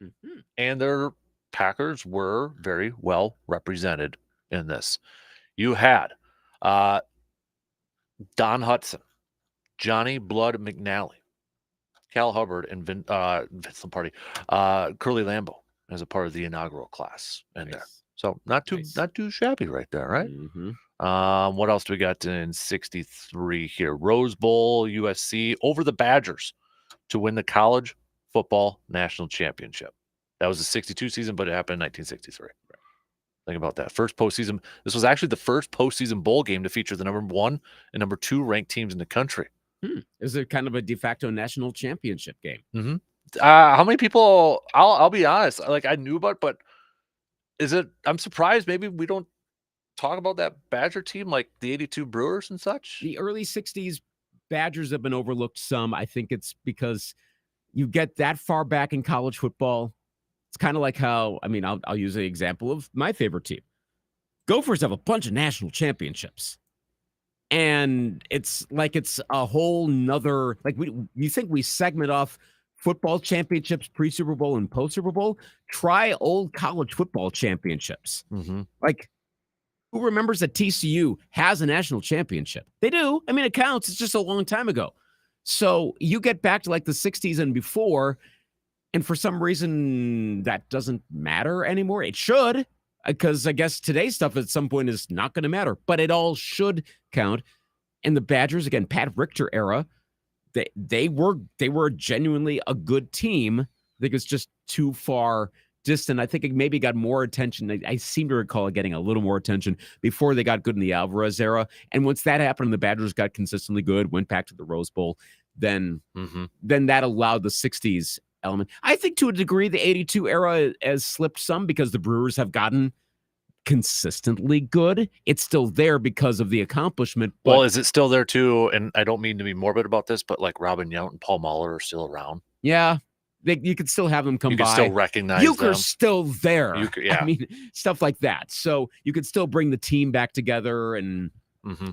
Mm-hmm. And their Packers were very well represented in this. You had Don Hudson, Johnny Blood McNally, Cal Hubbard, and Vince Lombardi, Curly Lambeau as a part of the inaugural class in there. So not too shabby right there, right? Mm-hmm. What else do we got in 63 here? Rose Bowl, USC over the Badgers to win the college football national championship. That was the 62 season, but it happened in 1963. Right. Think about that. First postseason. This was actually the first postseason bowl game to feature the number 1 and number 2 ranked teams in the country. Is it kind of a de facto national championship game? Mm-hmm. How many people? I'll be honest. Like I knew about, but is it? I'm surprised. Maybe we don't talk about that Badger team, like the '82 Brewers and such. The early '60s Badgers have been overlooked some. I think it's because you get that far back in college football. It's kind of like how, I mean, I'll use an example of my favorite team. Gophers have a bunch of national championships. And it's like it's a whole nother, like you think we segment off football championships pre-Super Bowl and post-Super Bowl? Try old college football championships. Mm-hmm. Like, who remembers that TCU has a national championship? They do. I mean, it counts. It's just a long time ago. So you get back to like the 60s and before, and for some reason that doesn't matter anymore. It should, because I guess today's stuff at some point is not going to matter, but it all should count. And the Badgers, again, Pat Richter era, they were genuinely a good team. I think it's just too far distant. I think it maybe got more attention. I seem to recall it getting a little more attention before they got good in the Alvarez era. And once that happened and the Badgers got consistently good, went back to the Rose Bowl, then that allowed the 60s element. I think to a degree the 82 era has slipped some because the Brewers have gotten consistently good. It's still there because of the accomplishment. But well, is it still there too? And I don't mean to be morbid about this, but like Robin Yount and Paul Muller are still around. Yeah. You could still have them come by. You can still recognize Euchre's them. still there. Yeah. I mean, stuff like that. So you could still bring the team back together. And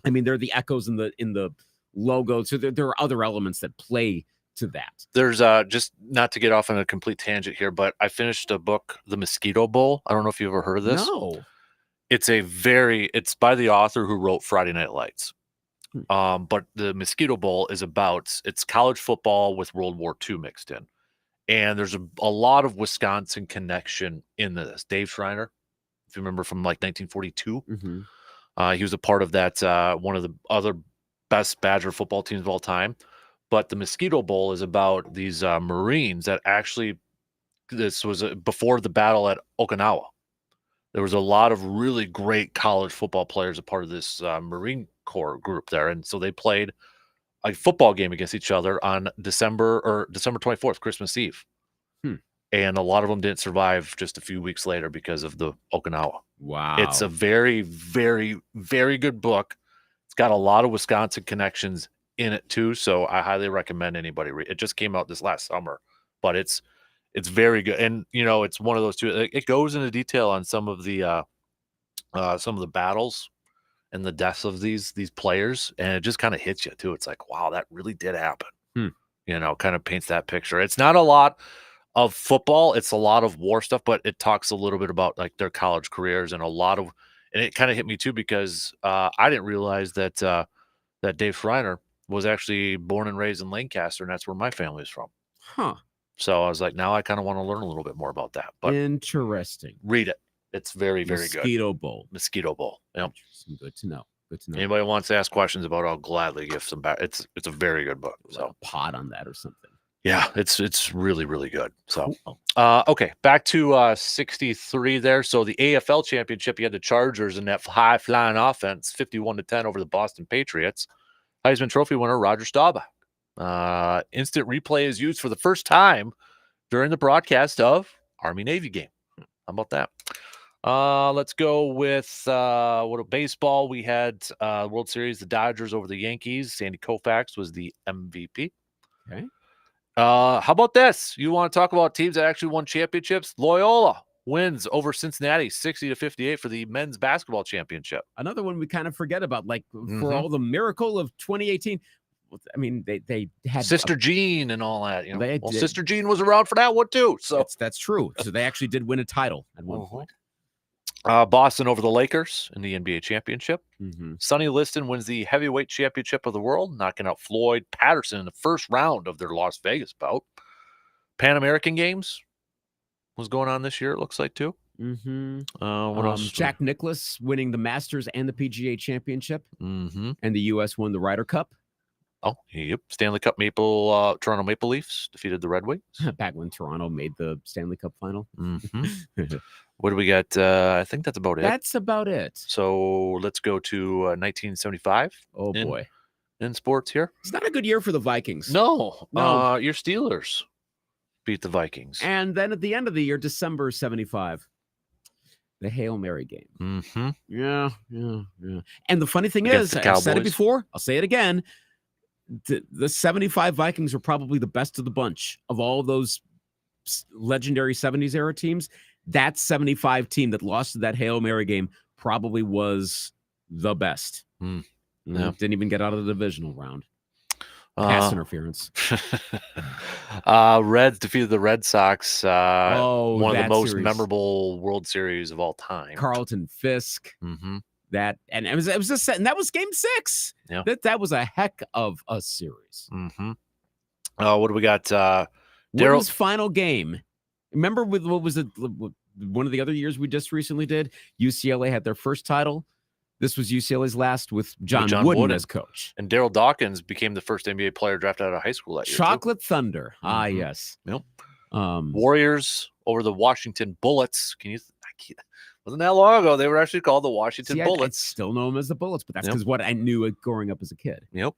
I mean, there are the echoes in the logo. So there are other elements that play to that. There's just not to get off on a complete tangent here, but I finished a book, The Mosquito Bowl. I don't know if you've ever heard of this. No. It's by the author who wrote Friday Night Lights. But the Mosquito Bowl is it's college football with World War II mixed in. And there's a lot of Wisconsin connection in this. Dave Schreiner, if you remember from like 1942, he was a part of that, one of the other best Badger football teams of all time. But the Mosquito Bowl is about these Marines that actually, this was before the battle at Okinawa. There was a lot of really great college football players a part of this Marine Corps group there. And so they played a football game against each other on December 24th, Christmas Eve. And a lot of them didn't survive just a few weeks later because of the Okinawa. Wow. It's a very, very, very good book. It's got a lot of Wisconsin connections in it too. So I highly recommend anybody read. It just came out this last summer, but it's very good. And it's one of those two. It goes into detail on some of the battles and the deaths of these players, and it just kind of hits you too. It's like, wow, that really did happen. Kind of paints that picture. It's not a lot of football, it's a lot of war stuff, but it talks a little bit about like their college careers and and it kind of hit me too because I didn't realize that Dave Schreiner was actually born and raised in Lancaster, and that's where my family is from. So I was like, now I kind of want to learn a little bit more about that. But interesting. Read it. It's very, very good. Mosquito Bowl. Yep. Good to know. Anybody wants to ask questions about it, I'll gladly give some back. It's a very good book. So like a pod on that or something. Yeah, it's really, really good. So cool. Okay, back to 63 there. So the AFL championship, you had the Chargers in that high flying offense, 51-10 over the Boston Patriots. Heisman Trophy winner Roger Staubach. Instant replay is used for the first time during the broadcast of Army-Navy game. How about that? Let's go with baseball. We had World Series, the Dodgers over the Yankees. Sandy Koufax was the MVP. Okay. How about this? You want to talk about teams that actually won championships? Loyola wins over Cincinnati 60-58 for the men's basketball championship. Another one we kind of forget about, like Mhm. for all the miracle of 2018. I mean, they had Sister Jean and all that. You know, They well, did. Sister Jean was around for that one too. So that's true. So they actually did win a title at one point. Boston over the Lakers in the NBA championship. Mm-hmm. Sonny Liston wins the heavyweight championship of the world, knocking out Floyd Patterson in the first round of their Las Vegas bout. Pan American Games was going on this year, it looks like, too. Mm-hmm. What else? Jack Nicklaus winning the Masters and the PGA Championship, Mm-hmm. and the U.S. won the Ryder Cup. Oh, yep. Stanley Cup Toronto Maple Leafs defeated the Red Wings. Back when Toronto made the Stanley Cup final. Mm-hmm. What do we got? I think that's about it. That's about it. So let's go to 1975. Oh, boy. In sports here. It's not a good year for the Vikings. No. No. Your Steelers beat the Vikings. And then at the end of the year, December 75, the Hail Mary game. Mm-hmm. Yeah. And the funny thing Against is, the I've said it Cowboys. before, I'll say it again. The 75 Vikings are probably the best of the bunch of all those legendary 70s era teams. That 75 team that lost to that Hail Mary game probably was the best. Yeah. Didn't even get out of the divisional round. Pass interference. Reds defeated the Red Sox. One of the most series. Memorable World Series of all time. Carlton Fisk. Mm-hmm. It was a set, and that was Game 6. Yeah. That was a heck of a series. Mm-hmm. What do we got? Daryl's final game. Remember with what was it? One of the other years we just recently did. UCLA had their first title. This was UCLA's last with John Wooden as coach. And Daryl Dawkins became the first NBA player drafted out of high school that year. Chocolate Thunder. Ah, Mhm. yes. Yep. Um, Warriors over the Washington Bullets. Wasn't that long ago? They were actually called the Washington I Bullets. still know them as the Bullets, but that's Yep. because what I knew it growing up as a kid. Yep.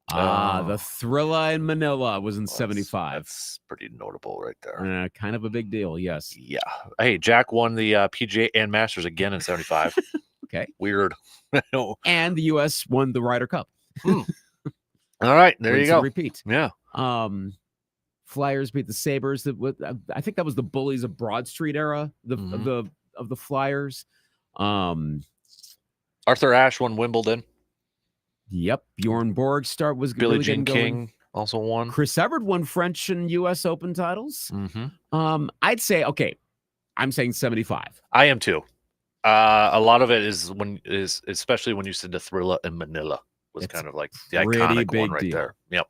The Thrilla in Manila was in 75. That's pretty notable right there. Kind of a big deal, yes. Yeah. Hey, Jack won the PGA and Masters again in 75. Okay. Weird. I know. And the U.S. won the Ryder Cup. All right. There you go. Repeat. Yeah. Flyers beat the Sabres. I think that was the Bullies of Broad Street era of the Flyers. Arthur Ashe won Wimbledon. Yep. Bjorn Borg was Billie really Jean getting King going. also won. Chris Evert won French and U.S. Open titles. Mm-hmm. I'd say, okay, I'm saying 75. I am too. A lot of it is especially when you said the Thrilla in Manila was It's kind of like the pretty iconic big one right deal. there. Yep.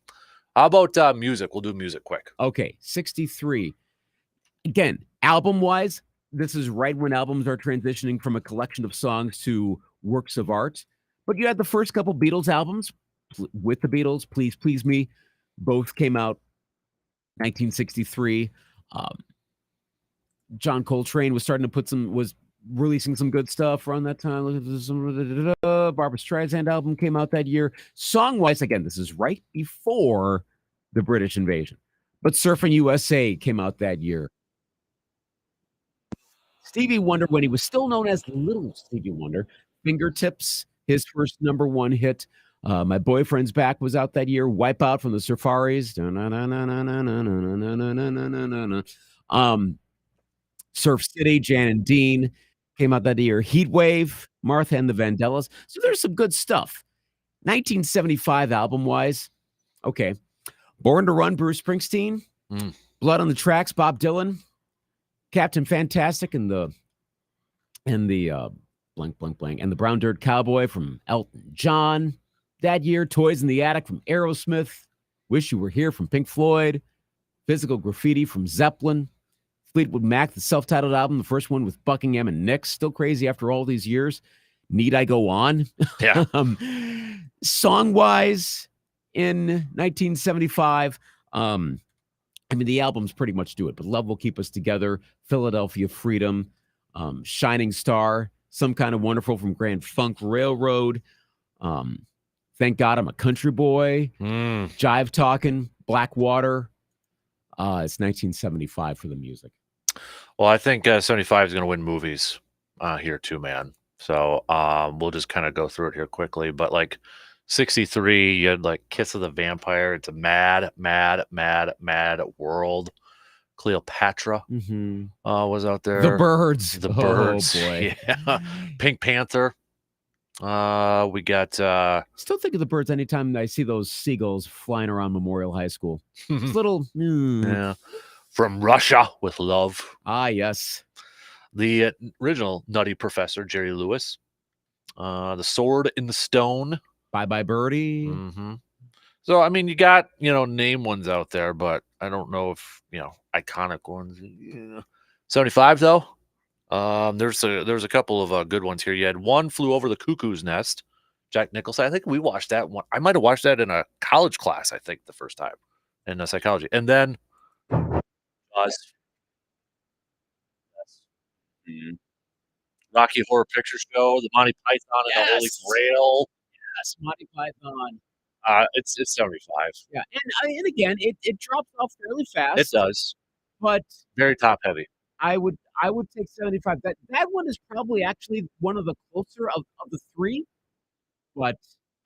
How about music? We'll do music quick. Okay, 63. Again, album-wise, this is right when albums are transitioning from a collection of songs to works of art. But you had the first couple Beatles albums with the Beatles, Please Please Me. Both came out 1963. John Coltrane was starting to was releasing some good stuff around that time. Barbra Streisand album came out that year. Song-wise, again, this is right before the British invasion. But Surfing USA came out that year. Stevie Wonder, when he was still known as Little Stevie Wonder, Fingertips, his first #1 hit. My Boyfriend's Back was out that year. Wipeout from the Safaris. Surf City, Jan and Dean came out that year. Heatwave, Martha and the Vandellas. So there's some good stuff. 1975 album-wise, okay. Born to Run, Bruce Springsteen. Blood on the Tracks, Bob Dylan. Captain Fantastic and the blank, blank, blank. And the Brown Dirt Cowboy from Elton John. That year, Toys in the Attic from Aerosmith. Wish You Were Here from Pink Floyd. Physical Graffiti from Zeppelin. Fleetwood Mac, the self-titled album, the first one with Buckingham and Nicks. Still crazy after all these years. Need I Go On? Yeah. Song-wise, in 1975, I mean, the albums pretty much do it, but Love Will Keep Us Together, Philadelphia Freedom, Shining Star, Some Kind of Wonderful from Grand Funk Railroad, Thank God I'm a Country Boy, Jive Talkin', Blackwater. It's 1975 for the music. Well, I think 75 is going to win movies. here too, man. So we'll just kind of go through it here quickly. But like 63, you had like Kiss of the Vampire. It's a mad, mad, mad, mad world. Cleopatra was out there. The Birds. The Birds. Oh, boy. Yeah. Pink Panther. We got Still think of the Birds anytime I see those seagulls flying around Memorial High School. It's little yeah. From Russia with Love. Ah, yes. The original Nutty Professor, Jerry Lewis. The Sword in the Stone. Bye Bye Birdie. So, I mean, you got, name ones out there, but I don't know if, iconic ones. 75, though. There's a couple of good ones here. You had One Flew Over the Cuckoo's Nest. Jack Nicholson. I think we watched that one. I might have watched that in a college class, I think, the first time in psychology. And then Rocky Horror Picture Show, the Monty Python and the Holy Grail. Yes, Monty Python. It's 75. Yeah, and again, it drops off fairly fast. It does, but very top heavy. I would take 75. That one is probably actually one of the closer of the three, but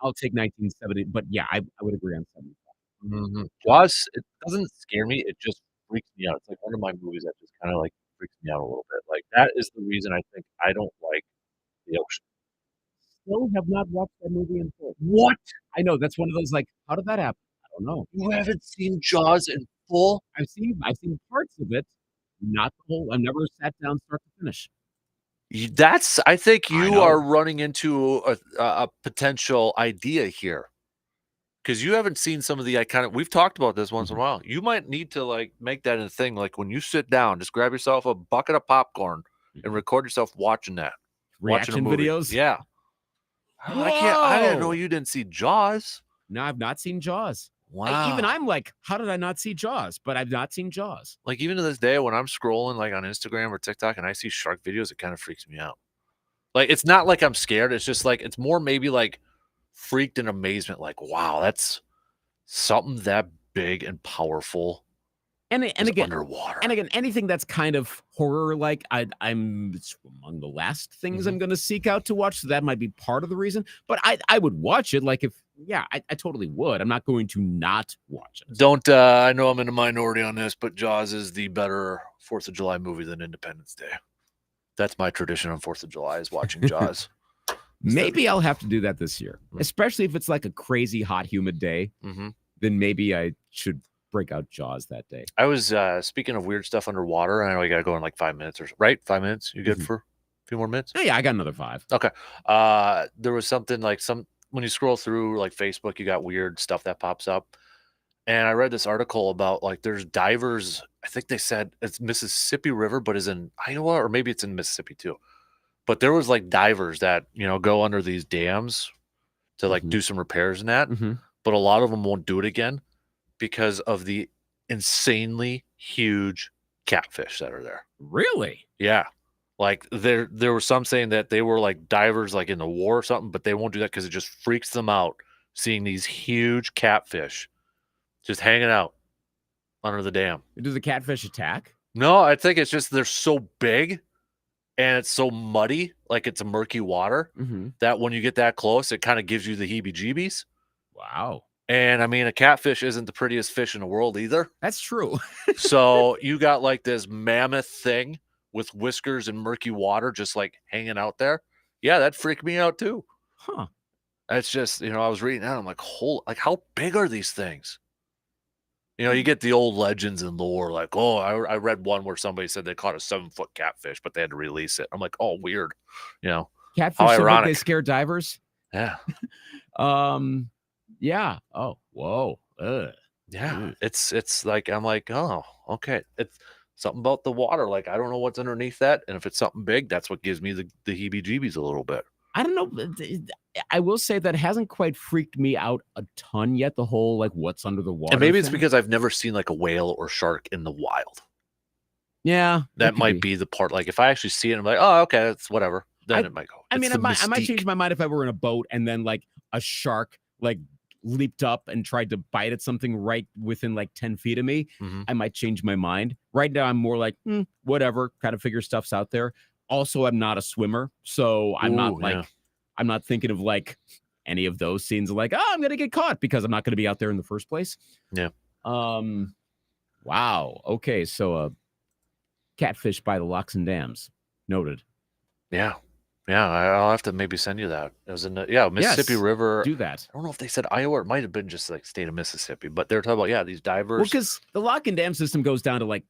I'll take 1970. But yeah, I would agree on 75. Jaws, it doesn't scare me. It just freaks me out. It's like one of my movies that just kind of like freaks me out a little bit. Like that is the reason I think I don't like the ocean. Still have not watched that movie in full. What? I know that's one of those like, how did that happen? I don't know. You haven't seen Jaws in full? I've seen parts of it, not the whole. I've never sat down start to finish. I think you are running into a potential idea here. Because you haven't seen some of the iconic. We've talked about this once in a while. You might need to like make that a thing. Like when you sit down, just grab yourself a bucket of popcorn and record yourself watching that. Reaction videos. Yeah. I didn't know you didn't see Jaws. No, I've not seen Jaws. Wow. Even I'm like, how did I not see Jaws? But I've not seen Jaws. Like even to this day, when I'm scrolling like on Instagram or TikTok and I see shark videos, it kind of freaks me out. Like it's not like I'm scared. It's just like it's more maybe like freaked in amazement. Like wow, that's something that big and powerful. And again, underwater. And again, anything that's kind of horror like it's among the last things I'm going to seek out to watch. So that might be part of the reason. But I would watch it. Like I totally would. I'm not going to not watch it. I know I'm in a minority on this, but Jaws is the better 4th of July movie than Independence Day. That's my tradition on 4th of July is watching Jaws. Maybe I'll have to do that this year, especially if it's like a crazy hot, humid day. Then maybe I should break out Jaws that day. I was speaking of weird stuff underwater. I know we got to go in like 5 minutes right? 5 minutes. You good for a few more minutes? Oh, yeah, I got another 5. Okay. There was something like when you scroll through like Facebook, you got weird stuff that pops up. And I read this article about like there's divers. I think they said it's Mississippi River, but is in Iowa or maybe it's in Mississippi too. But there was like divers that, go under these dams to like do some repairs and that. But a lot of them won't do it again because of the insanely huge catfish that are there. Really? Yeah. Like there were some saying that they were like divers like in the war or something, but they won't do that because it just freaks them out seeing these huge catfish just hanging out under the dam. Do the catfish attack? No, I think it's just they're so big and it's so muddy, like it's a murky water, that when you get that close, it kind of gives you the heebie-jeebies. Wow. And I mean, a catfish isn't the prettiest fish in the world either. That's true. So you got like this mammoth thing with whiskers and murky water just like hanging out there. Yeah, that freaked me out too. Huh. That's just, I was reading that. I'm like, how big are these things? You get the old legends and lore, like, oh, I read one where somebody said they caught a 7-foot catfish, but they had to release it. I'm like, oh, weird. Catfish so big they scare divers? Yeah. Yeah. Oh, whoa. Yeah. It's like, I'm like, oh, okay. It's something about the water. Like, I don't know what's underneath that. And if it's something big, that's what gives me the heebie-jeebies a little bit. I don't know. I will say that hasn't quite freaked me out a ton yet. The whole like what's under the water. And maybe it's because I've never seen like a whale or shark in the wild. Yeah, that might be the part. Like if I actually see it, I'm like, oh, okay, that's whatever. Then it might go. I mean, I might change my mind if I were in a boat and then like a shark like leaped up and tried to bite at something right within like 10 feet of me. I might change my mind. Right now, I'm more like whatever. Kind of figure stuff's out there. also am not a swimmer, so I'm not Ooh, like yeah. I'm not thinking of like any of those scenes of like, oh, I'm gonna get caught because I'm not gonna be out there in the first place. Yeah. Wow. Okay, so catfish by the locks and dams. Noted. Yeah. Yeah. I'll have to maybe send you that. It was in the Mississippi Yes, River. do that. I don't know if they said Iowa or it might have been just like state of Mississippi, but they're talking about these divers. Well, because the lock and dam system goes down to like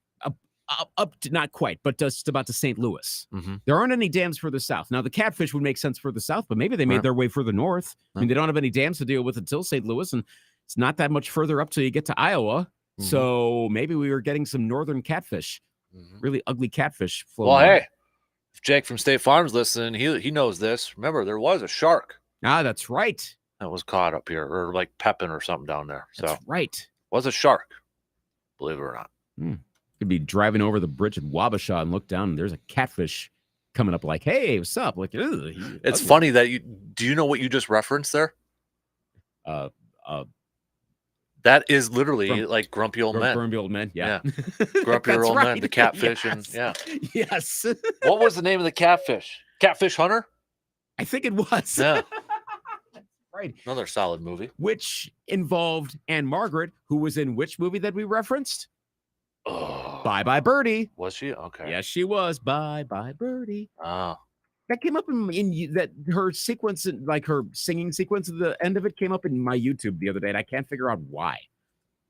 up to not quite, but just about to St. Louis. Mhm. There aren't any dams further south. Now the catfish would make sense further south, but maybe they made Right. their way further north. I mean, Yeah. they don't have any dams to deal with until St. Louis, and it's not that much further up till you get to Iowa. Mhm. So maybe we were getting some northern catfish, Mhm. really ugly catfish. Well, floating around. hey, if Jake from State Farm's listening, he knows this. Remember, there was a shark That's right. that was caught up here, or like pepping or something down there. So That's right. was a shark, believe it or not. Could be driving over the bridge at Wabasha and look down, and there's a catfish coming up like, hey, what's up? Like, It's funny that do you know what you just referenced there? That is literally like grumpy old men. Grumpy old men. Yeah. Grumpy That's old men, right. the catfish, Yes. and Yes. What was the name of the catfish? Catfish Hunter? I think it was. Yeah. Right. Another solid movie. Which involved Anne Margaret, who was in which movie that we referenced? Oh, Bye Bye Birdie. was she? Okay. Yes, she was. Bye Bye Birdie. Oh, That came up in that her sequence, like her singing sequence at the end of it came up in my YouTube the other day, and I can't figure out why.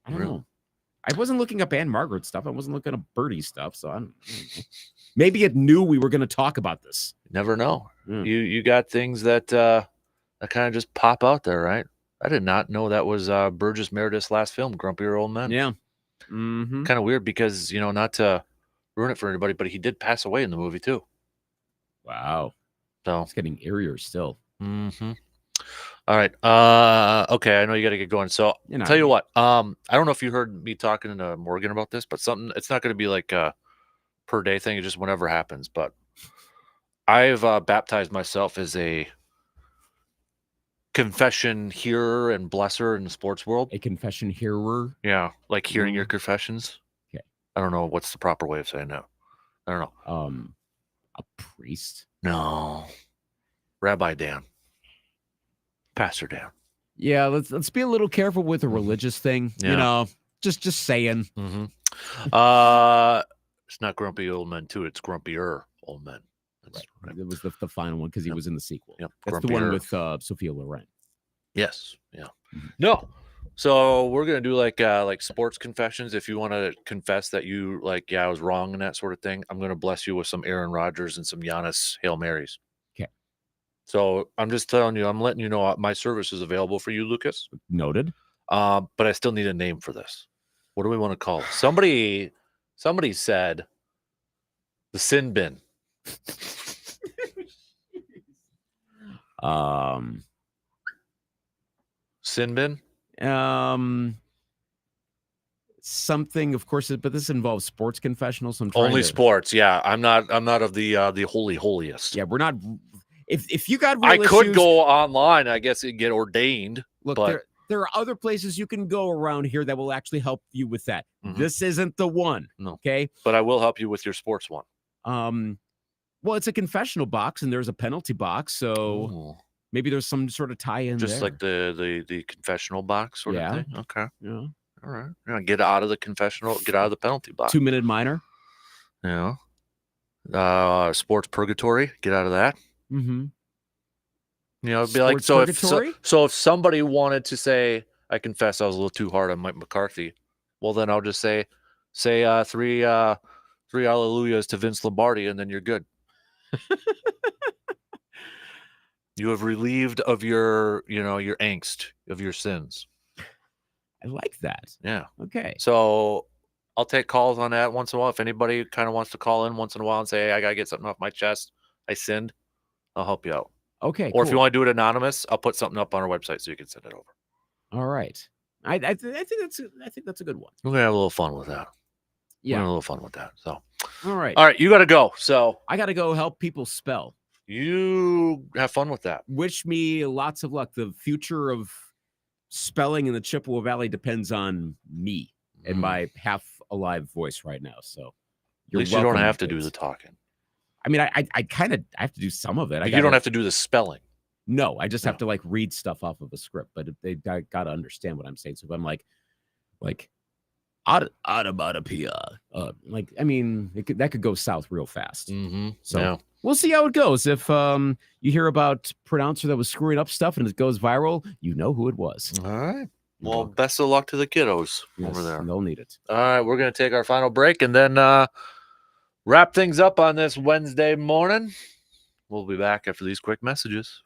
I don't Really? know. I wasn't looking up Anne Margaret stuff. I wasn't looking up Birdie stuff. So I don't know. Maybe it knew we were going to talk about this. never know. Mm. You got things that kind of just pop out there, right? I did not know that was Burgess Meredith's last film, Grumpier Old Men. Yeah. Mm-hmm. Kind of weird because, not to ruin it for anybody, but he did pass away in the movie too. Wow. So, It's getting eerier still. mm-hmm. All right. Okay, I know you got to get going. So, tell you what. I don't know if you heard me talking to Morgan about this, but it's not going to be like a per day thing. It's just whenever happens. But I've baptized myself as a confession hearer and blesser in the sports world. A confession hearer. Yeah, like hearing your confessions. Okay. I don't know what's the proper way of saying that. I don't know. A priest. No. Rabbi Dan. Pastor Dan. Yeah, let's be a little careful with a religious thing. Yeah. You know, just saying. Mm-hmm. It's not Grumpy Old Men 2. It's Grumpier Old Men. That's right. It was the final one because he was in the sequel. Yep. That's the one Grumpier. with Sophia Loren. Yes. Yeah. Mhm. No. So we're gonna do like sports confessions. If you want to confess that you I was wrong and that sort of thing, I'm gonna bless you with some Aaron Rodgers and some Giannis Hail Marys. Okay. So I'm just telling you, I'm letting you know my service is available for you, Lucas. Noted. But I still need a name for this. What do we want to call it? Somebody said the sin bin. Sin bin? Something, of course, but this involves sports confessionals. So I'm trying Only to, sports. Yeah, I'm not of the holiest. Yeah, we're not. If you got, I real could issues, go online, I guess, and get ordained. Look, but there are other places you can go around here that will actually help you with that. Mhm. This isn't the one. No. Okay. But I will help you with your sports one. Well, it's a confessional box and there's a penalty box, so Ooh. maybe there's some sort of tie-in Just there. like the confessional box sort Yeah. of thing. Okay. Yeah. All right. Yeah, get out of the confessional, get out of the penalty box. 2-minute minor. Yeah. Sports purgatory, get out of that. Mm-hmm. It'd be like Sports so purgatory? if somebody wanted to say, I confess I was a little too hard on Mike McCarthy, well then I'll just say three hallelujahs to Vince Lombardi, and then you're good. You have relieved of your angst, of your sins. I like that. Yeah. Okay. So I'll take calls on that once in a while. If anybody kind of wants to call in once in a while and say, hey, I got to get something off my chest, I sinned, I'll help you out. Okay. Or if you want to do it anonymous, I'll put something up on our website so you can send it over. All right. I think that's a good one. We're going to have a little fun with that. We're Yeah. gonna have a little fun with that. So, All right. all right, you got to go. So I got to go help people spell. you have fun with that. Wish me lots of luck. The future of spelling in the Chippewa Valley depends on me and my half alive voice right now. So At least you don't have to do the talking. I mean, I kind of have to do some of it. You don't have to do the spelling. No, I just have No. to like read stuff off of a script, but they got to understand what I'm saying. So if I'm like automatopoeia, like, I mean, that could go south real fast. Mm-hmm. So Yeah. we'll see how it goes. If you hear about pronouncer that was screwing up stuff and it goes viral, you know who it was. All right. You're Well, welcome. best of luck to the kiddos over Yes, there. they'll need it. All right, we're going to take our final break and then wrap things up on this Wednesday morning. We'll be back after these quick messages.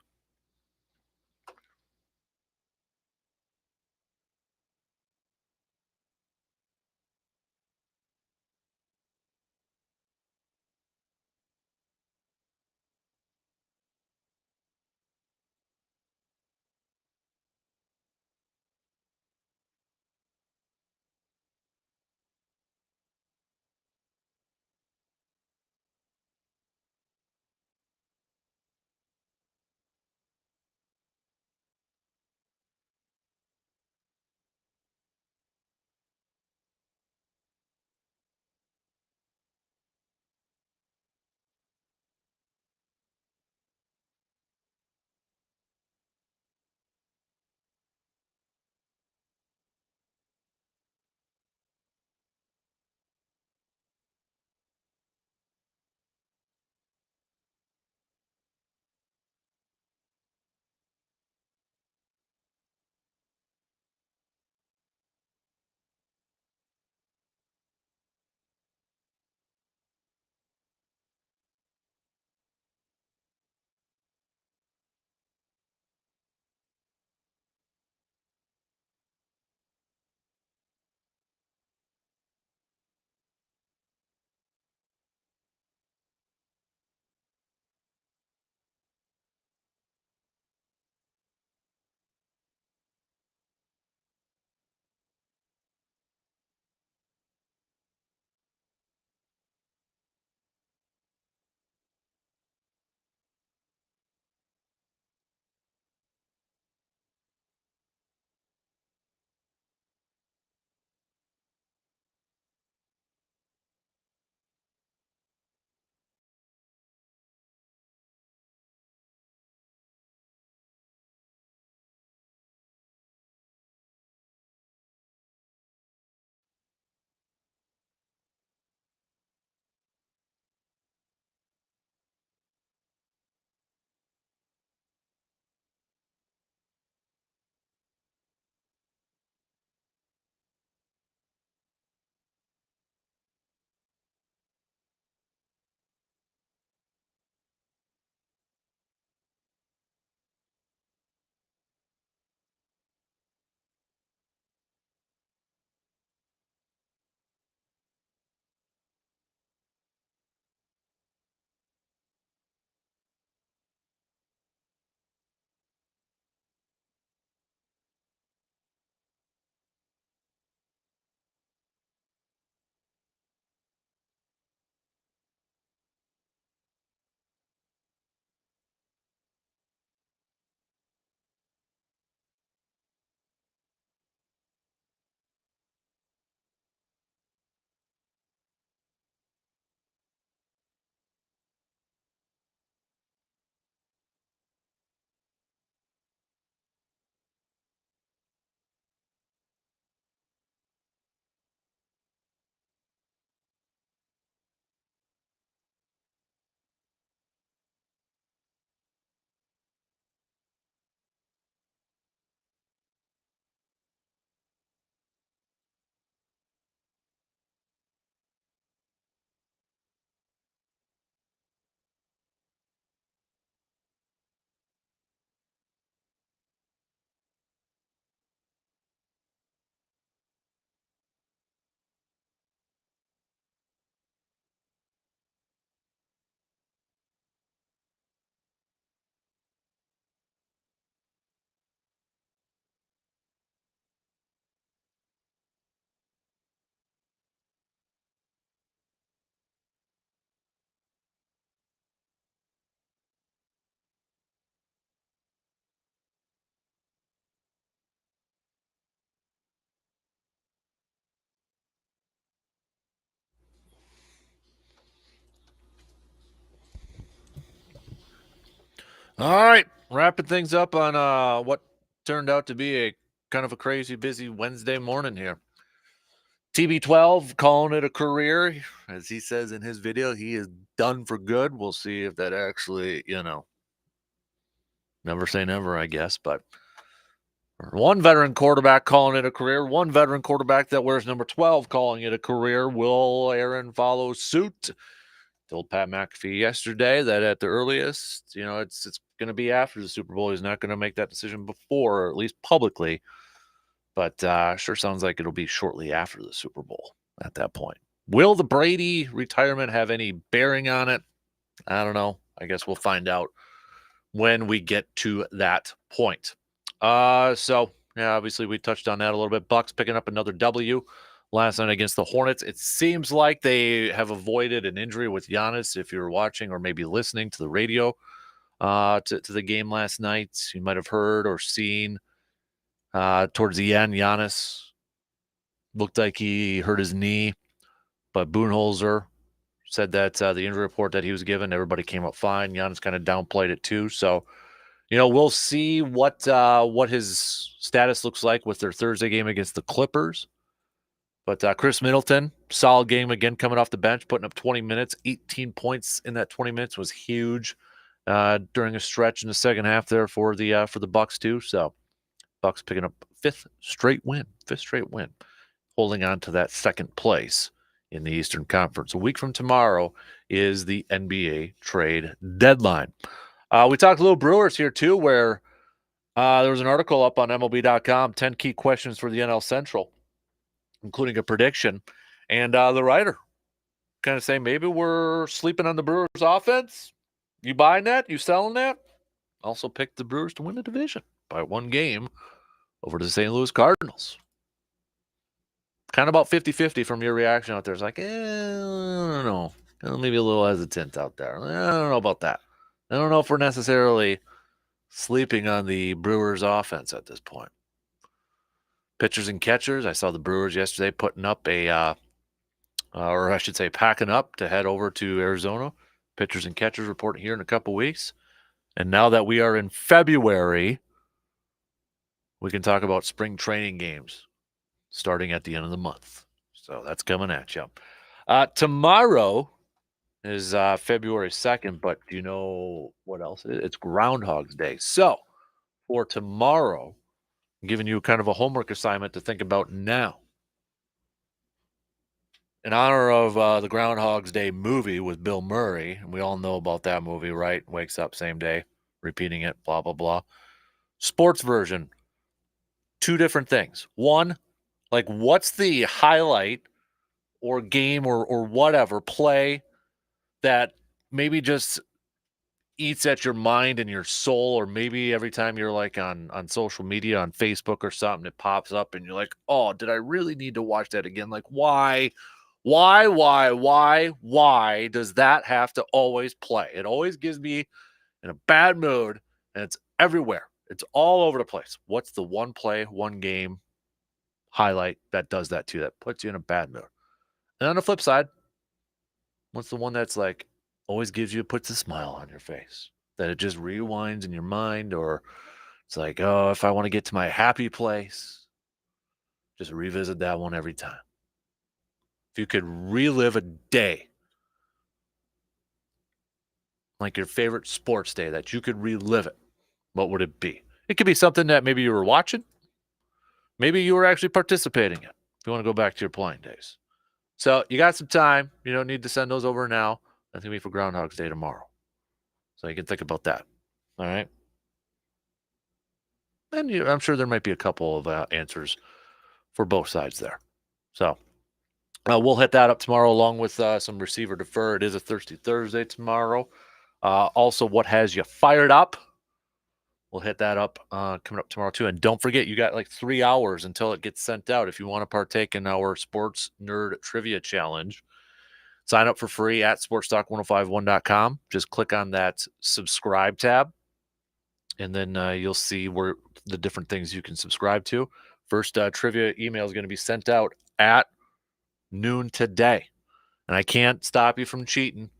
All right, wrapping things up on what turned out to be a kind of a crazy busy Wednesday morning here. TB12 calling it a career. As he says in his video, he is done for good. We'll see if that actually, never say never, I guess. But one veteran quarterback calling it a career, one veteran quarterback that wears number 12 calling it a career. Will Aaron follow suit? Told Pat McAfee yesterday that at the earliest, it's going to be after the Super Bowl. He's not going to make that decision before, or at least publicly. But sure sounds like it'll be shortly after the Super Bowl at that point. Will the Brady retirement have any bearing on it? I don't know. I guess we'll find out when we get to that point. So, yeah, obviously we touched on that a little bit. Bucks picking up another W last night against the Hornets. It seems like they have avoided an injury with Giannis. If you're watching or maybe listening to the radio to the game last night, you might have heard or seen towards the end, Giannis looked like he hurt his knee, but Budenholzer said that the injury report that he was given, everybody came up fine. Giannis kind of downplayed it too. So, we'll see what his status looks like with their Thursday game against the Clippers. But Chris Middleton, solid game again, coming off the bench, putting up 20 minutes, 18 points in that 20 minutes was huge during a stretch in the second half there for the Bucks too. So Bucks picking up fifth straight win, holding on to that second place in the Eastern Conference. A week from tomorrow is the NBA trade deadline. We talked a little Brewers here too, where there was an article up on MLB.com, 10 key questions for the NL Central, including a prediction. And the writer kind of saying maybe we're sleeping on the Brewers offense. You buying that? You selling that? Also picked the Brewers to win the division by one game over the St. Louis Cardinals. Kind of about 50-50 from your reaction out there. It's like, I don't know. Maybe a little hesitant out there. I don't know about that. I don't know if we're necessarily sleeping on the Brewers offense at this point. Pitchers and catchers. I saw the Brewers yesterday putting up packing up to head over to Arizona. Pitchers and catchers reporting here in a couple weeks. And now that we are in February, we can talk about spring training games starting at the end of the month. So that's coming at you. Tomorrow is February 2nd, but do you know what else it is? It's Groundhog's Day. So for tomorrow, I'm giving you kind of a homework assignment to think about now. In honor of the Groundhog's Day movie with Bill Murray, and we all know about that movie, right? Wakes up same day, repeating it, blah, blah, blah. Sports version, two different things. One, like what's the highlight or game or whatever play that maybe just eats at your mind and your soul, or maybe every time you're like on social media, on Facebook or something, it pops up and you're like, oh, did I really need to watch that again? Like, why does that have to always play? It always gives me in a bad mood, and it's everywhere. It's all over the place. What's the one play, one game highlight that does that to you, that puts you in a bad mood? And on the flip side, what's the one that's like always puts a smile on your face, that it just rewinds in your mind, or it's like, oh, if I want to get to my happy place, just revisit that one every time. If you could relive a day, like your favorite sports day, that you could relive it, what would it be? It could be something that maybe you were watching. Maybe you were actually participating in, if you want to go back to your playing days. So you got some time. You don't need to send those over now. That's going to be for Groundhog's Day tomorrow. So you can think about that. All right. And I'm sure there might be a couple of answers for both sides there. So we'll hit that up tomorrow along with some receiver defer. It is a Thirsty Thursday tomorrow. Also, what has you fired up? We'll hit that up coming up tomorrow too. And don't forget, you got like 3 hours until it gets sent out. If you want to partake in our Sports Nerd Trivia Challenge, sign up for free at sportstalk1051.com. Just click on that subscribe tab, and then you'll see where the different things you can subscribe to. First trivia email is going to be sent out at noon today. And I can't stop you from cheating,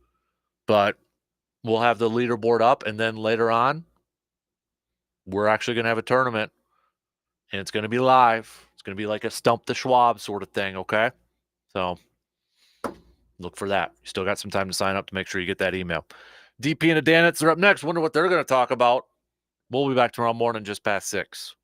but we'll have the leaderboard up, and then later on, we're actually going to have a tournament, and it's going to be live. It's going to be like a Stump the Schwab sort of thing, okay? So look for that. You still got some time to sign up to make sure you get that email. DP and the Danets are up next. Wonder what they're going to talk about. We'll be back tomorrow morning just past 6.